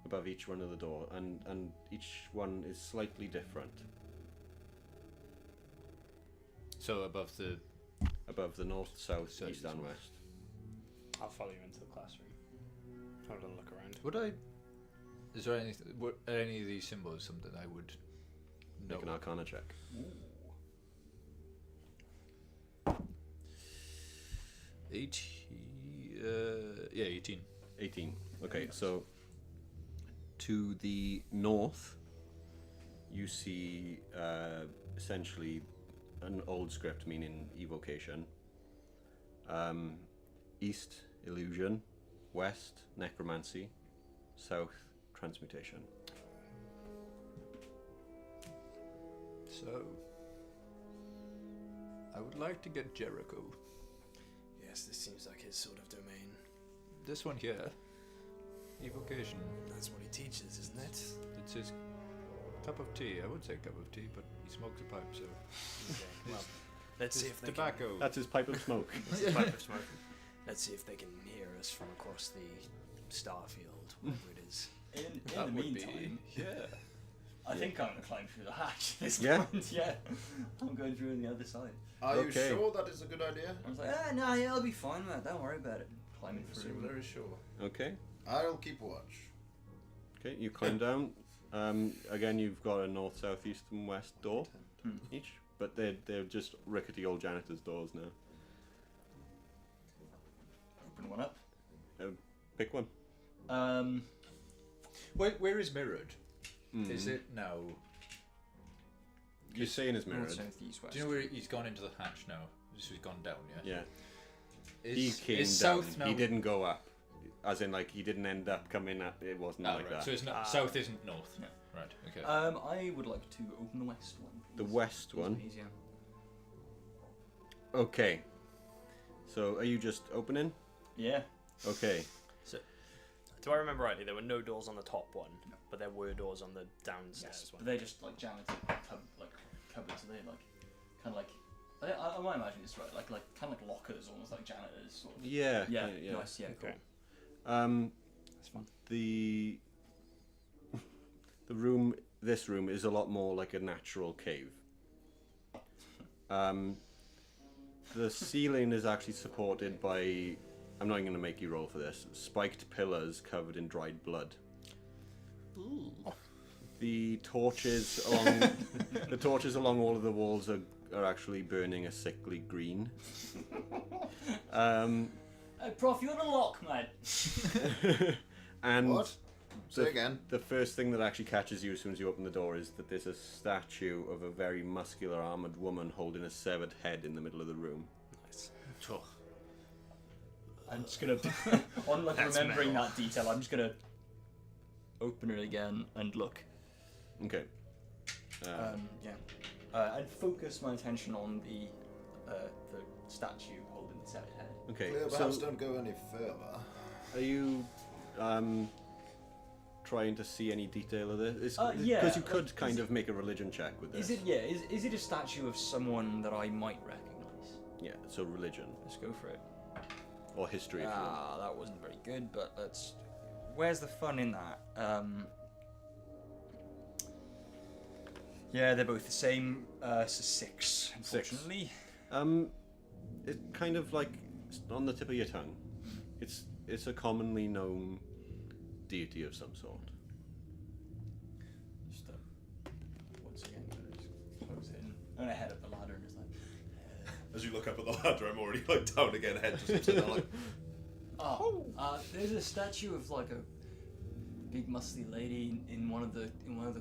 above each one of the door, and each one is slightly different. So above the... Above the north, south, South, east, and west. west. I'll follow you into the classroom. Have a look around. Would I... Is there anything... Are any of these symbols something I would know? Make an Arcana check. Yeah, 18. 18. Okay, so to the north, you see essentially an old script meaning evocation. East, illusion. West, necromancy. South, transmutation. So... I would like to get Jericho. Yes, this seems like his sort of domain. This one here. Evocation. That's what he teaches, isn't it? It's his cup of tea. I would say cup of tea, but he smokes a pipe, so... Okay, well, let's see if they tobacco. That's his pipe of smoke. It's a pipe of smoke. Let's see if they can hear us from across the starfield, whatever it is. In That the would meantime, be... Yeah. I think I'm going to climb through the hatch at this Yeah? point. Yeah. I'm going through on the other side. Are you Okay. sure that is a good idea? I was like, no, yeah, I'll be fine, man. Don't worry about it. Climbing through. Very sure. Okay. I'll keep watch. Okay, you climb down. Again, you've got a north, south, east, and west door each, but they're just rickety old janitor's doors now. Open one up. Pick one. Wait, where is mirrored? Mm. Is it now? You're saying it's mirrored. North, south, east, west. Do you know where he's gone into the hatch now? This has gone down, yeah? Yeah. He came is down. south now? He didn't go up. As in, like, he didn't end up coming up. It wasn't Ah, like right. that. So it's not, south isn't north. No. Right. Okay. I would like to open the west one. The please. west one? Please, yeah. Okay. So, are you just opening? Yeah. Okay. Do I remember rightly? There were no doors on the top one, but there were doors on the downstairs Yes. one. But they're just like janitor cupboards. So they like kind of like I might imagine this right, like kind of like lockers, almost like janitors. Sort of. Yeah. Yeah. yeah. Nice. Yeah. Cool. That's fun. This room is a lot more like a natural cave. The ceiling is actually supported by, I'm not even going to make you roll for this, spiked pillars covered in dried blood. Ooh. The torches along all of the walls are actually burning a sickly green. Hey, Prof, you're the lock, mate. And What? Say again. the first thing that actually catches you as soon as you open the door is that there's a statue of a very muscular armored woman holding a severed head in the middle of the room. Nice. I'm just gonna, on like That's remembering metal. that detail, I'm just gonna open it again and look. Okay. And focus my attention on the statue holding the severed head. Okay. Clear, perhaps So don't go any further. are you trying to see any detail of this? Yeah, Because you like, could kind of make a religion check with this. Is it a statue of someone that I might recognise? Yeah. So religion Let's go for it. or history. If you want. Ah, that wasn't very good, but let's. Where's the fun in that? Yeah, they're both the same. So 6, unfortunately. It's kind of like on the tip of your tongue. It's a commonly known deity of some sort. Just once again, just close it in. I'm gonna head up the ladder and just like. As you look up at the ladder, I'm already like down again, head just upside down, like. There's a statue of like a big muscly lady in one of the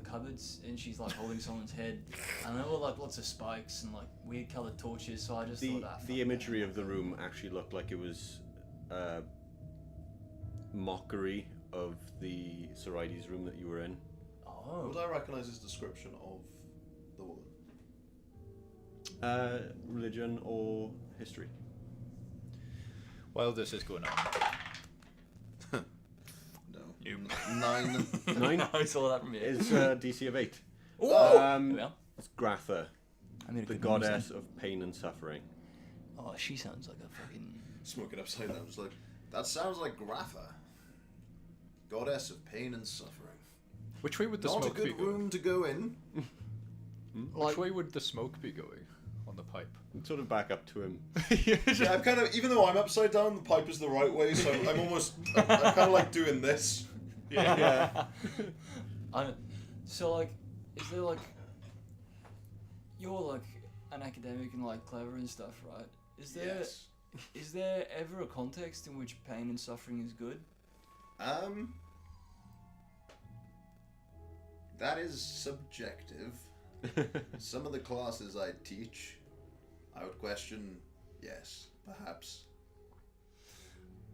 cupboards, and she's like holding someone's head, and there were like lots of spikes and like weird coloured torches. So I just The thought that. the imagery of the room actually looked like it was mockery of the Sorides room that you were in. Oh. Would I recognise his description of the woman? Religion or history. While this is going on, No. 9. 9 I saw that from here. is DC of 8. Oh. Yeah. It's Gratha, I made a the good noise then. goddess of pain and suffering. Oh, she sounds like a fucking. Smoking upside down, just like. That sounds like Gratha. Goddess of pain and suffering. which way would the Not a smoke be good going? room to go in. Which way would the smoke be going on the pipe? Sort of back up to him. Yeah, I'm kind of, even though I'm upside down, the pipe is the right way, so I'm kind of like doing this. Yeah. So like, is there like, you're like an academic and like clever and stuff, right? Is there ever a context in which pain and suffering is good? That is subjective. Some of the classes I teach, I would question, yes, perhaps.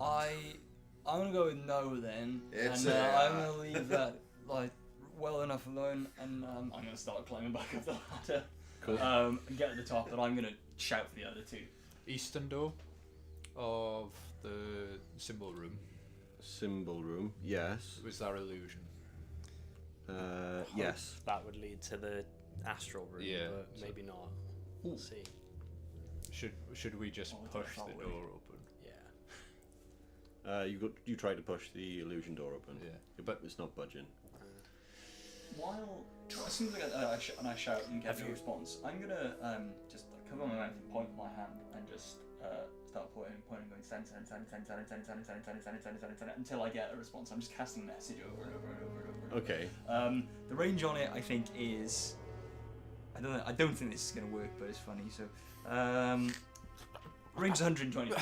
I'm gonna go with no then, It's and a- I'm gonna leave that like well enough alone, and I'm gonna start climbing back up the ladder. Cool. And get to the top, and I'm gonna shout for the other two. Eastern door of the symbol room. Symbol room. Yes. Was that illusion? Yes. That would lead to the astral room, Yeah, but so- maybe not. We'll see. Should we just Oh, push that the way. door open? Yeah. You try to push the illusion door open. Yeah. But it's not budging. While it seems like I shout and get no response, I'm gonna just like, cover my mouth and point my hand and just start pointing, going send until I get a response. I'm just casting a message over and over and over and over. Okay. The range on it, I think, is I don't know. I don't think this is gonna work, but it's funny. So range is 120.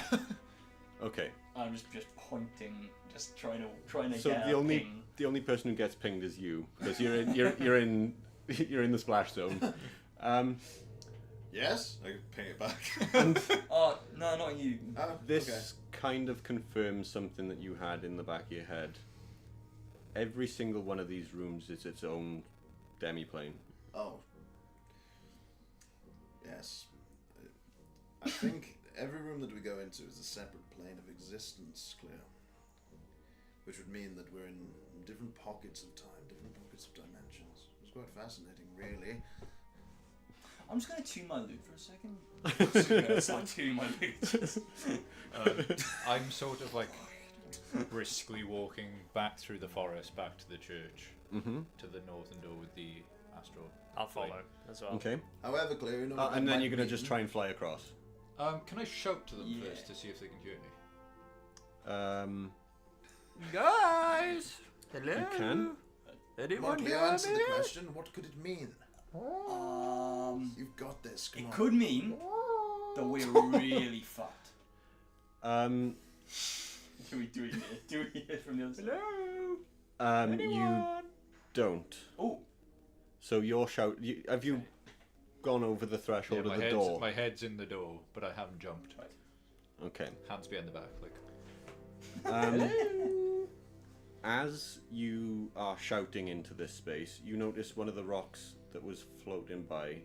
Okay. I'm just pointing, just trying to So get the a only ping. the only person who gets pinged is you, because you're in you're in the splash zone. Yes? I can ping it back. Oh no, not you. This kind of confirms something that you had in the back of your head. Every single one of these rooms is its own demi-plane. Oh. Yes. I think every room that we go into is a separate plane of existence, Cleo. Which would mean that we're in different pockets of time, different pockets of dimensions. It's quite fascinating, really. I'm just gonna tune my lute for a second. I'm just gonna start tuning my lute. I'm sort of like briskly walking back through the forest, back to the church, to the northern door with the astral. I'll follow as well. Okay. However, clear, you know what And that then might you're gonna mean. just try and fly across. Can I shout to them Yeah. first to see if they can hear me? Guys! Hello? You can. Anyone Mark, Leo, hear answer me? the question. What could it mean? You've got this. Come It on. could mean that we're really fucked. Do we hear? Do we hear from the other side? You don't. Oh, So your shout. Have you gone over the threshold Yeah, of the door? my head's in the door, but I haven't jumped. Okay. Hands behind the back, like. As you are shouting into this space, you notice one of the rocks that was floating by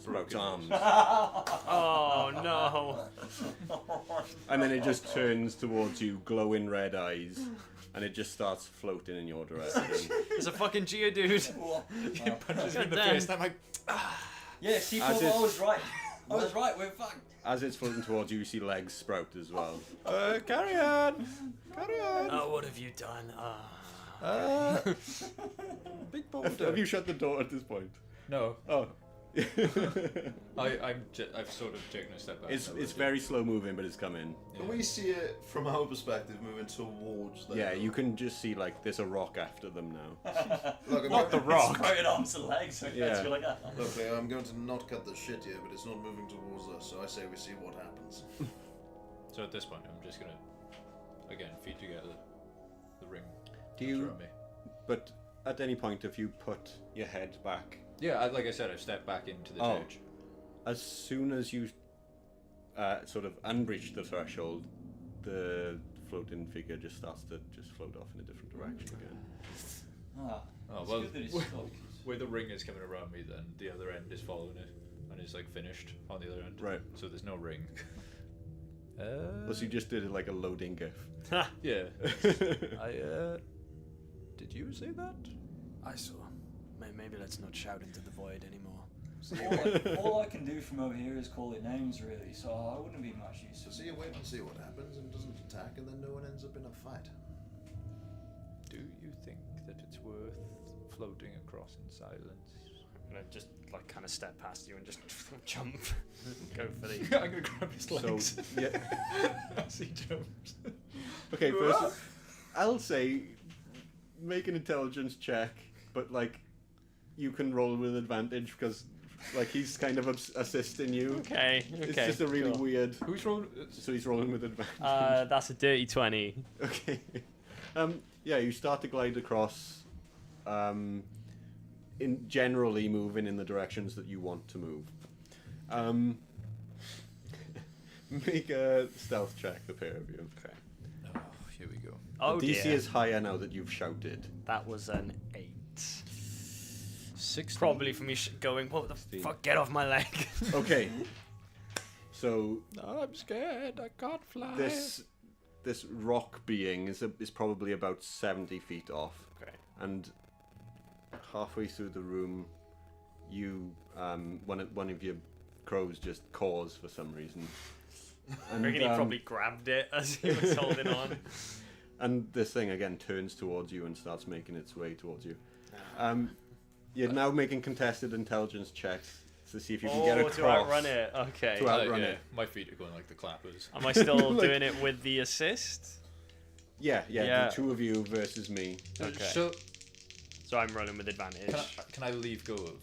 sprouts arms, Oh no! and then it just turns towards you, glowing red eyes, and it just starts floating in your direction. There's a fucking Geodude. Punches me in the Then- face, and I'm like, yeah. See, As Paul, if- I was right. I was right. We're fucked. As it's floating towards you, you see legs sprout as well. carry on! Carry on! Oh, what have you done? Big Have you shut the door at this point? No. Oh. I've sort of taken a step back. It's very slow moving, but it's coming. Can we see it from our perspective moving towards them? Yeah, you can just see like there's a rock after them now. Look, Not the rock. Sprouted arms and legs. So Yeah. you're like, ah. Look, Leo, I'm going to not cut the shit here, but it's not moving towards us, so I say we see what happens. So at this point, I'm just gonna, again, feed together the ring. Do that's you? around me. But at any point, if you put your head back, Yeah, like I said, I've stepped back into the Oh. church. as soon as you sort of unbreach the threshold, the floating figure just starts to just float off in a different direction again. Ah, Oh, it's well, good that it's stopped. Where the ring is coming around me, then the other end is following it, and it's like finished on the other end. Right. So there's no ring. Well, so you just did it like a loading gif. Yeah. Did you say that? I saw. Maybe let's not shout into the void anymore. All I can do from over here is call it names, really, so I wouldn't be much use. So see, you wait and see what happens, and doesn't attack, and then no one ends up in a fight. Do you think that it's worth floating across in silence? I'm gonna just like kind of step past you and just jump, go for the. I'm gonna grab his So legs yeah. as he jumps. Okay, first I'll say make an intelligence check, but like you can roll with advantage because like he's kind of assisting you. Okay. It's just a really cool. weird. Who's rolling? So he's rolling with advantage. That's a dirty 20. Okay. Yeah, you start to glide across. In generally moving in the directions that you want to move. Make a stealth check, the pair of you. Okay. Oh, here we go. Oh The DC dear. is higher now that you've shouted. That was an 8. 6. Probably for me going, what the 16. fuck, get off my leg. Okay. So I'm scared. I can't fly. this rock being is probably about 70 feet off. Okay. And halfway through the room, you one of your crows just caws for some reason. I reckon he probably grabbed it as he was holding on. And this thing again turns towards you and starts making its way towards you. You're now making contested intelligence checks to see if you can get across. to outrun it. Okay. To outrun it. My feet are going like the clappers. Am I still Like- doing it with the assist? Yeah, Yeah. the two of you versus me. Okay. So, So I'm rolling with advantage. can I leave go of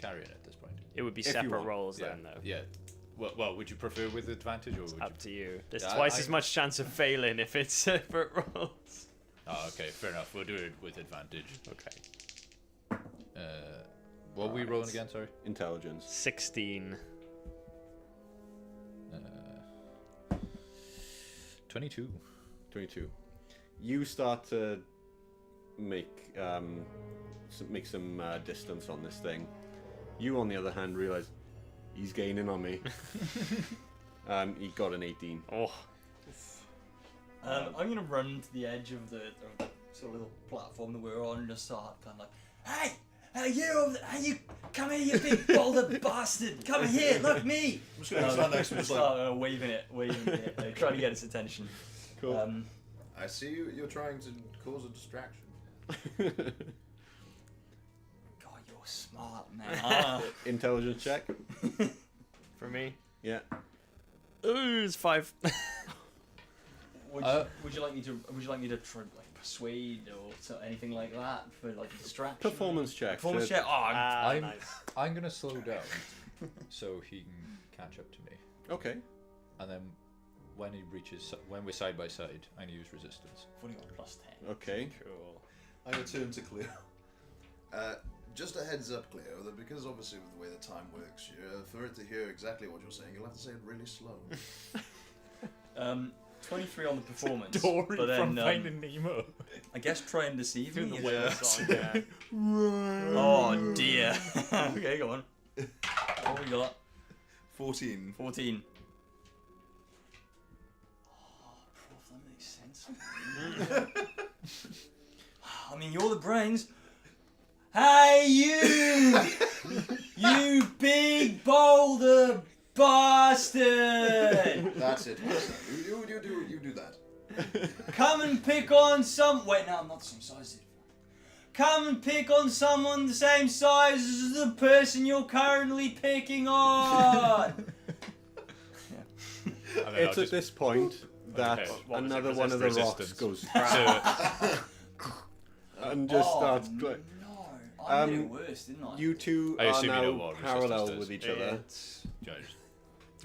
carrying it at this point? It would be If you separate want. rolls Yeah. then, though. Yeah. Well, would you prefer with advantage or would you? Up to you. There's Yeah, twice I- as much chance of failing if it's separate rolls. Oh, okay, fair enough. We'll do it with advantage. Okay. What were we rolling again? Sorry. Intelligence. 16. 22. 22. You start to make some distance on this thing. You, on the other hand, realize he's gaining on me. He got an 18. Oh. I'm gonna run to the edge of the sort of little platform that we're on and just start kind of like, hey, Hey, you over there. Hey, you come here, you big boulder bastard. Come here, look me. I'm just gonna stand next to him. Just like, Start waving it, trying to get its attention. Cool. I see you're trying to cause a distraction. God, you're smart, man. Intelligence check. For me. Yeah. Ooh, it's 5. Would you like me to try like persuade or anything like that for like a distraction? Performance check. Performance so- check. Oh, I'm Nice. I'm gonna slow down so he can catch up to me, Okay. and then when we're side by side, I'm gonna use resistance. I've only got a +10. Okay. Cool. I'm gonna turn to Cleo. Just a heads up, Cleo, that because obviously with the way the time works here, for it to hear exactly what you're saying, you'll have to say it really slow. 23 on the performance. Dory but then, from Finding Nemo. I guess try and deceive me. The whale song, yeah. Oh dear. Okay, go on. What we got? 14. 14. Oh, Prof, that makes sense. I mean, you're the brains. Hey, you! You big boulder bastard! That's it. You do that. Come and pick on some. Wait, no, I'm not the same size as you. Come and pick on someone the same size as the person you're currently picking on. It's at this point that Okay. What was it, another one of the rocks resistance? goes So and just starts. No, I did it Um, worse, didn't I? You two I are assume you know now what parallel resistance with is. each other. It's judge.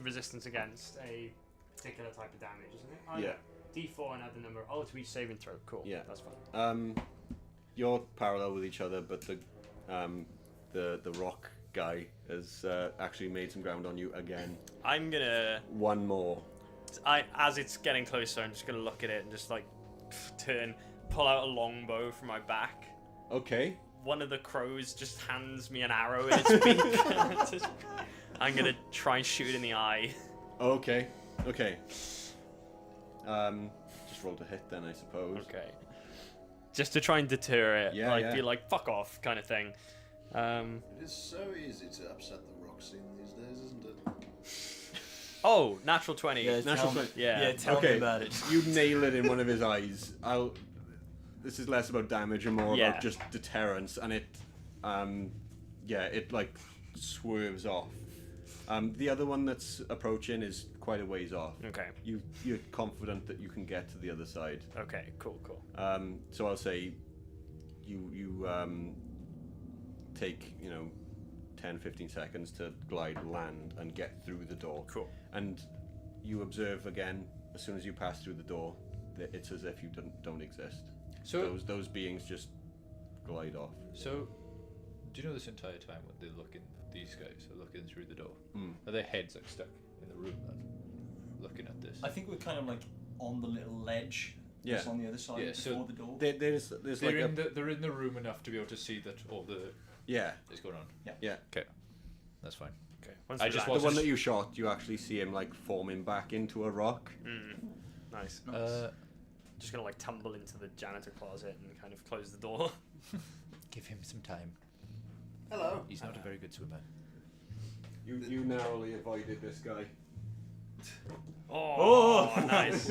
resistance against a particular type of damage, isn't it? Oh, Yeah. D4 and add the number. Oh, to each saving throw. Cool. Yeah. That's fine. You're parallel with each other, but the rock guy has actually made some ground on you again. I'm gonna. One more. As it's getting closer, I'm just gonna look at it and just like pull out a longbow from my back. Okay. One of the crows just hands me an arrow in its beak. I'm gonna try and shoot it in the eye. Okay. Okay. Just roll to hit then, I suppose. Okay. Just to try and deter it. Yeah, like yeah. be like, fuck off kind of thing. It is so easy to upset the rock scene these days, isn't it? Oh, natural 20. Yeah, Natural tell me, 20. Yeah. tell Okay. me about it. You nail it in one of his eyes. This is less about damage and more Yeah. about just deterrence, and it, it like swerves off. The other one that's approaching is quite a ways off. Okay. You're confident that you can get to the other side. Okay. Cool. So I'll say, you take 10-15 seconds to glide, land, and get through the door. Cool. And you observe again as soon as you pass through the door that it's as if you don't exist. So Those beings just glide off. So, do you know this entire time when they're looking, these guys are looking through the door? Mm. Are their heads like stuck in the room then, looking at this? I think we're kind of like on the little ledge that's Yeah. on the other side Yeah, before so the door. There's like They're in the room enough to be able to see that all the yeah. is going on. Yeah. Okay, that's fine. Okay. Once I we're just back- The one that you shot, you actually see him like forming back into a rock. Nice. Just gonna like tumble into the janitor closet and kind of close the door. Give him some time. Hello. He's not a very good swimmer. You narrowly avoided this guy. Oh, nice.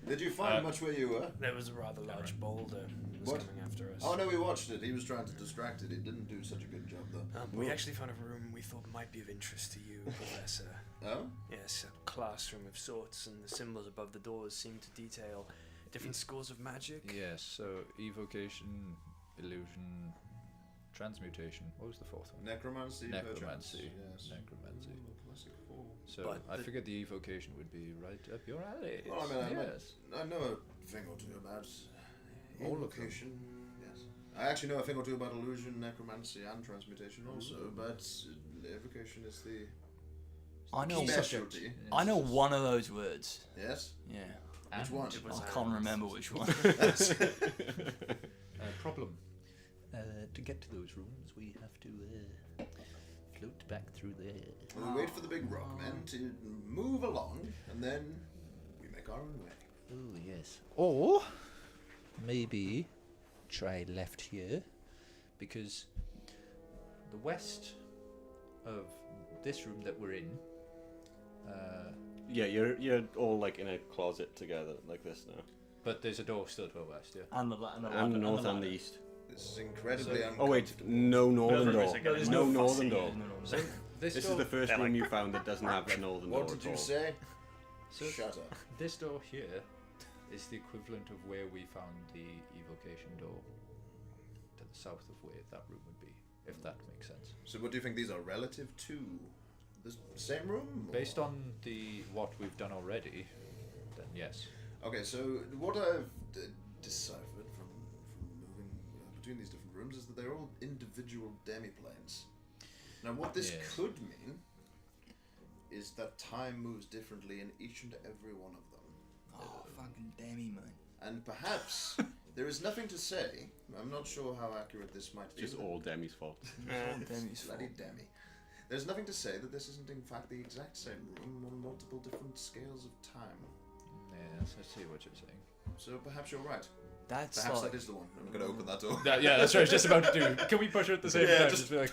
Did you find much where you were? There was a rather large boulder that was What? coming after us. Oh no, we watched it. He was trying to distract it. He didn't do such a good job though. We actually found a room we thought might be of interest to you, Professor. Oh? Yes, a classroom of sorts, and the symbols above the doors seem to detail different schools of magic. Yes. So evocation, illusion, transmutation. What was the fourth one? Necromancy. Necromancy. perchance, Yes. Necromancy. Classic form. So But I the- figured the evocation would be right up your alley. Well, I mean, yes. I know a thing or two about All of them. invocation. Yes. I actually know a thing or two about illusion, necromancy, and transmutation also, but evocation is the I know. specialty. I know one of those words. Yes. Yeah. Which one? I can't remember which one. Problem. To get to those rooms, we have to float back through there. Well, we wait for the big rock men to move along, and then we make our own way. Oh, yes. Or maybe try left here, because the west of this room that we're in, Yeah, you're all like in a closet together like this now. but there's a door still to our west, yeah. And the And the north and the east. This is incredibly Oh wait, no northern door. There's No no northern fussy- door. So This this is door, the first They're room like- you found that doesn't have a northern door What did at you all. say? so Shut up. this door here is the equivalent of where we found the evocation door to the south of where that room would be, if that makes sense. So what do you think these are relative to? The same room? or- Based on what we've done already, then yes. Okay, so what I've deciphered from moving between these different rooms is that they're all individual demiplanes. Now, what this Yes. could mean is that time moves differently in each and every one of them. Oh, fucking demi, man. And perhaps there is nothing to say. I'm not sure how accurate this might be. Just all Demi's fault. Bloody demi. There's nothing to say that this isn't in fact the exact same room on multiple different scales of time. Yes, I see what you're saying. So perhaps you're right. That's Perhaps like... that is the one. I'm going to open that door. Yeah, that's what I was just about to do. Can we push her at the same Yeah, time? just- Just be like,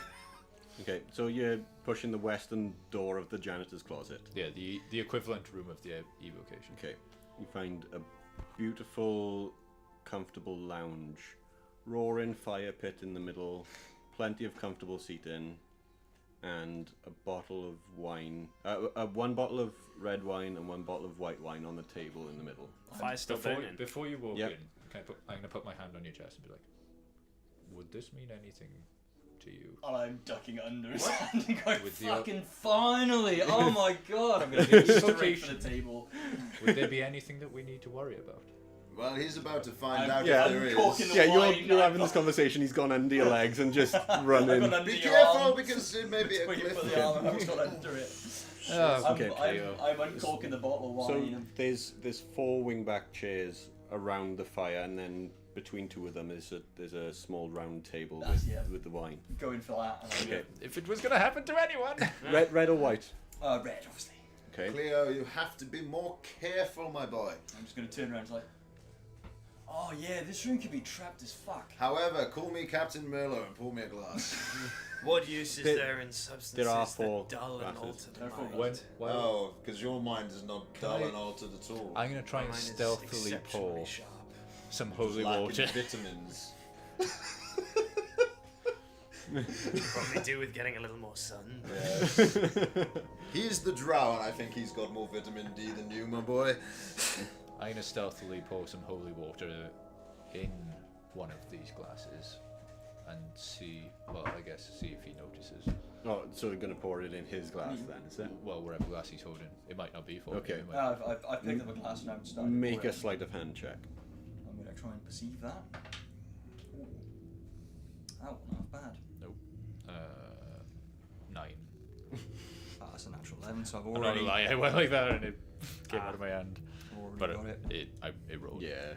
Okay, so you're pushing the western door of the janitor's closet. yeah, the equivalent room of the evocation. Okay, you find a beautiful, comfortable lounge, roaring fire pit in the middle, plenty of comfortable seating, and a bottle of wine. One bottle of red wine and one bottle of white wine on the table in the middle. Fire's still burning. Before you walk Yep. in, I'm gonna put my hand on your chest and be like, would this mean anything to you? And I'm ducking under his hand and going, With the- fucking finally! Oh my god! I'm gonna get straight for the table. Would there be anything that we need to worry about? Well, he's about to find I'm- out yeah, if there uncorking is. the Yeah, you're wine, having I've this got- conversation. He's gone under your legs and just I've running. got under Be your careful arm. because it may be a Twig it cliff. for the arm and I've got under it. Oh, okay, I'm uncorking the bottle of So wine. and there's 4 wingback chairs around the fire, and then between 2 of them there's a small round table That's- yeah. with the wine. going for that. And I'm Okay, If it was gonna happen to anyone. red or white? red, obviously. Okay. Cleo, you have to be more careful, my boy. I'm just gonna turn around and like, oh yeah, this room could be trapped as fuck. However, call me Captain Merlo and pour me a glass. What use is There- there in substances there are 4 that dull and glasses. alter the There are 4 mind? When, well, Oh, because your mind is not dull I- and altered at all. I'm gonna try and Mine is stealthily exceptionally pour sharp. some holy Lacking water. vitamins. Probably do with getting a little more sun. He's the drow, and I think he's got more vitamin D than you, my boy. I'm gonna stealthily pour some holy water in one of these glasses and see, well, I guess see if he notices. Oh, so you're gonna pour it in his glass then, is it? Well, wherever glass he's holding. It might not be for Okay. him. It might- I've picked up a glass and I'm starting to Make pour a it. sleight of hand check. I'm gonna try and perceive that. Ooh. Oh, not bad. 9. That's a natural 11, so I've I'm not already, gonna lie, I went like that and it came out of my hand. already But got it. it rolled. Yeah.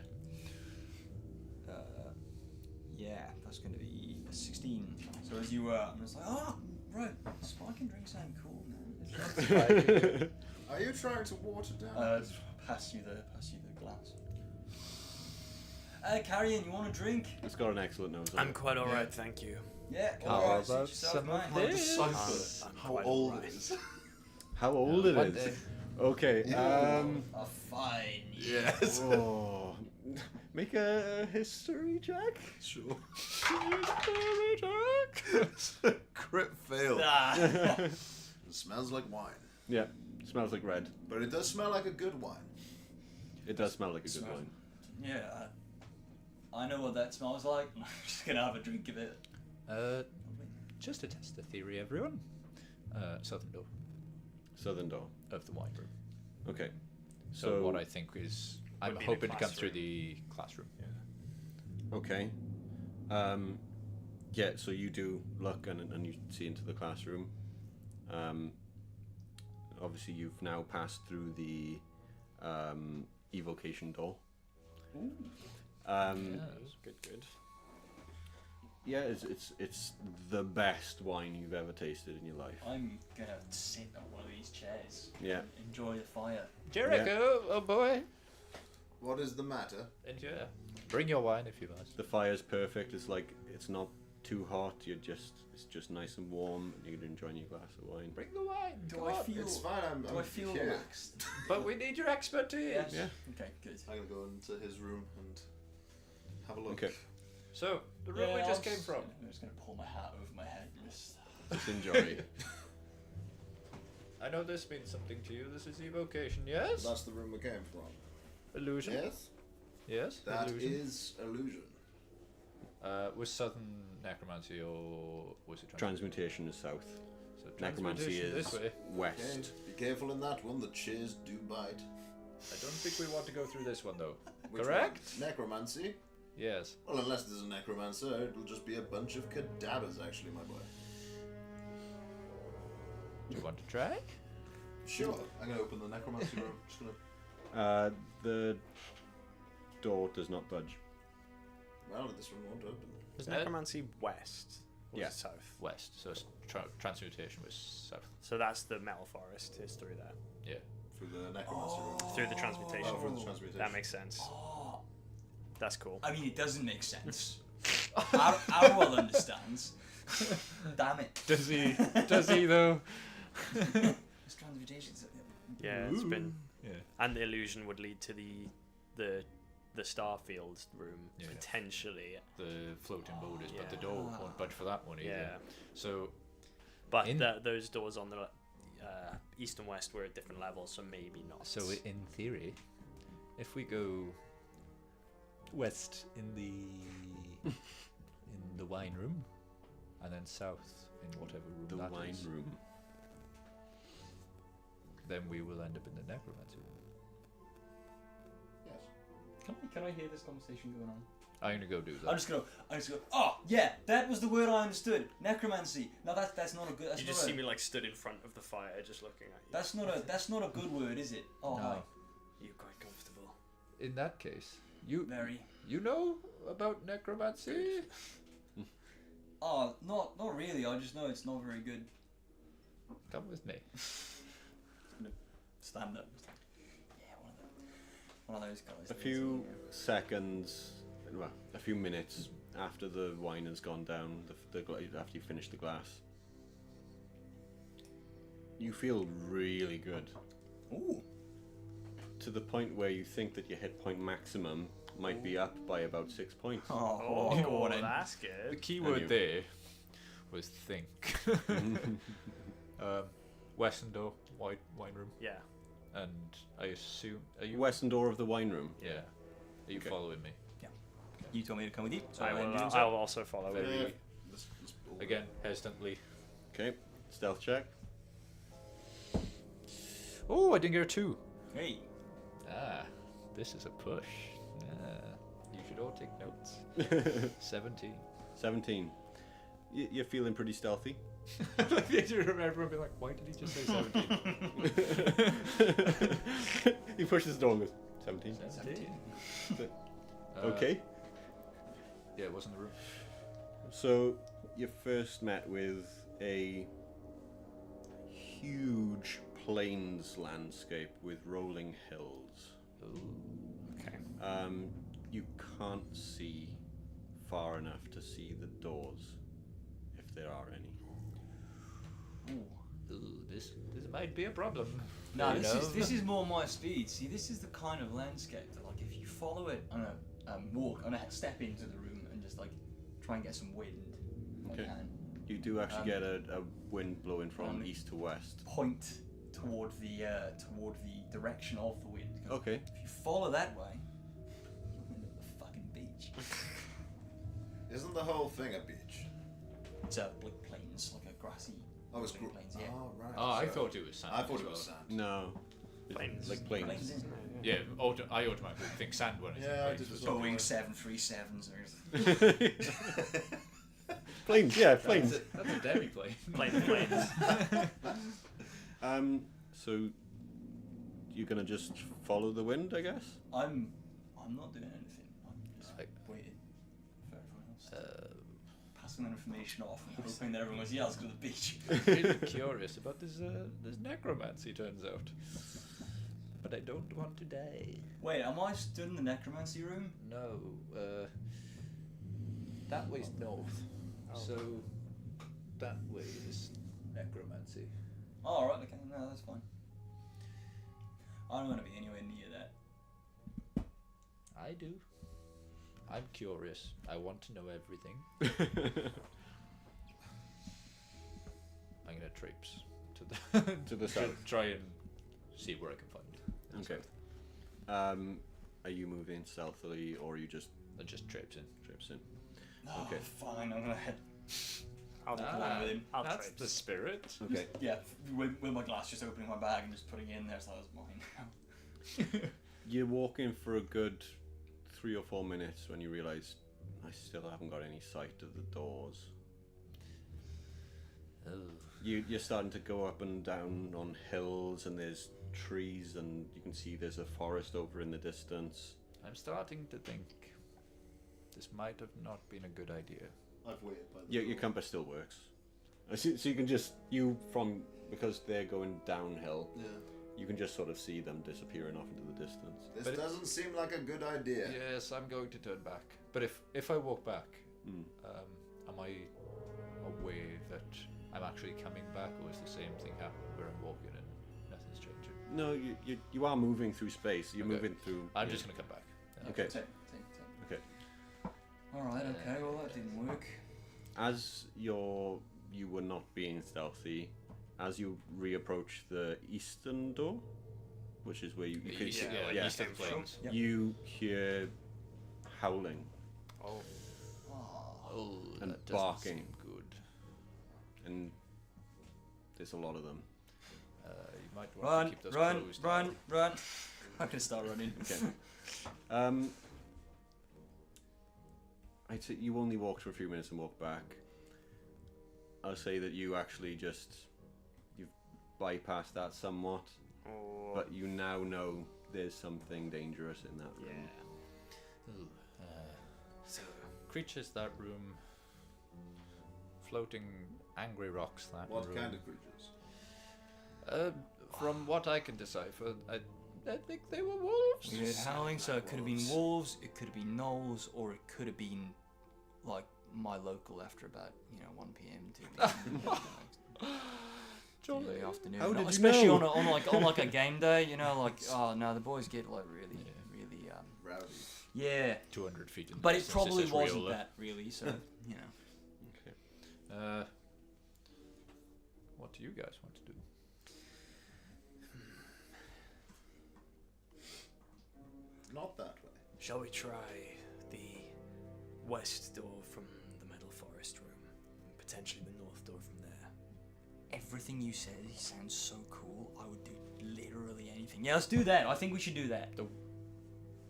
Yeah, that's going to be a 16. So as you were, I'm just like, oh, right, sparkling drinks sound cool, man. Are you trying to water down? Pass you the glass. Carrion, you want a drink? It's got an excellent nose on I'm it. quite alright, thank you. Yeah, How alright, suit about yourself, some mate. of this? I'm How quite old alright. it is. How old it One is? day. Okay. A fine. Yes. Oh. Make a history check. Sure. History check. Crit fail. Ah. It smells like wine. Yeah. Smells like red. But it does smell like a good wine. It does smell like a good Smells- wine. Yeah, I know what that smells like. I'm just going to have a drink of it. Just to test the theory, everyone. Southern door Southern door. of the wine room. Okay. So what I think is, I'm Would be the hoping to come through classroom. the classroom. Okay. Yeah, so you do look and you see into the classroom. Obviously, you've now passed through the evocation door. Good. Yeah, it's the best wine you've ever tasted in your life. I'm going to sit on one of these chairs. Yeah. Enjoy the fire. Jericho, oh boy. What is the matter? And yeah, bring your wine if you must. The fire's perfect. It's like it's not too hot. It's just nice and warm, and you're enjoying your glass of wine. Bring the wine. Do come I on. feel? It's fine. Do I feel here. relaxed? But we need your expertise. Yes. Yeah. Okay, good. I'm gonna go into his room and have a look. Okay. So the room we just came from. I'm just gonna pull my hat over my head and just. Just enjoy. I know this means something to you. This is evocation, yes? That's the room we came from. Illusion. Yes. Yes. That illusion. is illusion. Was southern necromancy or was it Transmutation is south. So Necromancy transmutation is this way. west. Okay. Be careful in that one. The chairs do bite. I don't think we want to go through this one though. Which Correct? one? Necromancy. Yes. Well, unless there's a necromancer, it'll just be a bunch of cadavers, actually, my boy. Do you want to try? Sure. I'm gonna open the necromancy room. Just gonna. The door does not budge. Well, this one won't open. Is Uh, necromancy west or yeah. south? West. So transmutation was south. So that's the metal forest is through there. Yeah. Through the necromancy room. Through the transmutation. Oh, through the transmutation. That makes sense. Oh, That's cool. I mean, it doesn't make sense. Arwell understands. Damn it. Does he? Does he though? This transmutation's. Yeah, it's been. Yeah. And the illusion would lead to the Starfield room Yeah. potentially. The floating boulders, but the Yeah. door won't budge for that one either. Yeah, So but In- those doors on the east and west were at different levels, so maybe not. So in theory, if we go west in the wine room, and then south in whatever room The that wine is, room. then we will end up in the necromancy room. Yes. Can I hear this conversation going on? I'm gonna go do that. I'm just gonna. Oh yeah, that was the word I understood. Necromancy. No, that's not a good. That's You not just a, see me like stood in front of the fire, just looking at you. That's not a good word, is it? Oh, No. hi. You're quite comfortable. In that case, you Very. know about necromancy? Oh, not really. I just know it's not very good. Come with me. Stand up. Yeah, one of those guys. A few seconds, well, a few minutes after the wine has gone down, after you finish the glass, you feel really good. Ooh. To the point where you think that your hit point maximum might be up by about 6 points. Oh, go on in. that's The good. key And word you- there was think. Western door, wine room, Yeah. and I assume are you? Western door of the wine room. Yeah. Are you Okay. following me? You told me to come with you. So I I'm will. doing so. I'll also follow. Very- it. Yeah. Let's pull Again, hesitantly. Okay, stealth check. Oh, I didn't get a 2. Hey. Ah, this is a push. You should all take notes. 17. 17. You're feeling pretty stealthy. Like the idea of everyone being like, why did he just say 17? He pushes the door and goes, 17. 17. Okay. Yeah, it wasn't the room. So, you first met with a huge plains landscape with rolling hills. Okay. You can't see far enough to see the doors, if there are any. Ooh, this might be a problem. No, You this know? is more my speed. See, this is the kind of landscape that, like, if you follow it, I'm gonna step into the room and just like try and get some wind. If Okay. I can. You do actually get a wind blowing from Um, east to west. Point toward the direction of the wind. 'Cause Okay. If you follow that way, you end up at the fucking beach. Isn't the whole thing a beach? It's like plains, like a grassy. Oh, it's rolling plains. Yeah. Oh, right. Oh, I So- thought it was sand. I thought as it was well. sand. No. It's Plains. like plains. Plains, isn't it? Yeah, I automatically think sand when I think Yeah, I plains did as as well. well. Boeing 737s or Plains, yeah, plains. That's a dairy plane. Plains. So you're gonna just follow the wind, I guess? I'm not doing anything. I'm just Right. waiting for everyone else to passing that information off and hoping that everyone goes, yeah, let's go to the beach. I'm really curious about this necromancy, turns out. But I don't want to die. Wait, am I stood in the necromancy room? No, that way's north. So that way is necromancy. Oh, alright, okay, no, that's fine. I don't want to be anywhere near that. I do. I'm curious. I want to know everything. I'm gonna traipse to the To the south. Try and see where I can find. Okay. Are you moving stealthily, or are you just traipsing. traipsing? Oh, Okay. fine, I'm gonna head I'll along with him. I'll That's traipse. the spirit. Okay. Yeah, with my glass, just opening my bag and just putting it in there so that was mine. You're walking for a good 3 or 4 minutes when you realise I still haven't got any sight of the doors. You're starting to go up and down on hills, and there's trees, and you can see there's a forest over in the distance. I'm starting to think this might have not been a good idea. I've waited by the Your door. compass still works. So you can just, because they're going downhill, Yeah. you can just sort of see them disappearing off into the distance. This But it- doesn't seem like a good idea. Yes, I'm going to turn back. But if I walk back, Mm. am I aware that I'm actually coming back, or is the same thing happening where I'm walking and nothing's changing? No, you are moving through space. You're Okay. moving through. I'm yeah. just gonna come back. Okay. Take. Okay. Alright, okay, well that didn't work. As you were not being stealthy, as you reapproach the eastern door, which is where you The could east, see, yeah, yeah, east of the plains. Yep. you hear howling Oh. Oh, And that doesn't barking. seem good. and there's a lot of them. You might want to Run, keep those run, closed run, down. run. I'm gonna start running. Okay. I'd say you only walked for a few minutes and walked back. I'll say that you actually you've bypassed that somewhat, Oh. but you now know there's something dangerous in that room. Yeah. Ooh, So creatures that room. Floating angry rocks that What room. kind of creatures? From what I can decipher, I think they were wolves. We heard howling, so it could have been wolves, it could have been gnolls, or it could have been like my local after about 1 p.m. 2 p.m. in the afternoon. How did you Especially know? on like a game day, oh no, the boys get like really Rowdy. yeah. 200 feet in But it distance, probably this is wasn't real, that really, so What do you guys want to do? Not that way. shall we try the west door from the Metal Forest room, and potentially the north door from there? Everything you said sounds so cool. I would do literally anything. Yeah, let's do that. I think we should do that.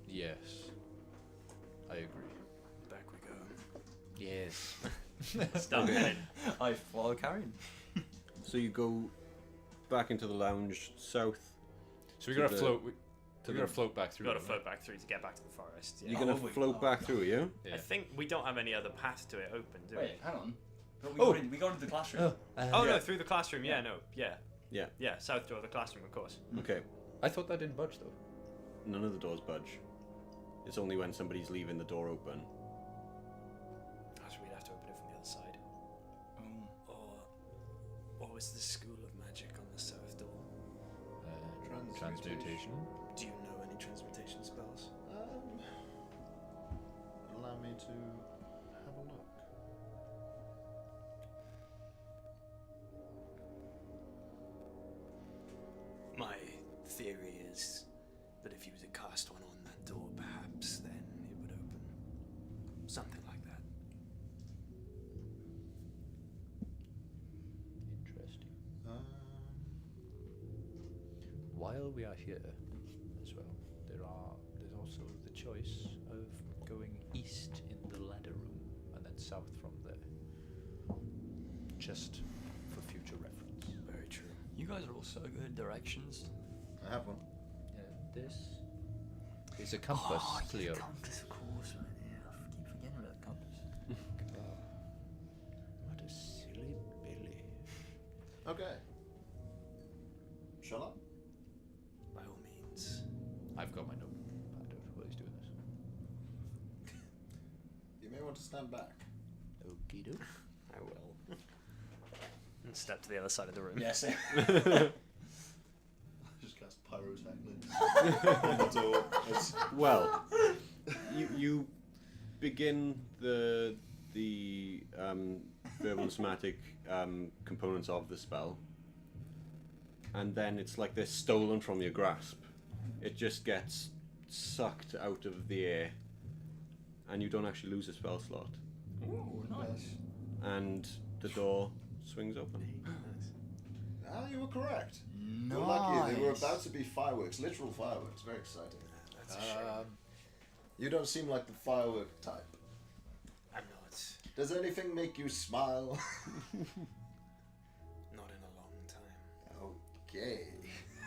Yes, I agree. Back we go. Yes. Start heading. I follow Karen. So you go back into the lounge south. So we To gotta the- float. to We gotta the- float back through. Got to them, float back through to get back to the forest. Yeah. You're gonna wait. float Oh, back God. through, yeah? right? I think we don't have any other path to it open, do Wait, hang on. But Oh. we got into the classroom. we? Oh Yeah. no, through the classroom. Yeah, no, yeah, Yeah. yeah. South door of the classroom, of course. Okay. I thought that didn't budge though. None of the doors budge. It's only when somebody's leaving the door open. Actually, we'd have to open it from the other side. Oh. Or what was the school of magic on the south door? Transmutation. Do you know any transmutation spells? Allow me to have a look. My theory is that if you were to cast one on that door, perhaps then it would open. Something like that. Interesting. Um, While we are here, as well, there's also the choice of going east in the ladder room and then south from there. Just for future reference. Very true. You guys are all so good at directions. I have one. This is a compass, Cleo. The compass, of course, right there. I keep forgetting about the compass. What a silly Billy. Okay. Shall I? By all means. I've got my notepad out while he's doing this. You may want to stand back. Okie doke. I will. And step to the other side of the room. Yeah, same. Just cast pyrotechnics on the door. Well, you begin the verbal and somatic components of the spell, and then it's like they're stolen from your grasp. It just gets sucked out of the air, and you don't actually lose a spell slot. Ooh, nice. And the door swings open. Ah, you were correct. You're lucky. They were about to be fireworks, literal fireworks. Very exciting. That's a shame. You don't seem like the firework type. I'm not. Does anything make you smile? Not in a long time. Okay.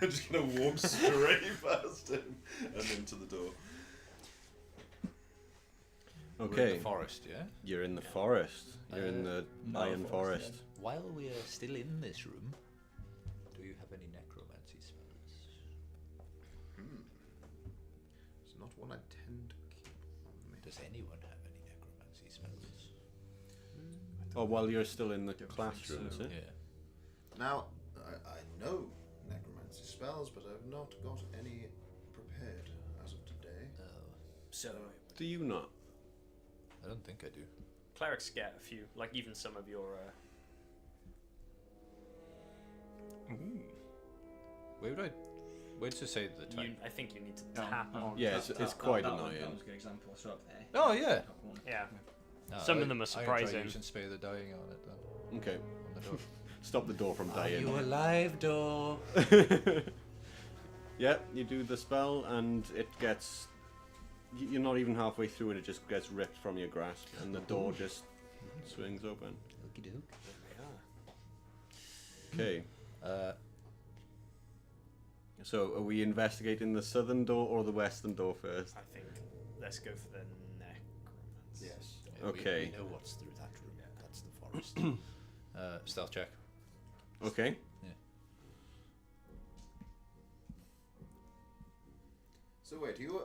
I'm just gonna walk straight past him and into the door. We're in Okay, the forest, yeah? you're in the forest. You're in the no Iron forest, Forest. While we are still in this room, do you have any necromancy spells? It's not one I tend to keep on me. Does anyone have any necromancy spells? Oh, while you're still in the Don't think classroom, so. is it? Yeah. Now, I know necromancy spells, but I've not got any prepared as of today. Oh, So Do you not? I don't think I do. clerics get a few, like even some of your. Where to say the type? I think you need to tap on. Yeah, it's quite annoying. That was a good example. So up there. Oh, yeah. Yeah. No, Some of them are I'm gonna try surprising. using Spare the Dying on it then. Okay, On the door. stop the door from dying. alive, door? Yeah, you do the spell, and it gets. You're not even halfway through, and it just gets ripped from your grasp, and the door just swings open. Okie doke. Okay, Uh, so are we investigating the southern door or the western door first? I think let's go for the necromancy. Yes. yeah, Okay. We know what's through that room. That's the forest. Stealth check. Okay. So wait, you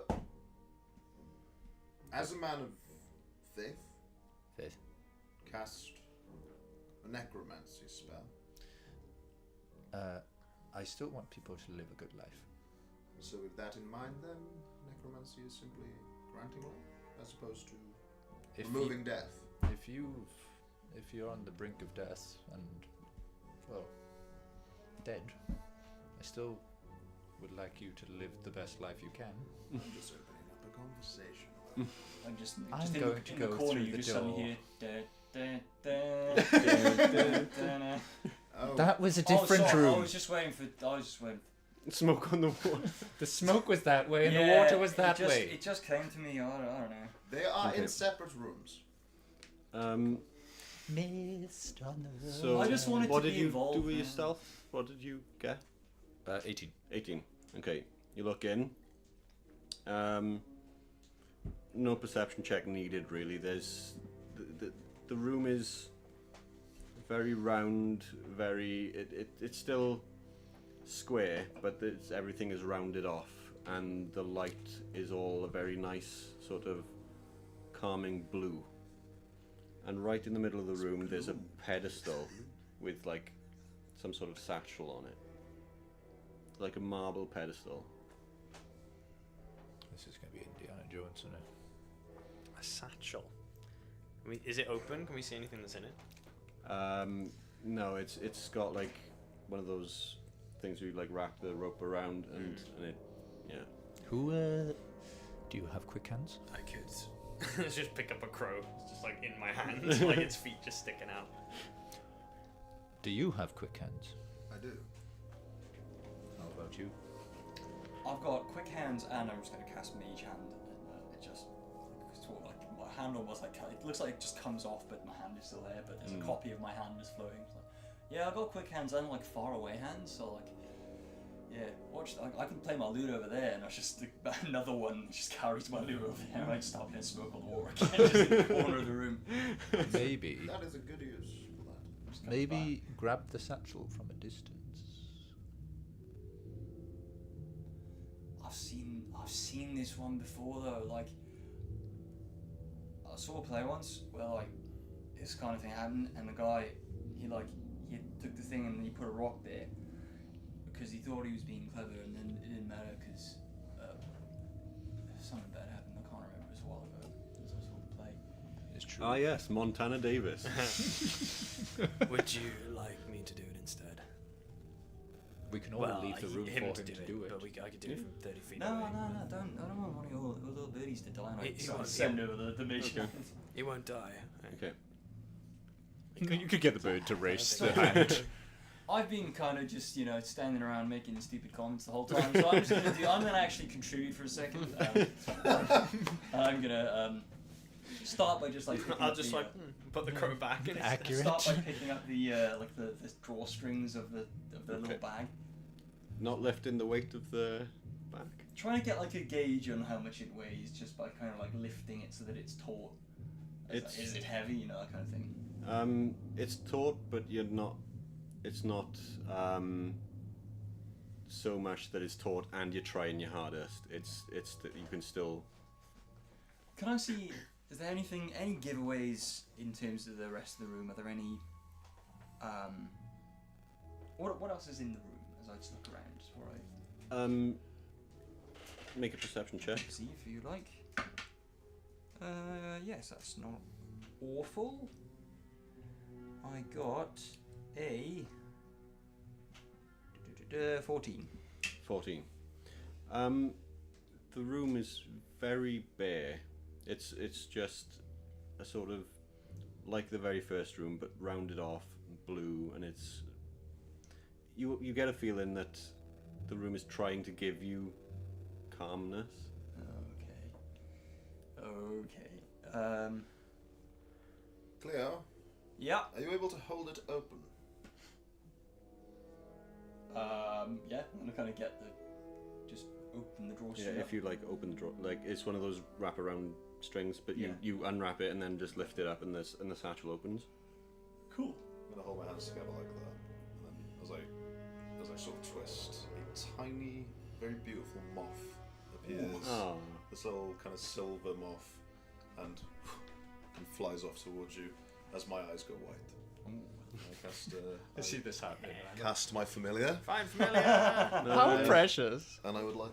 as a man of faith, Faith. cast a necromancy spell. I still want people to live a good life. So with that in mind, then necromancy is simply granting life, as opposed to If removing death. if you're on the brink of death and, well, dead, I still would like you to live the best life you can. I'm just opening up a conversation. I'm just I'm in going the, to in go the corner. through You the just suddenly door. hear. Da, da, da, Oh, That was a Oh, different sorry, room. I was just waiting for. Smoke on the wall. The smoke was that way and Yeah, the water was that it just, way. It just came to me. I don't know. they are Okay. in separate rooms. Mist on the road. So I just wanted what to did be you involved, do with your man. stealth? What did you get? 18. 18. Okay, you look in. No perception check needed, really. There's the room is very round, it's still square, but everything is rounded off, and the light is all a very nice sort of calming blue. And right in the middle of the room, there's a pedestal with like some sort of satchel on it, like a marble pedestal. This is going to be Indiana Jones, isn't it? A satchel. Is it open? Can we see anything that's in it? No, it's got like one of those things where you like wrap the rope around and it, yeah. Who, do you have quick hands? I could. Let's just pick up a crow. It's just like in my hands, like its feet just sticking out. Do you have quick hands? I do. How about you? I've got quick hands, and I'm just going to cast Mage Hand, and it just sort of like my hand almost like it looks like it just comes off, but my hand is still there. But there's a copy of my hand is floating. It's like, yeah, I've got quick hands and like far away hands, so like. Yeah, watch. I can play my lute over there, and it's just another one just carries my lute over there. And I just start playing smoke on the wall again, just in the corner of the room. Maybe, That is a good use for that. Just comes maybe grab the satchel from a distance. back. I've seen this one before though. Like, I saw a play once where like this kind of thing happened, and the guy, he took the thing and he put a rock there because he thought he was being clever, and then it didn't matter because something bad happened. I can't remember. It was a while ago. It was a sort of play. It's true. Ah, yes, Montana Davis. Would you like me to do it instead? We can all leave the room for him to do it. But I could do it from 30 feet No, away. don't. I don't want one of your little birdies to die. And He I won't send over the mission. He won't die. Okay. You could get the bird to race the think- hand. I've been kind of just, standing around making stupid comments the whole time, so I'm gonna actually contribute for a second. I'm gonna start by just picking I'll up just the, put the crow back in. Accurate. Start by picking up the the drawstrings of the little bag. Not lifting the weight of the bag. Trying to get a gauge on how much it weighs just by kind of lifting it so that it's taut. Is it heavy? That kind of thing. It's taut, but you're not. It's not so much that it's taut, and you're trying your hardest. It's that you can still. Can I see? Is there any giveaways in terms of the rest of the room? Are there any? What else is in the room? As I just look around before I Make a perception check. see if you like. Yes, that's not awful. I got a 14. 14. The room is very bare. It's just a sort of like the very first room, but rounded off, blue, and it's you get a feeling that the room is trying to give you calmness. Okay. Cleo, Yeah. are you able to hold it open? Yeah. I'm gonna kind of get just open the drawstring. Yeah, if you open the drawer, it's one of those wrap around strings, but you unwrap it and then just lift it up, and the satchel opens. Cool. I'm gonna hold my hands together like that, and then as I sort of twist, a tiny, very beautiful moth appears. Oh. This little kind of silver moth, and flies off towards you as my eyes go white. I cast. I see this happening. Cast my familiar, Fine, familiar. How precious. and I would like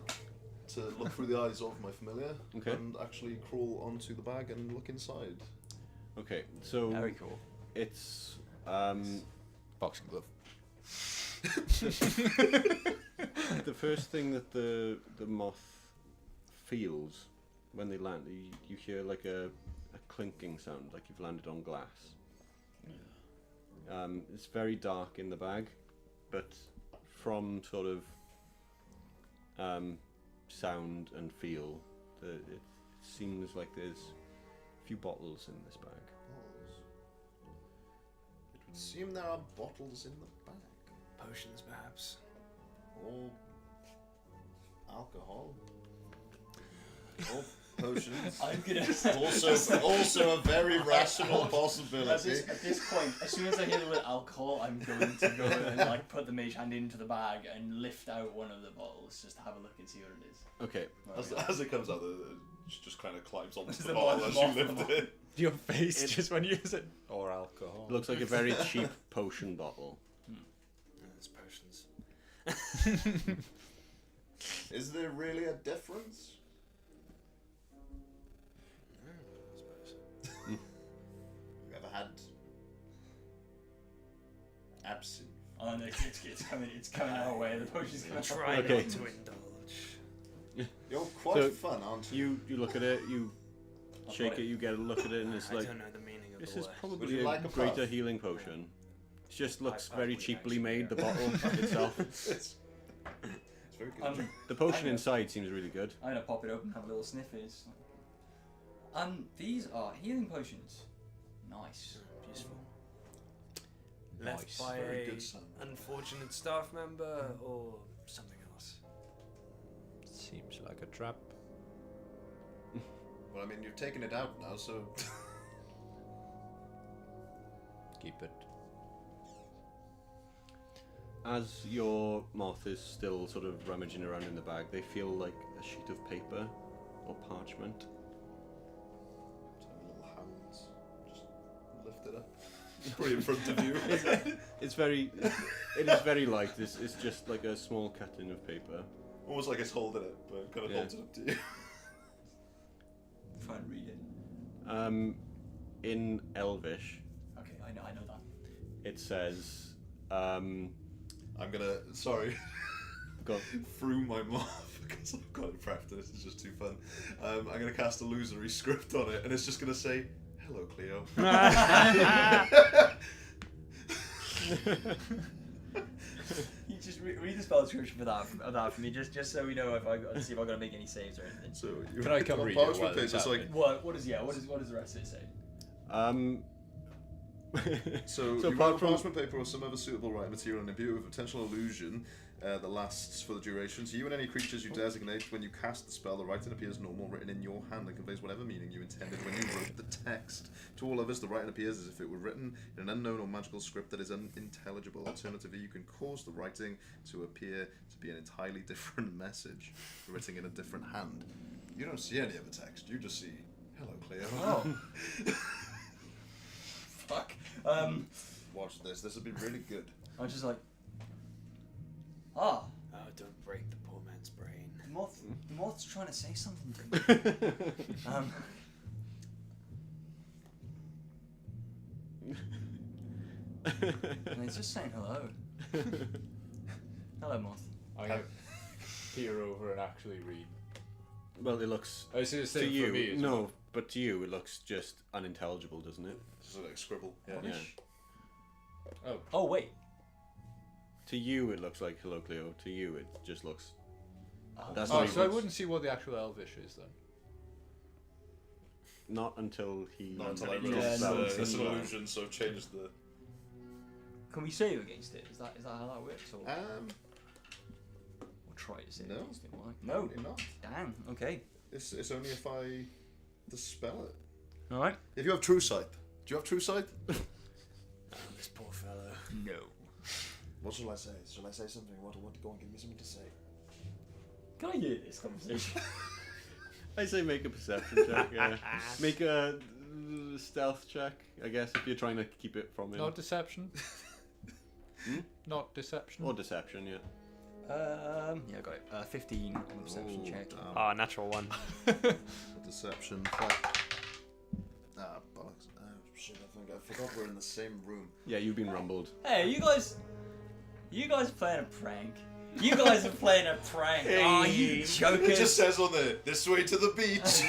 to look through the eyes of my familiar Okay. and actually crawl onto the bag and look inside. Okay, so Very cool. it's Boxing glove. the first thing that the moth feels when they land. You hear a clinking sound, like you've landed on glass. It's very dark in the bag, but from sort of sound and feel, it seems like there's a few bottles in this bag. Bottles. It would seem there are bottles in the bag. Potions, perhaps. Or alcohol. Or potions. I'm gonna. Also a very rational At possibility. this point, as soon as I hear the word alcohol, I'm going to go and put the mage hand into the bag and lift out one of the bottles just to have a look and see what it is. Okay, As it comes out, it just kind of climbs onto The the bottle as you moth, lift the it. Your face just when you use it. Or alcohol. it looks like a very cheap potion bottle. It's potions. Is there really a difference? I suppose. Have you ever had absinthe? Oh no, it's coming our way. The potion's coming. Try Okay. not to indulge. You're quite So, fun, aren't you? You look at it, you I've shake got it, you get a look at it, and it's I like, don't know the meaning of this the is word. Would probably you a like a greater puff? healing potion. It just looks I very would cheaply actually, made, the yeah. bottle itself. It's very good. The potion I know. inside seems really good. I'm gonna pop it open, have a little sniff. These are healing potions. Nice. Useful. Nice. Left by Very a good son. unfortunate staff member or something else. Seems like a trap. Well, I mean, you've taken it out now, so Keep it. As your moth is still sort of rummaging around in the bag, they feel like a sheet of paper or parchment. Tiny little hands just lift lifted up. Pretty in front of you. It is very light. It's just like a small cutting of paper. Almost like it's holding it, but it kind of Yeah. holds it up to you. Try and read it. In Elvish, Okay, I know that. it says, I'm gonna, sorry, go. through my mouth because I've got it prepped and this is just too fun. I'm gonna cast illusory script on it and it's just gonna say, "Hello, Cleo." You just read the spell description for that for me, just so we know if see if I gotta make any saves or anything. So you Can I come on read parchment it while paper, it's it's like, happening? What does the rest of it say? so So you apart roll from- parchment paper or some other suitable writing material and imbue it with a potential illusion that lasts for the duration. So you and any creatures you designate when you cast the spell, the writing appears normal, written in your hand, and conveys whatever meaning you intended when you wrote the text. To all others, the writing appears as if it were written in an unknown or magical script that is unintelligible. Alternatively, you can cause the writing to appear to be an entirely different message, written in a different hand. You don't see any of the text. You just see, "Hello, Cleo." Oh. Fuck. Watch this. This will be really good. I was just like, ah, Oh, don't break the poor man's brain. the moth's trying to say something to me. And it's just saying hello. Hello, moth. I'm gonna peer over and actually read. Well, it looks Oh, so it's to the same you. for me as No, well. but to you, it looks just unintelligible, doesn't it? Just like a scribble. Yeah. Yeah. Oh, Oh wait. To you, it looks like "Hello, Cleo." To you, it just looks. That's oh not so I even- wouldn't see what the actual Elvish is then. Not until he. Not until I Yeah, realize no, it's it's an not. illusion, so I've changed the. Can we save against it? Is that how that works? Or we'll try to save no. against it. Why? No. Apparently not. Damn. Okay. It's only if I dispel it. All right. If you have true sight, do you have true sight? Oh, this poor fellow. No. What shall I say? Shall I say something? What? Go on, give me something to say. Can I hear this conversation? I say make a perception check. Yeah. Make a stealth check, I guess, if you're trying to keep it from him. Not deception. Hmm? Not deception. Or deception, yeah. Yeah, I got it. 15 on the perception Oh, check. damn. Oh, natural one. Deception. Ah, bollocks. Oh, shit, I forgot we're in the same room. Yeah, you've been rumbled. Hey, you guys are playing a prank. You guys are playing a prank. Oh, you It jokers. just says on there, "This way to the beach."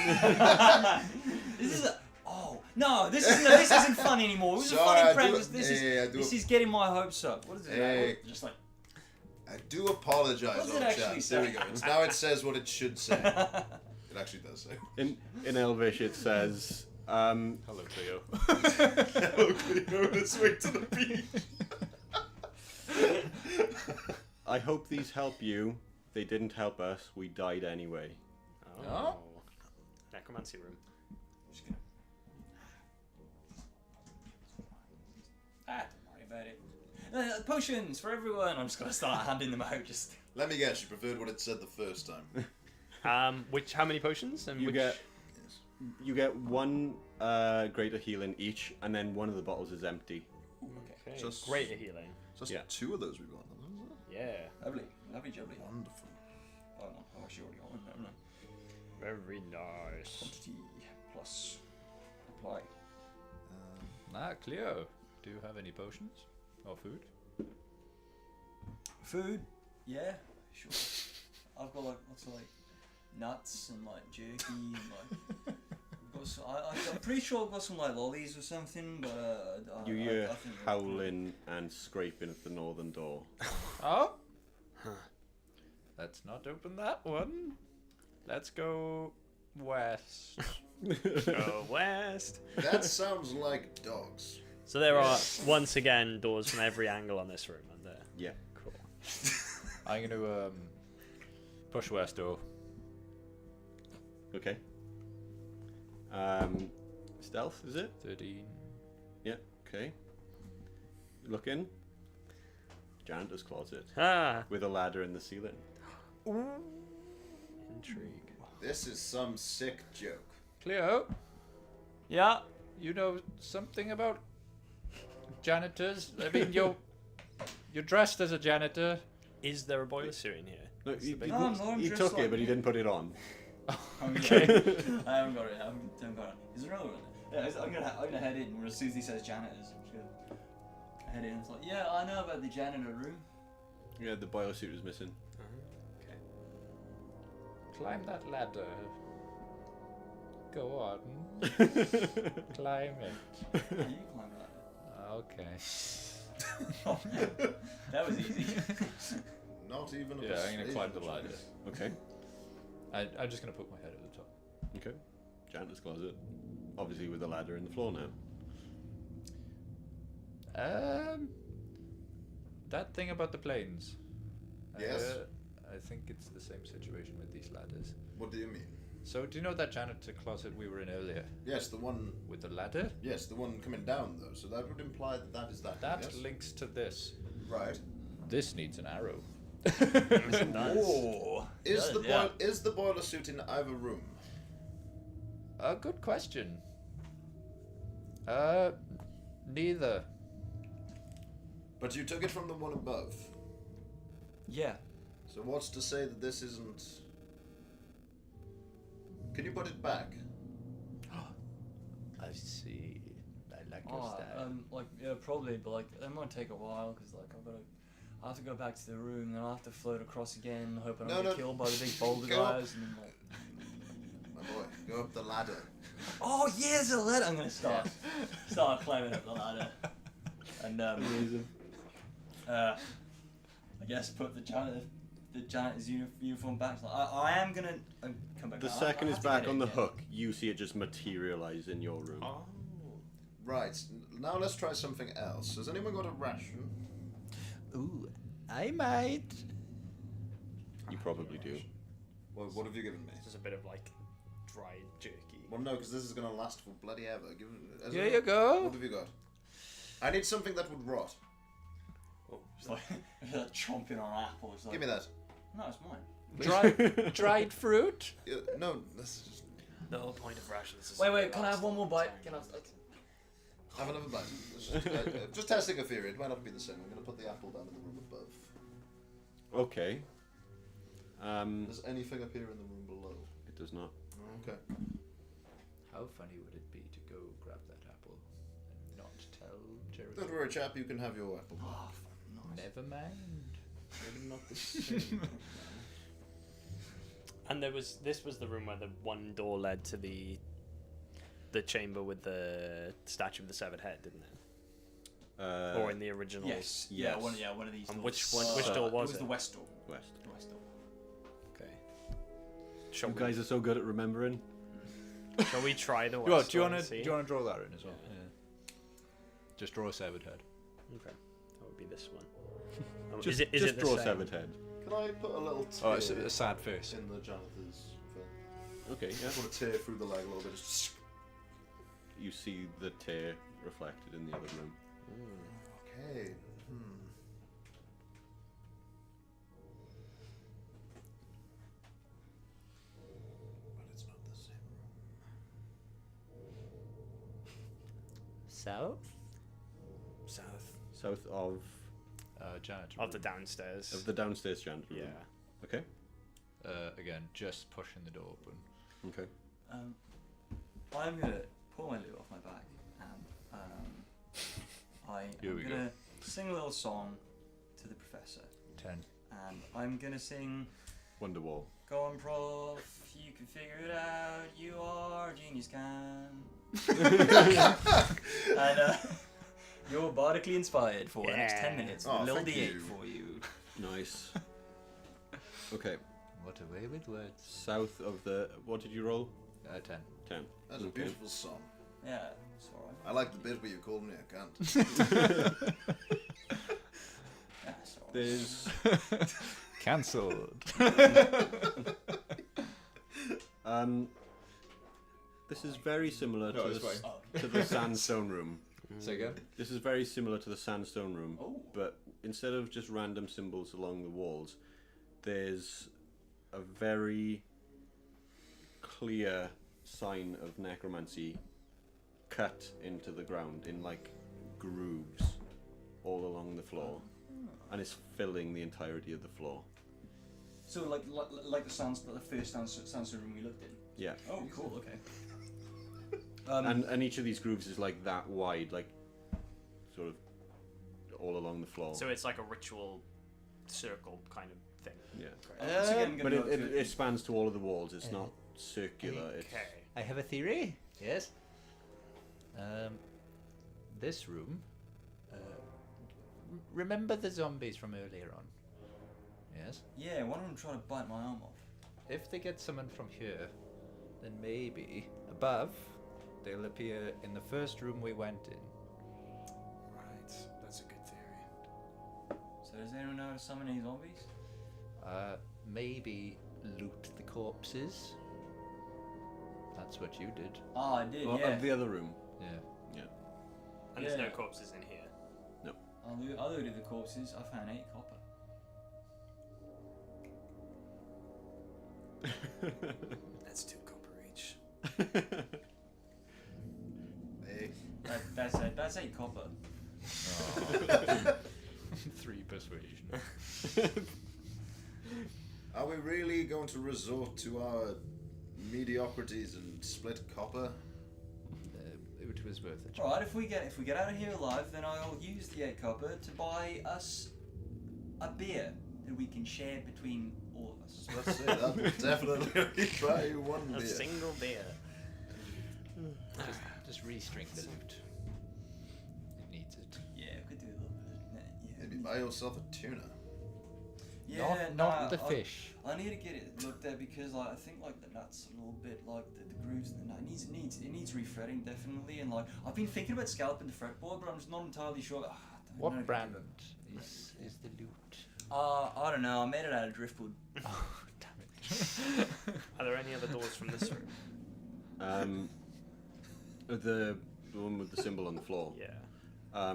This is this isn't fun anymore. It was a Sorry, funny I prank. do- This I do- is getting my hopes up. What is it? Hey. Just like I do apologise, What does it old actually chap. say? There we go. Now it says what it should say. It actually does say. In Elvish, it says, Hello, Cleo. Hello, Cleo, this way to the beach. "I hope these help you. They didn't help us. We died anyway." Oh. Necromancy room. just gonna. Don't worry about it. Potions for everyone. I'm just gonna start handing them out. Just Let me guess, you preferred what it said the first time. How many potions? And You which... get one greater healing each, and then one of the bottles is empty. Okay. Just- Greater healing. So that's Yeah. 2 of those we've got, isn't it? Yeah. lovely, jubbly. Wonderful. Oh no, I actually already got one. Haven't I? Very nice. Quantity plus apply. Cleo. Do you have any potions or food? Food? Yeah, sure. I've got like lots of like nuts and like jerky and like. I've got some, I'm pretty sure I've got some like lollies or something, but You I hear think howling and scraping at the northern door. Oh. Let's not open that one. Let's go west. Go west. That sounds like dogs. So there are once again doors from every angle on this room, aren't there? Yeah. Cool. I'm going to push west door. Okay. Stealth, is it? 13. Yeah. Okay. Look in. Janitor's closet Ah. with a ladder in the ceiling. Intrigue. This is some sick joke. Cleo, Yeah. you know something about janitors. I mean, you're dressed as a janitor. Is there a boiler suit in here? No, he No, I'm he just took like it, but he didn't put it on. Okay. I haven't got it. I haven't got it. Is there another one? Yeah, I'm gonna head in. As soon as he says janitors, I'm just gonna head in. It's like, yeah, I know about the janitor room. Yeah, the boiler suit is missing. Climb that ladder. Go on. Climb it. Yeah, you climb that. Okay. That was easy. Not even a Yeah, I'm gonna persuasion climb the check. ladder. Okay. I'm just gonna poke my head at the top. Okay. Janitor's closet. Obviously with a ladder in the floor now. That thing about the planes. Yes? I think it's the same situation with these ladders. What do you mean? So, do you know that janitor closet we were in earlier Yes, the one. with the ladder? Yes, the one coming down though. So that would imply that that is that. That yes? links to this. Right. This needs an arrow. Oh. Is the Yeah. is the boiler suit in either room? A good question. Neither. But you took it from the one above. Yeah. So what's to say that this isn't? Can you put it back? I see. I like your Oh, style. like yeah, probably, but like it might take a while because like I have to go back to the room, then I have to float across again, hoping I don't get killed by the big boulder Go up. guys, and then like. My boy, go up the ladder. Oh yeah, there's a ladder. I'm gonna start climbing up the ladder, and I guess put the janitor's uniform back. So I am gonna come back. The down. second I it's have to back get on it the again. hook, you see it just materialize in your room. Oh. Right. Now let's try something else. Has anyone got a ration? Ooh, I might. You probably do. Well, what have you given me? Just a bit of like dried jerky. Well, no, because this is gonna last for bloody ever. Here you go. What have you got? I need something that would rot. Oh, it's like chomping on apples. Like, Give me that. No, it's mine. Dried fruit. No, this is just The whole point of rations is. Wait, can I have one more bite? Can I? have another bite. Just testing a theory. It might not be the same. I'm gonna put the apple down in the room above. Okay. Does anything appear in the room below? It does not. Okay. How funny would it be to go grab that apple and not tell Jericho? Don't worry, chap. You can have your apple. Oh, nice. Never mind. Maybe not the same. And this was the room where the one door led to the chamber with the statue of the severed head, didn't it? Or in the original. Yes. Yes. Yeah, one of these. And doors. which door It was was it? the west door. West. The west door. Okay. You guys are so good at remembering. Shall we try the west Well, do you door want and to see? draw that in as well? Yeah. Just draw a severed head. Okay, that would be this one. Oh, Just, is just it the draw same? severed head. Can I put a little tear Oh, it's a sad face. in the janitor's thing? Okay, yeah. Put a tear through the leg a little bit. Just... You see the tear reflected in the other room. Okay. But it's not the same room. South? South South of Janitor. of the downstairs. the downstairs janitor room. Yeah. Okay. Again, just pushing the door open. Okay. I'm gonna pull my lute off my back and Here we I'm go. gonna sing a little song to the professor, 10. and I'm gonna sing. Wonderwall. Go on, prof, you can figure it out, you are a genius can. And you're bardically inspired for the next 10 Yeah. minutes. Oh, a little thank D8 you. for you. Nice. Okay. What a way with words. South of the. What did you roll? 10. 10. That's a Okay. beautiful song. Yeah, it's alright. I like the bit where you called me a cunt. Yeah, it's alright. There's. Cancelled. This is very similar No, to, it's the, fine. to the sandstone room. Say again? This is very similar to the sandstone room, Oh. but instead of just random symbols along the walls, there's a very clear sign of necromancy cut into the ground in like grooves all along the floor, and it's filling the entirety of the floor. So like the first sandstone room we looked in. Yeah. Oh, cool. Okay. And each of these grooves is like that wide, like sort of all along the floor. So it's like a ritual circle kind of thing. Yeah. Once again, But gonna go to- it spans to all of the walls. It's not circular. It's Okay. I have a theory. Yes. This room. Remember the zombies from earlier on? Yes. Yeah, one of them tried to bite my arm off. If they get summoned from here, then maybe above they'll appear in the first room we went in. Right, that's a good theory. So does anyone know how to summon any zombies? Maybe loot the corpses. That's what you did. Oh, I did. Well, Yeah. of the other room. Yeah. And there's no Yeah. corpses in here. I'll loot the corpses. I found 8 copper. That's 2 copper each. Hey, That's 8 copper. 3 persuasion. are we really going to resort to our mediocrities and split copper? It was worth a try. All right. If we get out of here alive, then I'll use the 8 copper to buy us a beer that we can share between all of us. Let's say that would definitely try one A beer. single beer. Just restring the loot. It needs it. Yeah, we could do a little bit. Yeah. Maybe buy yourself a tuna. Yeah, not the I- fish. I need to get it looked at because like I think like the nuts a little bit like the grooves in the nut it needs refretting definitely, and like I've been thinking about scalping the fretboard, but I'm just not entirely sure. I don't know What if I brand can do it. is the loot? I don't know. I made it out of driftwood. Oh, damn it. Are there any other doors from this room? The one with the symbol on the floor. Yeah.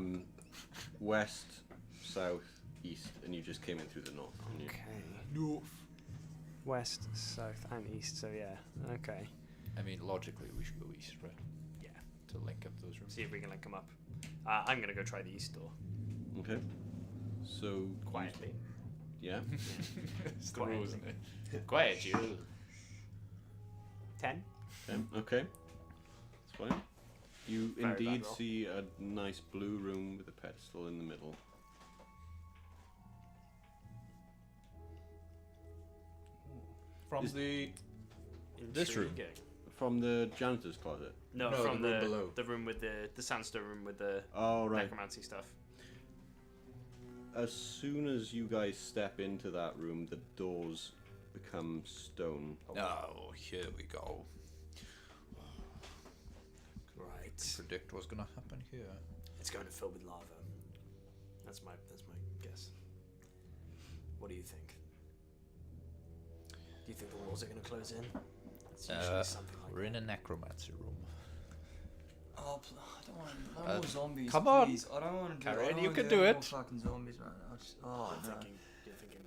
West, south, east, and you just came in through the north. didn't you? Okay. North. West, south, and east. So yeah. Okay. I mean, logically, we should go east, right? Yeah. To link up those rooms. See if we can link them up. I'm gonna go try the east door Okay. So quietly. Yeah. It's the Quiet. rule, isn't it? Quiet, you. 10. Okay. That's fine. You Very bad indeed roll. see a nice blue room with a pedestal in the middle. From Is- the This room? Intriguing. From the janitor's closet. No, No, from the room below. the room with the sandstone room with the Oh, right. necromancy stuff. As soon as you guys step into that room, the doors become stone. Oh, here we go. Right. Predict what's gonna happen here. It's going to fill with lava. That's my guess. What do you think? Do you think the walls are going to close in? It's usually something like We're in a necromancy room. Oh, I don't want more zombies. come on. Please. I don't want to do Karen, I don't you wanna can do do any it. more fucking zombies, man. Oh, You're no. thinking.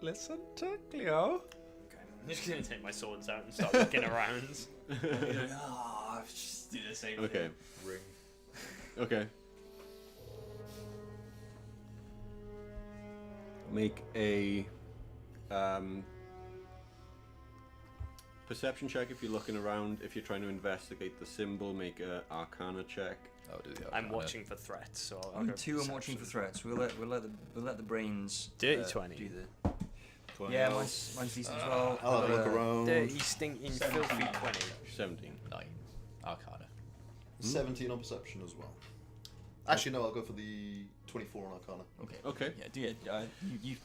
Listen to Cleo. Okay. I'm just gonna take my swords out and start looking around. Ah, just do the same Okay. thing. Ring. Okay. Make a perception check if you're looking around. If you're trying to investigate the symbol, make a Arcana check. Oh, do the I'm Arcana. watching for threats, so I'll I'm go 2. I'm watching for perception. threats. We'll let the brains Dirty 20. do the. Yeah, mine's decent as well. I'll have a look around. Dirty, stinking, filthy 20. 17. 9. Arcana. 17 on perception as well. Actually, no, I'll go for the 24 on Arcana. Okay. Okay. Yeah, do it. You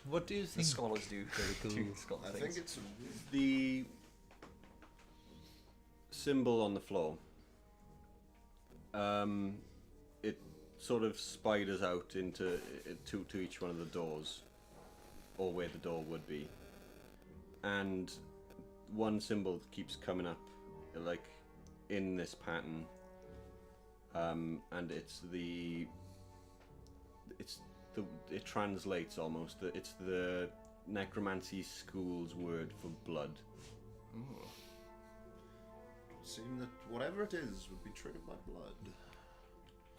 What do you the think? scholars do. Very cool. Scholar I things. think it's The symbol on the floor. It sort of spiders out into to each one of the doors, or where the door would be, and one symbol keeps coming up, like in this pattern, and it translates almost. It's the necromancy school's word for blood. seem that whatever it is would be triggered by blood.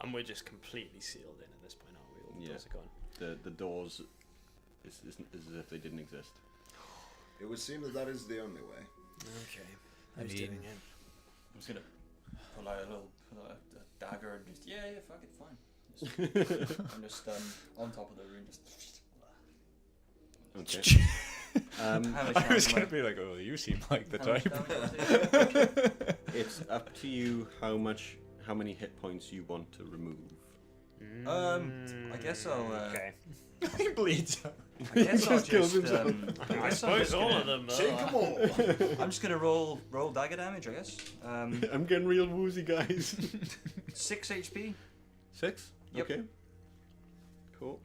And we're just completely sealed in at this point, aren't we? All the Yeah. doors are gone. The doors is as if they didn't exist. It would seem that that is the only way. Okay. I Who's mean- doing it? I'm just gonna pull out a dagger and just fuck it, fine. I'm just on top of the room, just. Okay. How much I was damage gonna be like, oh, you seem like the how much type. damage do I take? It's up to you how many hit points you want to remove. I guess I'll. Okay. He bleeds out. I guess I'll Just kills just. himself. I suppose all of them. Take them all! I'm just gonna roll dagger damage, I guess. I'm getting real woozy, guys. 6 HP. 6? Yep. Okay. Cool.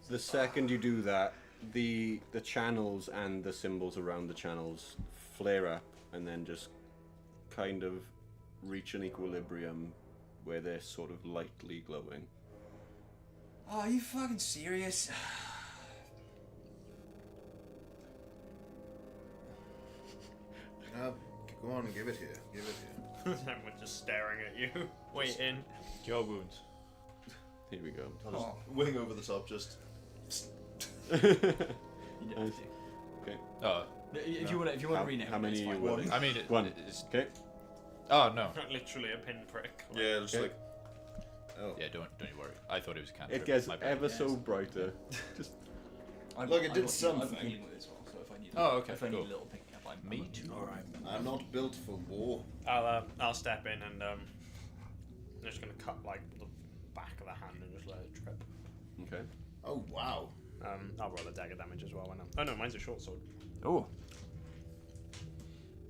The second you do that, the channels and the symbols around the channels flare up and then just kind of reach an equilibrium where they're sort of lightly glowing. Oh, are you fucking serious? Go on, give it here. Give it here. Everyone's just staring at you, waiting. Cure wounds. Here we go. I'll just wing over the top, just. Nice. Okay. Oh, If you want to rename how it, many it's are you fine. willing? I mean, One. it's. Okay. Oh no. Literally a pinprick. Yeah, just Okay. like. Oh. Yeah, don't you worry. I thought it was a cantrip. It gets My bad. ever so brighter. Just Look, it did I'm something. healing with it as well, so if I need. Oh, okay, If I need cool. a little picking up, I'm. Me too. All right. I'm not built for war. I'll step in and I'm just gonna cut like the back of the hand and just let it drip. okay. Oh, wow. I'll roll a dagger damage as well. When oh no, mine's a short sword. Oh.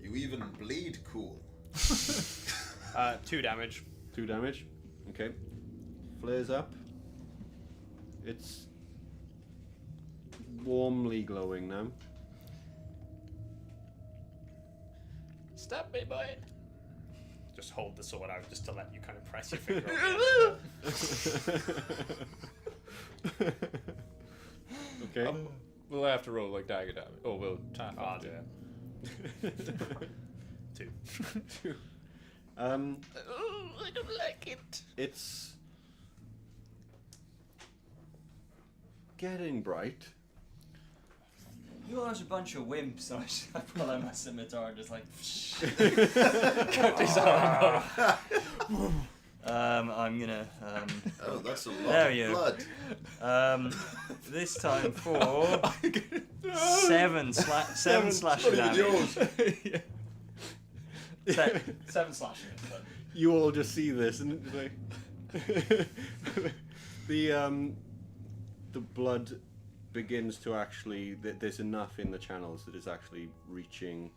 You even bleed cool. 2 damage. 2 damage. Okay. Flares up. It's warmly glowing now. Stab me, boy. Just hold the sword out just to let you kind of press your finger on it. Okay. We'll have to roll like dagger damage. Oh, we'll tap. I'll do it. 2. I don't like it. It's getting bright. You are a bunch of wimps. And I pull out my scimitar and just like. Cut his arm off. I'm gonna. Oh, that's a lot There of you blood. This time for 7 slashing damage. 7 slashing. But You all just see this and it's like the blood begins to actually there's enough in the channels that it's actually reaching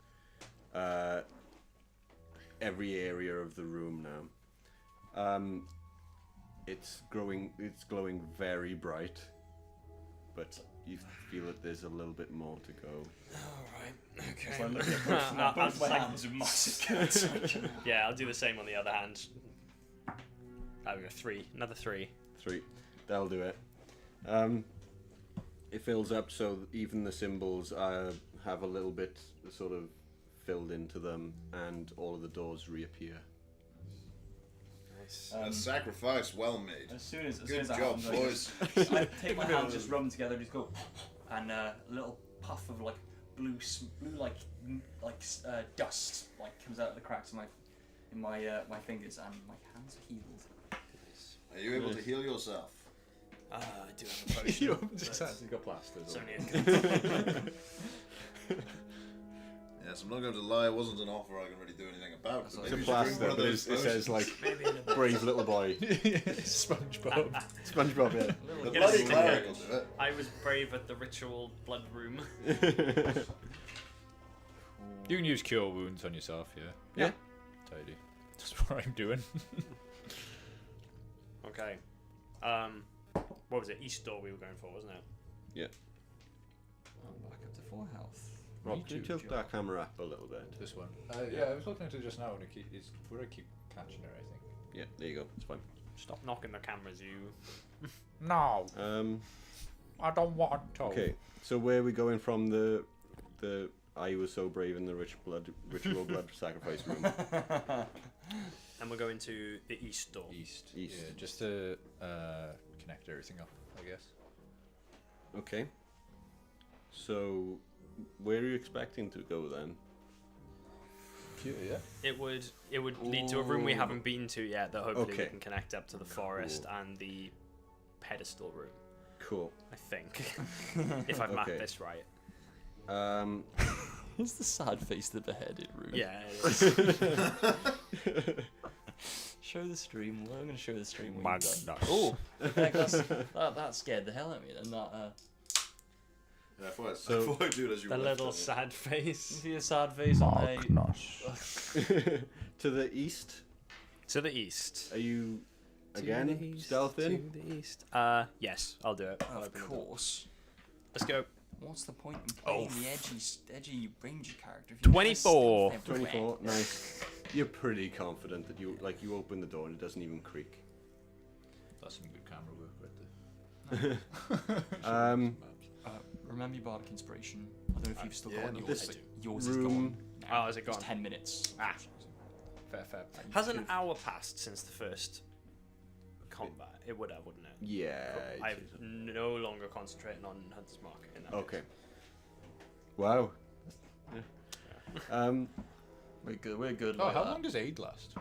every area of the room now. It's glowing very bright, but you feel that there's a little bit more to go. All right. Okay. so I'm looking at both, I'll both my like- hands with massive cuts. Yeah, I'll do the same on the other hand. There we go. 3. Another 3. 3. That'll do it. It fills up so even the symbols have a little bit sort of filled into them, and all of the doors reappear. Nice. A sacrifice well made. As soon as Good that job, happens, boys. I take my hands, just rub them together, just go, and a little puff of like blue dust like comes out of the cracks in my fingers, and my hands are healed. Are you able to heal yourself? I do have a potion. You opened his but hands, he's got plasters. It's on. only a Yes, I'm not going to lie, it wasn't an offer I can really do anything about. It's but a It's maybe a we should drink plaster, one of but those it says like maybe in a brave little boy. SpongeBob. SpongeBob, yeah. The Get bloody a cleric will do it. I was brave at the ritual blood room. You can use cure wounds on yourself, yeah. Yeah. Tidy. That's what I'm doing. Okay. What was it? East door we were going for, wasn't it? I'm back up to 4 health. Rob, Me could you too, tilt Joe. that camera up a little bit? This one. Yeah, I was looking at it just now, and it's where I keep catching her, I think. Yeah, there you go. It's fine. Stop knocking the cameras, you. No, I don't want to. Okay, so where are we going from the I was so brave in the ritual blood sacrifice room. And we're going to the east door. East. East. Yeah, just to connect everything up, I guess. Okay. So, where are you expecting to go then? Yeah. It would lead to a room we haven't been to yet that hopefully we Okay. can connect up to the forest and the pedestal room. Cool. I think, if I've mapped Okay. this right. It's the sad face the beheaded room. Yeah. It is. Show the stream. Well, I'm going to show the stream. what Mag- you've done. no. Oh, that scared the hell out of me. And that, Yeah, I thought So- I'd do it as you The were little left, sad you face. see a sad face on there. To the east. To the east. Are you again To the east, stealth in? To the east. Yes, I'll do it. I'll Of open the door. course. Let's go. What's the point in playing the edgy ranger character? If 24. Just stealth everywhere? 24. Nice. You're pretty confident that you open the door and it doesn't even creak. That's some good camera work right there. Remember your bardic inspiration. I don't know if you've still yeah, got no, yours. this Yours is room- gone. Oh, is it gone? It's 10 minutes. Ah. Fair. Has an hour passed since the first combat? It would have, wouldn't it? Yeah. Cool. I'm no longer concentrating on Hunter's Mark in that Okay. case. Wow. Yeah. We're good. Oh, like how that. long does aid last?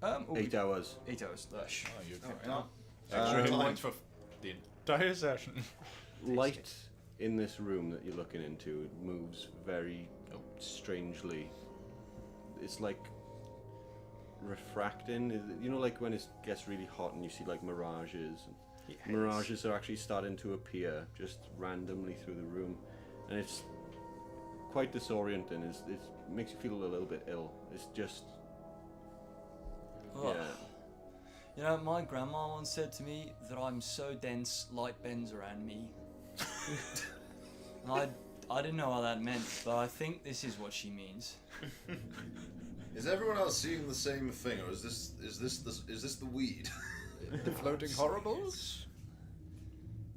8 hours. 8 hours. Lush. Oh, you're no. extra hit Um, points for the entire session. Light in this room that you're looking into moves very strangely. It's like refracting. You know, like when it gets really hot and you see like mirages. Yes. Mirages are actually starting to appear just randomly through the room, and it's quite disorienting. It makes you feel a little bit ill. It's just Ugh. yeah. You know, my grandma once said to me that I'm so dense, light bends around me. And I didn't know what that meant, but I think this is what she means. Is everyone else seeing the same thing, or is this the weed? The floating horribles?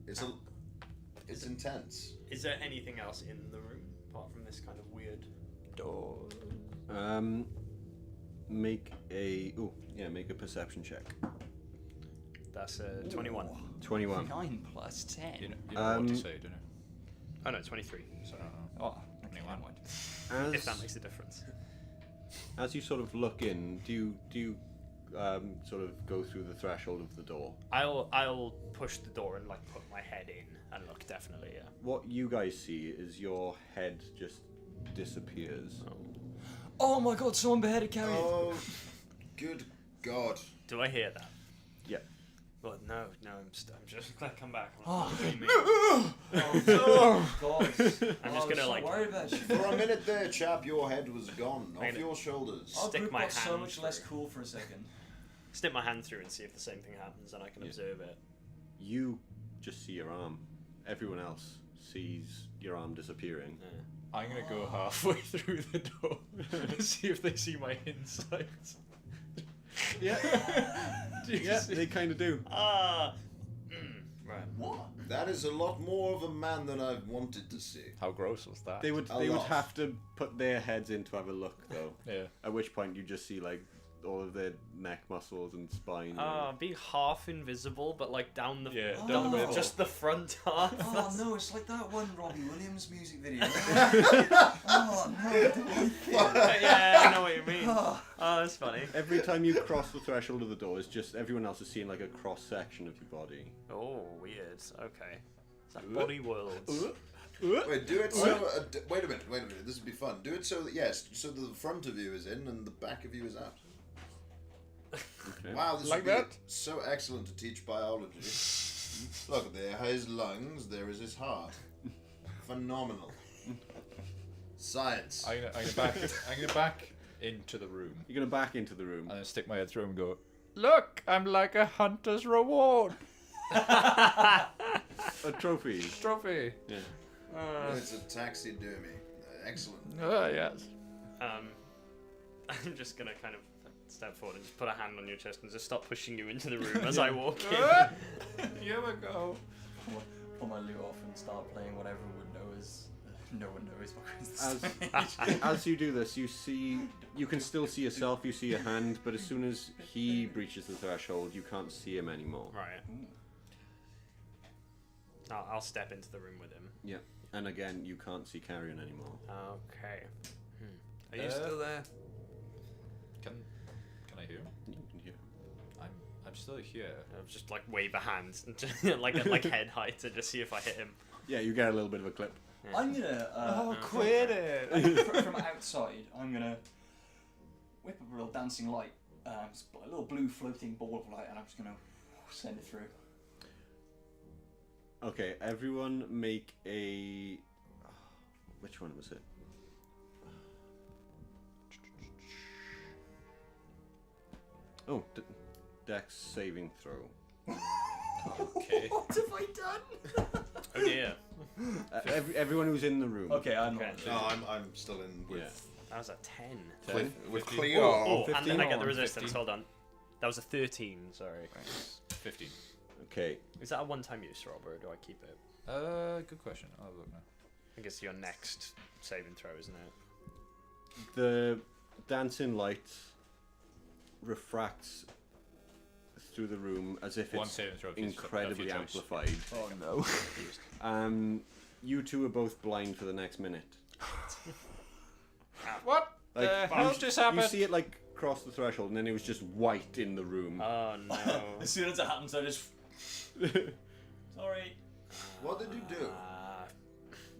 It's intense. Is there anything else in the room apart from this kind of weird door? Make a perception check. That's 21. 21. 9 plus 10. You know what to Um, say, don't you? Oh no, 23. So Oh, okay, Anyone? never mind. if that makes a difference. As you sort of look in, do you sort of go through the threshold of the door? I'll push the door and like put my head in and look. Definitely, yeah. What you guys see is your head just disappears. Oh my god, someone beheaded Carrie. Oh, good God! Do I hear that? Yeah. Well, no, I'm just gonna come back. Oh. What do you mean? Oh god. I'm just gonna like worried about you. For a minute there, chap, your head was gone I'm off gonna- your shoulders. Our Stick group my got so hand much less through. cool for a second. stick my hand through and see if the same thing happens, and I can observe it. You just see your arm. Everyone else sees your arm disappearing. Yeah. I'm gonna go halfway through the door and see if they see my insides. Yeah. Do you Yeah, see? they kind of do. Right. What? That is a lot more of a man than I've wanted to see. How gross was that? They would A they would lot. have to put their heads in to have a look though. Yeah. At which point you just see like all of their neck muscles and spine. Be half invisible, but like down the Yeah, Oh. down the middle. just the front half. Oh no, it's like that one Robbie Williams music video. Oh no, I don't like it. Yeah, I know what you mean. Oh. Oh, that's funny. Every time you cross the threshold of the door, it's just everyone else is seeing like a cross section of your body. Oh, weird. Okay. It's like body worlds. Wait, do it so. Wait a minute. This would be fun. Do it so that so the front of you is in and the back of you is out. Okay. Wow, this Like would be that? so excellent to teach biology. Look, there are his lungs. There is his heart. Phenomenal. Science. I'm gonna back into the room You're gonna back into the room. and then stick my head through and go, look, I'm like a hunter's reward A trophy. trophy. Yeah. It's a taxidermy. Excellent. Oh, yes. I'm just gonna kind of step forward and just put a hand on your chest and just start pushing you into the room as I walk in. Here we go. Pull my lute off and start playing what everyone would know as No one knows what As you do this, you can still see yourself. You see your hand, but as soon as he breaches the threshold, you can't see him anymore. Right. I'll step into the room with him. Yeah. And again, you can't see Carrion anymore. Okay. Are you still there? Can I hear him? You can hear him. I'm still here. I'll just like wave a hand, like at like head height, to just see if I hit him. Yeah, you get a little bit of a clip. Yeah. I'm gonna. quit it! From outside, I'm gonna whip up a real dancing light, a little blue floating ball of light, and I'm just gonna send it through. Okay, everyone make a... Which one was it? Oh, Dex saving throw. Okay. What have I done? Oh dear. Everyone who's in the room. Okay, I'm not. Okay. No, I'm still in with. Yeah. That was a 10. With 15. Cleo. Oh, and 15 then I get or the resistance. 15? Hold on. That was a 13. Sorry. 15. Okay. Is that a one-time use, Rob, or do I keep it? Good question. I'll look now. I think it's your next saving throw, isn't it? The dancing light refracts through the room as if One it's saving throw. if you incredibly choice. amplified. Oh no. You two are both blind for the next minute. What Like, the you hell s- just You happened? see it like cross the threshold, and then it was just white in the room. Oh no. As soon as it happens, I just. Sorry. What did you do?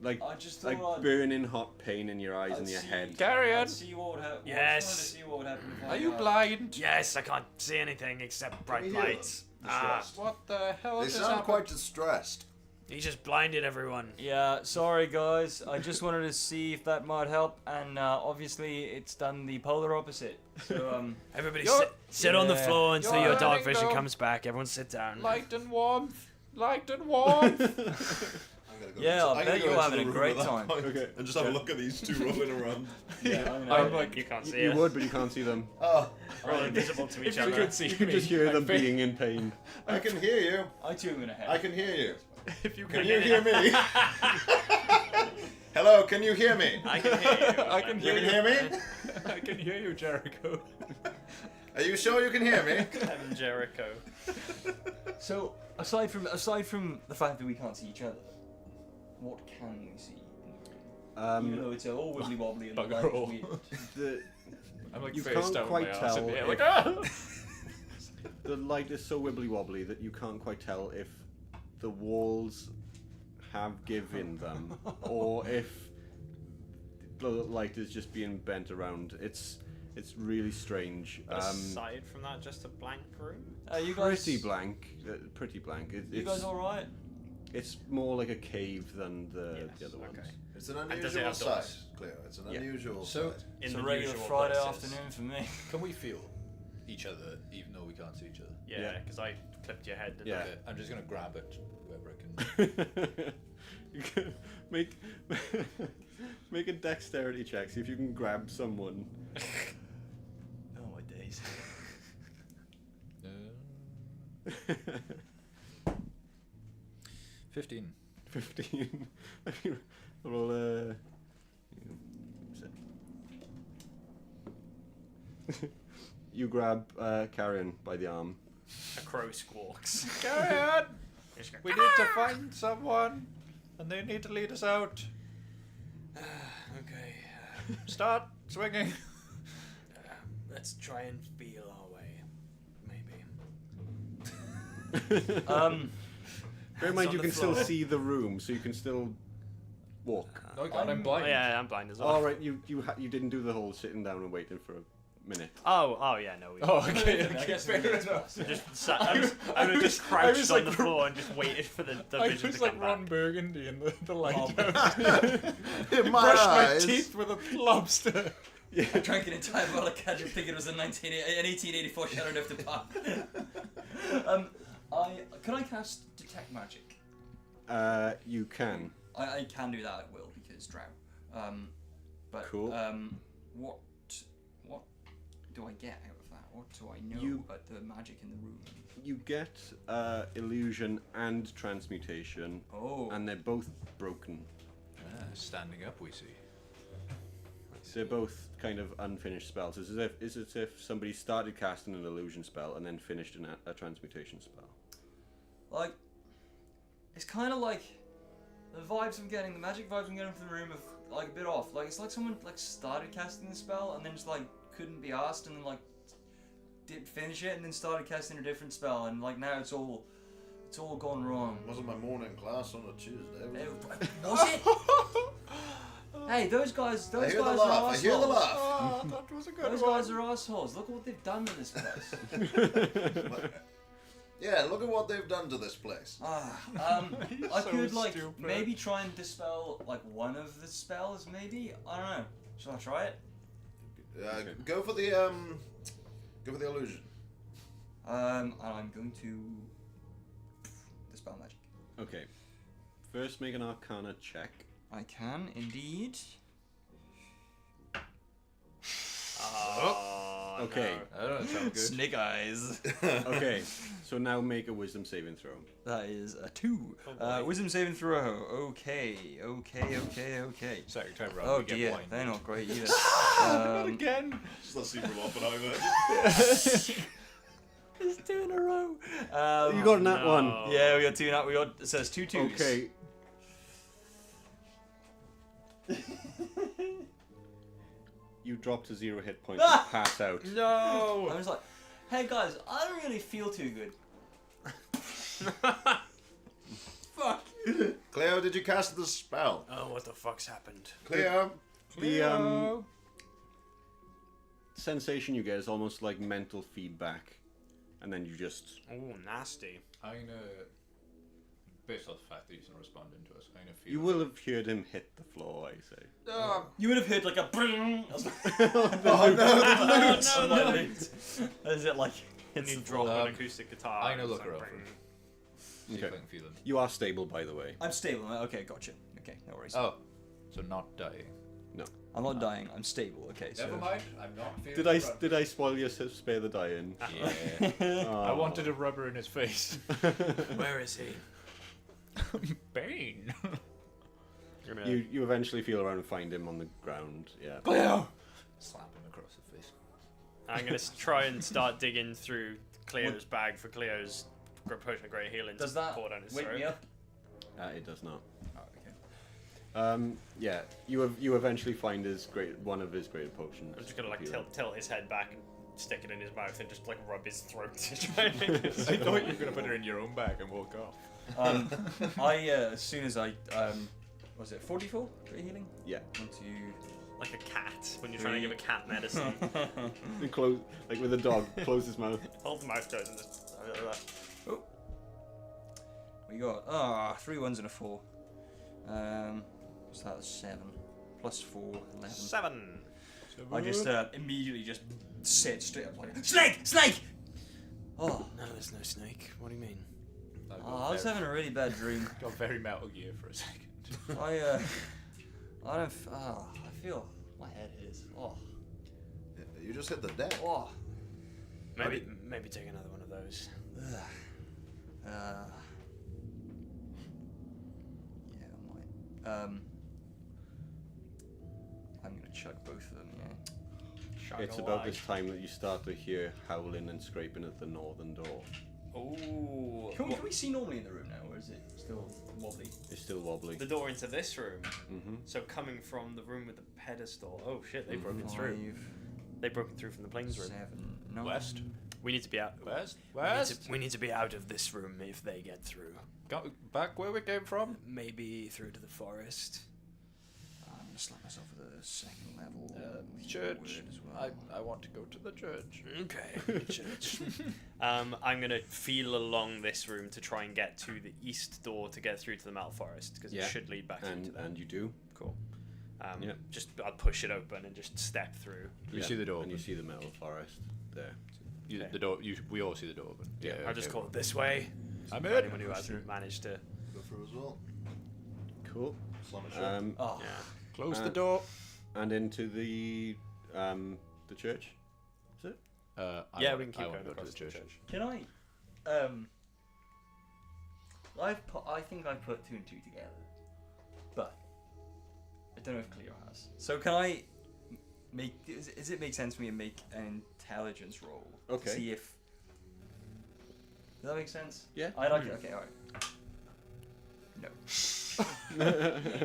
like I just like thought I'd. burning hot pain in your eyes I'd and your see- head. Carry on. I'd see what would happen. Yes. I just wanted to see what would happen. if Are I, you blind? Yes, I can't see anything except bright Can you hear lights. them? Distressed. What the hell They just sound happened? quite distressed. He just blinded everyone. Yeah, sorry guys. I just wanted to see if that might help, and obviously it's done the polar opposite. So Everybody You're- sit on the Yeah. floor until You're your dog letting vision go. comes back. Everyone sit down. Light and warmth. Light and warmth. I'm gonna go Yeah, into- I'll I'm bet gonna go you're into having the a room great at that time. point Okay. And just have a look at these two rolling around. I'm like, you can't see You us. would, but you can't see them. Oh, We're all invisible to each If you other. could see You can me, just hear them I'd be- being in pain. I can hear you. I too am gonna head. I can hear you. If you Can could you hear me? Hello, can you hear me? I can hear you. I can You hear can hear me? I can hear you, Jericho. Are you sure you can hear me? Kevin Jericho. So aside from the fact that we can't see each other, what can we see in the room? Even though it's all wibbly wobbly and the Bugger light all. is weird. The I'm like You face can't down quite my ass in tell the air, if- like, ah! the light is so wibbly wobbly that you can't quite tell if the walls have given them or if the light is just being bent around. It's really strange. But aside from that, just a blank room. You guys, Pretty blank. Pretty blank. You guys all right? It's more like a cave than the Yes, other ones. okay. It's an does it unusual have sight, doors? Cleo. It's an Yeah. unusual So- sight. In It's the a regular usual Friday places. afternoon for me. Can we feel each other even though we can't see each other? Yeah, Yeah. because I clipped your head. Didn't Yeah. Okay, I'm just gonna grab it whoever I can. You can make make a dexterity check. See if you can grab someone. Oh my days. 15. 15. Roll you grab Carrion by the arm. A crow squawks. Carry on! Just go, We need to find someone, and they need to lead us out. okay. Start swinging. Let's try and feel our way. Maybe. Bear in mind on you the can still floor. see the room, so you can still walk. No, God, I'm blind. Oh, yeah, I'm blind as well. All right, you didn't do the whole sitting down and waiting for a minute. Oh yeah, no. We Oh, okay, I okay, guess fair we just enough. just sat. I would have was- just I crouched was on like the floor and just waited for the I vision was to like come Ron back. Burgundy in the light. Oh, In my Brush my eyes. teeth with a lobster. I drank an entire bottle of ketchup thinking it was an 1884 Shadow of the Park. Can I cast Detect Magic? You can. I can do that at will because drow. But Cool. what do I get out of that? What do I know You- about the magic in the room? You get illusion and transmutation, Oh, and they're both broken. Standing up, we see. So they're both kind of unfinished spells. It's as if somebody started casting an illusion spell and then finished a transmutation spell. Like, it's kind of like the vibes I'm getting, the magic vibes I'm getting from the room are like a bit off. Like, it's like someone like started casting the spell and then just like couldn't be asked and then like didn't finish it and then started casting a different spell and like now it's all gone wrong. Wasn't my morning class on a Tuesday? Was it? Hey, those guys are I hear the laugh. assholes. That was a good Those guys are assholes. Look what they've done to this place. Yeah, look at what they've done to this place. I so could like stupid. maybe try and dispel like one of the spells. Maybe I don't know. Shall I try it? Go for the illusion. And I'm going to dispel magic. Okay. First, make an Arcana check. I can indeed. Okay. That don't sound good. Snake eyes. Okay. So now make a Wisdom saving throw. That is a 2. Wisdom saving throw. Okay. Second time round, Oh we get dear, blind. they're not great either. Not again. It's not super Oppenheimer. It's 2 in a row. You got that one. Yeah, we got 2 now. It says 2 twos. Okay. You drop to 0 hit points and pass out. No. I was like, hey guys, I don't really feel too good. Fuck. Cleo, did you cast the spell? Oh, what the fuck's happened? Cleo. The sensation you get is almost like mental feedback, and then you just. Oh, nasty. I'm gonna, based on the fact that he's not responding to us, I'm gonna feel. You will have heard him hit the floor, I say. You would have heard like a bring. Oh no, the loot! Is it like And you the drop floor? an acoustic guitar. I'm gonna and look it's her like, up. bring. See if Okay. I can feel him. You are stable, by the way. I'm stable. Okay, gotcha. Okay, no worries. Oh, so not dying. I'm not dying. I'm stable. Okay, so. Never mind. I'm not feeling. Did I spoil your spare the dying? Yeah. I wanted a rubber in his face. Where is he? Bane. You're gonna- You eventually feel around and find him on the ground. Yeah. Cleo. Slap him across the face. I'm gonna try and start digging through Cleo's bag for Cleo's potion of great healing. Does to that pour down his wake throat. me up? It does not. Oh, okay. Yeah. You eventually find one of his great potions. I'm just gonna like Healing. tilt his head back and stick it in his mouth and just like rub his throat to try and make it. I thought you were gonna put her in your own bag and walk off. As soon as I was it 44 great healing? Yeah. 1, 2. like a cat when you're trying to give a cat medicine. And close, like with a dog, close his mouth. Hold the mouth closed and just. Oh. We got 3 1s and a 4. So that's 7 plus 4, 11. 7. I just immediately just sit straight up like snake. Oh, No, there's no snake. What do you mean? I was having a really bad dream. Got very Metal Gear for a second. I feel my head is. Oh, You just hit the deck. oh. Maybe take another one of those. Yeah, I might. I'm gonna chug both of them. Yeah. It's about this time that you start to hear howling and scraping at the northern door. Ooh. Can we see normally in the room now, or is it still wobbly? It's still wobbly. The door into this room. Mm-hmm. So coming from the room with the pedestal. Oh shit, they've broken through. 5, They've broken through from the plains room. 7, no. West. We need to be out. West. We need to be out of this room if they get through. Go back where we came from. Maybe through to the forest. I'm gonna slap myself with a 2nd level. Church. word as well. I want to go to the church. Okay, church. I'm gonna feel along this room to try and get to the east door to get through to the metal forest because Yeah. it should lead back into that. And you do. Cool. Yeah. Just I'll push it open and just step through. We see the door And you open. see the metal forest there. Okay. The door. We all see the door open. Yeah, I'll just call it this way. I'm For in. anyone who hasn't managed to. Go through as well. Cool. Slam it shut. Oh, Yeah. Close Uh, the door. And into the church. Is it? Yeah, we can keep I going want to go to across the church. can I? I think I put 2 and 2 together, but don't know if Cleo has. So can I make? Does it make sense for me to make an intelligence roll? Okay. To see if. Does that make sense? Yeah. I like it. Okay, alright. No.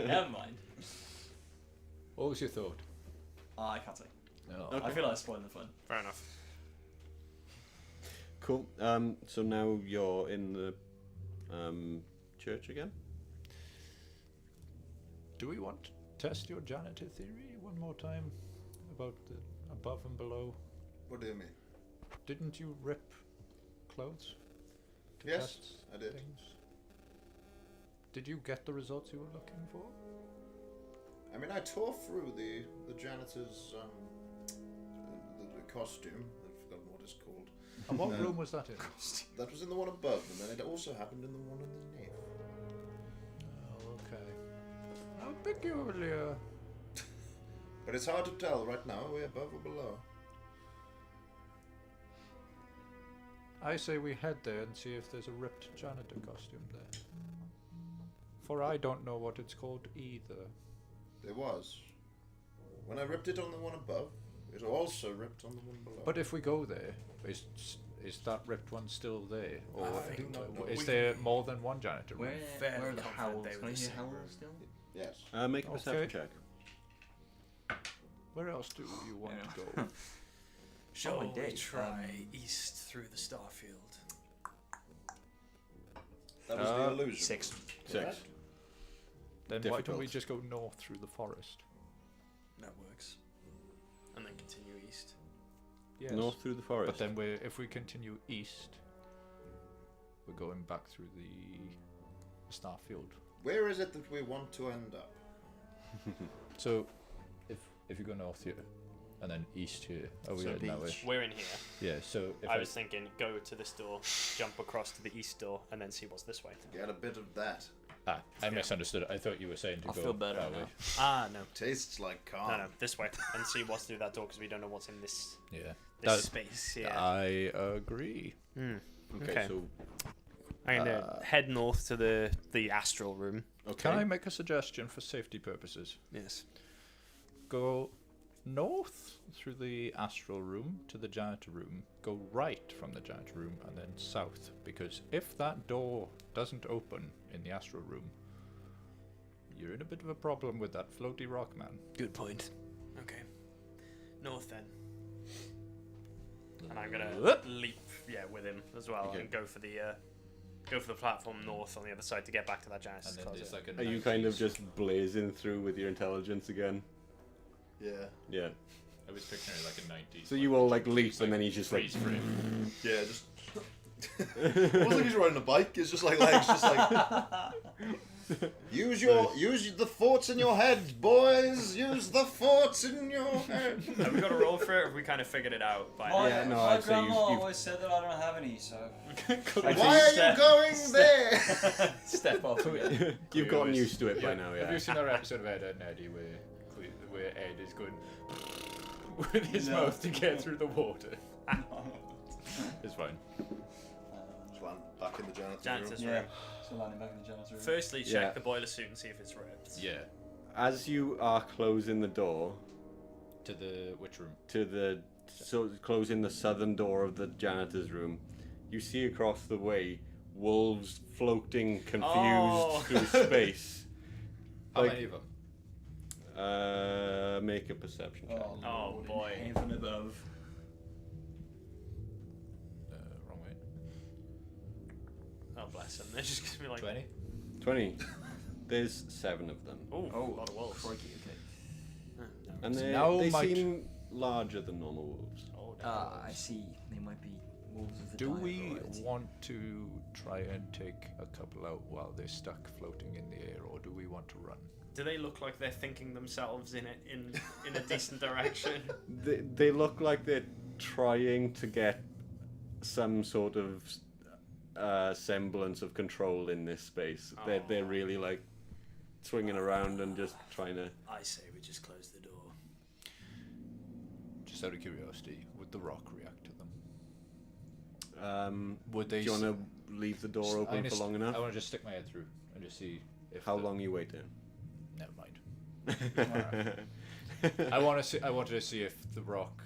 Never mind. What was your thought? I can't say. No. Okay. I feel like I'm spoiling the fun. Fair enough. Cool. So now you're in the church again. Do we want to test your janitor theory one more time about the above and below? What do you mean? Didn't you rip clothes to Yes, test I did. things? Did you get the results you were looking for? I mean, I tore through the janitor's the costume. I've forgotten what it's called. And what room was that in? That was in the one above, and then it also happened in the one underneath. Oh, okay. How peculiar. But it's hard to tell right now. Are we above or below? I say we head there and see if there's a ripped janitor costume there. For I don't know what it's called either. There was. When I ripped it on the one above, it also ripped on the one below. But if we go there, is that ripped one still there? Or I do not know. is there more than one janitor room? Fairly Where are the confident howls? they were Can I the hear same howls room. still? Yes. Make a perception Okay. check. Where else do you want to go? Shall my we day. try east through the starfield? That was the illusion. 6. 6. Then why don't Difficult. we just go north through the forest? That works. And then continue east. Yes. North through the forest. But then if we continue east, we're going back through the starfield. Where is it that we want to end up? So, if you go north here, and then east here, are we So heading that way? beach. We're in here. Yeah. So if I was thinking go to this door, jump across to the east door, and then see what's this way. Get a bit of that. I misunderstood. I thought you were saying to I go feel better that now. way. Ah, no. Tastes like calm. No, this way. And see what's through that door because we don't know what's in this Yeah. space here. I agree. Okay, so I'm gonna head north to the astral room. okay. Can I make a suggestion for safety purposes? Yes. Go north through the astral room to the janitor room, go right from the janitor room, and then south. Because if that door doesn't open in the astral room, you're in a bit of a problem with that floaty rock man. Good point. Okay. North then. And I'm gonna leap, with him as well, Okay. and go for the platform north on the other side to get back to that janitor's And then closet. there's like a Are you kind of 90s just blazing through with your intelligence again? Yeah. Yeah. I was picturing it like a 90s. So you all like leap and then he's just like. freeze frame. Yeah, just. It wasn't like he's riding a bike. It's just like legs, just like. Use the forts in your head, boys. Use the forts in your head. Have we got a roll for it, or have we kind of figured it out by My, Yeah, no, my I'd say you've- grandma you've- always said that I don't have any, so. Why are you going there? Step up again. You've gotten used to it by now, Have yeah. you seen that episode of Ed, Ed and Eddie where Ed is going with his No. mouth to get through the water? It's fine. Just land back in the janitor's janitor's room. Yeah. room? So landing back in the janitor's room. Firstly, check Yeah. the boiler suit and see if it's ripped. Yeah. As you are closing the door To the which room? to the closing the southern door of the janitor's room, you see across the way wolves floating confused Oh. through space. How Like- many of them? Make a perception check. Oh, Lord, boy. in heaven above. Wrong way. Oh, bless them. They're just gonna be like, 20? 20. There's 7 of them. oh, Oh, a lot of wolves. crikey, okay. And Now they might- seem larger than normal wolves. Oh, no. Ah, I see. They might be wolves of the Do dire we variety. want to try and take a couple out while they're stuck floating in the air, or do we want to run? Do they look like they're thinking themselves in a decent direction? They look like they're trying to get some sort of semblance of control in this space. They're really like swinging around and just trying to. I say we just close the door. Just out of curiosity, would the rock react to them? Would Do they? you want to leave the door open for long enough? I want to just stick my head through and just see if. How long you waiting? Never mind. I wanted to see if the rock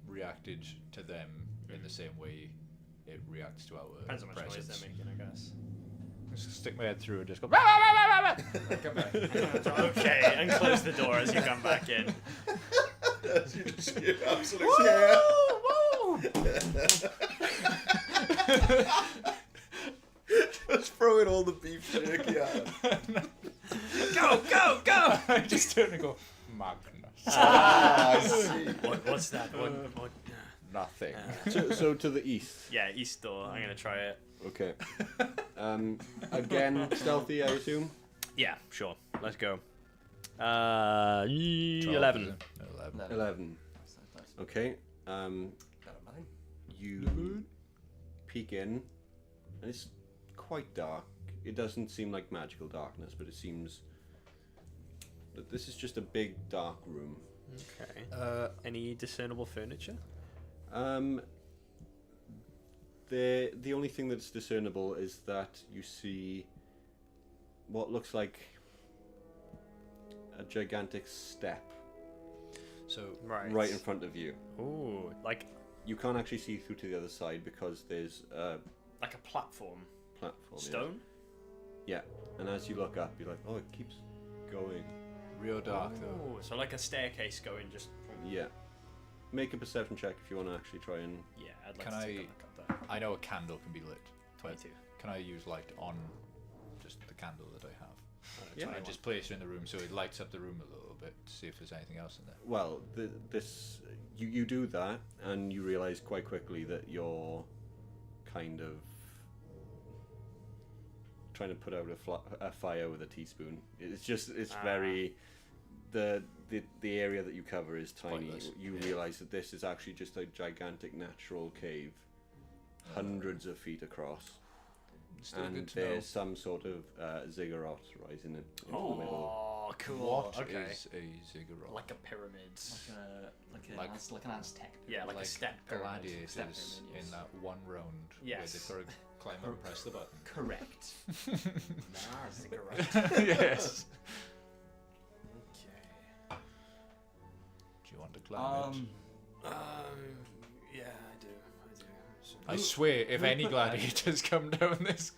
reacted to them in the same way it reacts to our Depends how much noise presence. they're making, I guess. Just stick my head through and just go. Come back. Okay, and close the door as you come back in. You just hear absolute scare. Just throwing all the beef jerky at him. Go! I just turn and go, Magnus. I see. What's that? What? Nothing. So to the east. Yeah, east door. I'm gonna try it. Okay. Again, stealthy, I assume. Yeah, sure. Let's go. 11. 11. Okay. Got a mine. You peek in, and it's quite dark. It doesn't seem like magical darkness, but it seems that this is just a big dark room. Okay. Any discernible furniture? The only thing that's discernible is that you see what looks like a gigantic step So right in front of you. Ooh, like You can't actually see through to the other side because there's a Like a platform. platform. Stone? Yeah. And as you look up, you're like, oh, it keeps going. real dark though. Oh, so like a staircase going just. Yeah. Make a perception check if you want to actually try and. Yeah, I'd like Can to I- take a look at that. I know a candle can be lit. but 22. Can I use light on just the candle that I have? Yeah. And just place it in the room so it lights up the room a little bit to see if there's anything else in there. Well, you do that, and you realize quite quickly that you're kind of trying to put out a fire with a teaspoon. It's very the area that you cover is tiny. Pointless. You realize that this is actually just a gigantic natural cave, hundreds of feet across. Still And good to know. there's some sort of ziggurat rising in the middle. Oh, cool. What okay. is a ziggurat? Like a pyramid. Like an Aztec. Yeah, like a step pyramid. gladiators Step pyramid, yes. in that one round Yes. where they've got to climb up and press the button. Correct. Yes. Okay. Do you want to climb it? Yeah, I do. So I swear, if any gladiators come down this,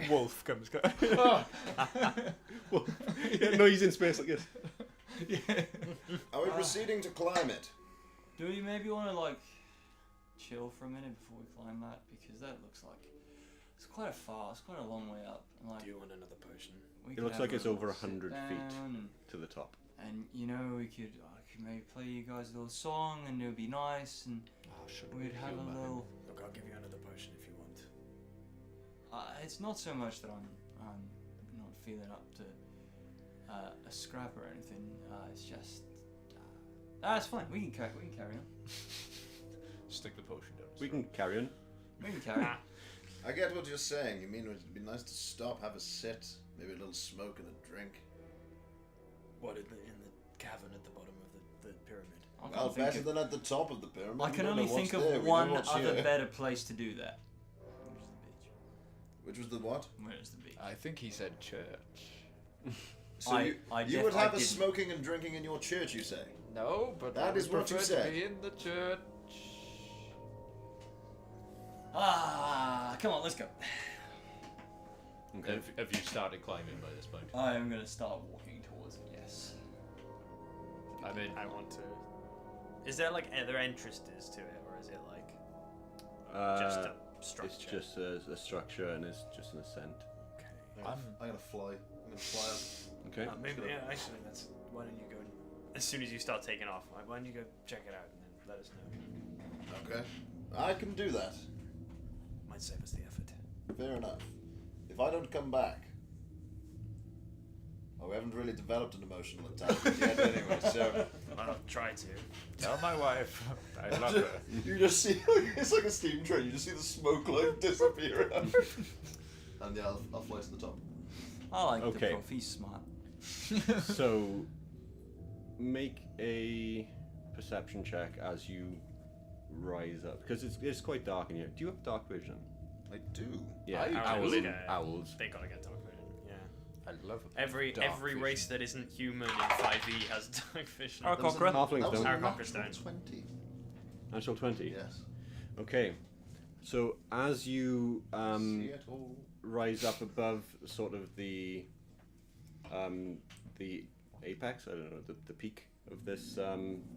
wolf comes. Yeah, no, he's in space like this. Are we proceeding to climb it? Do we maybe want to like chill for a minute before we climb that? Because that looks like it's quite a long way up. And like do you want another potion? we It could looks have like a it's over little 100 sit feet. down To the top. And you know I could maybe play you guys a little song and it would be nice and we'd have a little. Look, I'll give you another potion if you want. It's not so much that I'm not feeling up to a scrap or anything. It's just it's fine. We can carry on. Stick the potion down. We can carry on. We can carry on. I get what you're saying. You mean it'd be nice to stop, have a sit, maybe a little smoke and a drink. What in the cavern at the bottom of the pyramid? I can't Well, think better of- than at the top of the pyramid. I We can don't only know what's think there, of we know one what's other here. better place to do that. Which was the what? Where's the beach? I think he said church. So you would have a smoking and drinking in your church, you say? No, but That I is would what you prefer to said. be in the church. Come on, let's go. Okay. Have you started climbing by this point? I am gonna start walking towards it. Yes. I'm in. I want to. Is there like other entrances to it, or is it like just a structure? It's just a structure and it's just an ascent. I'm gonna fly. I'm gonna fly up. Okay. Maybe. Yeah, actually, that's. Why don't you go? As soon as you start taking off, like, why don't you go check it out and then let us know? Okay. I can do that. Might save us the effort. Fair enough. If I don't come back, we haven't really developed an emotional attachment yet anyway, so... I'll try to. tell my wife I love her. You just see, it's like a steam train, you just see the smoke like disappear. And yeah, I'll fly to the top. I like Okay. the prof. He's smart. So, make a perception check as you rise up, because it's quite dark in here. Do you have dark vision? I do. Yeah, I owls. do. Owls. They gotta get dark vision. Yeah. I love Every dark vision. race that isn't human in 5e has dark vision. Our conqueror. Halflings That was a don't. Our natural Conqueror 20. Natural 20. Yes. Okay. So as you See it all. rise up above sort of the apex, I don't know, the peak of this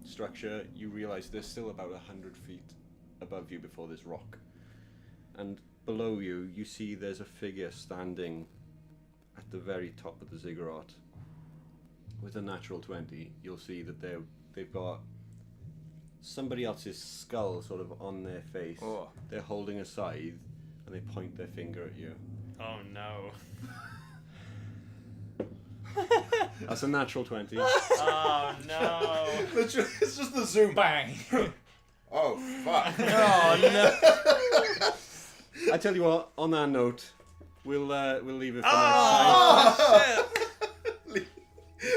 structure, you realize there's still about 100 feet above you before this rock. And below you, you see there's a figure standing at the very top of the ziggurat. With a natural 20, you'll see that they've got somebody else's skull sort of on their face. Oh. They're holding a scythe and they point their finger at you. Oh no. That's a natural 20. Oh no. It's just the zoom. Bang! Oh fuck! Oh no! I tell you what, on that note, we'll leave it for Oh,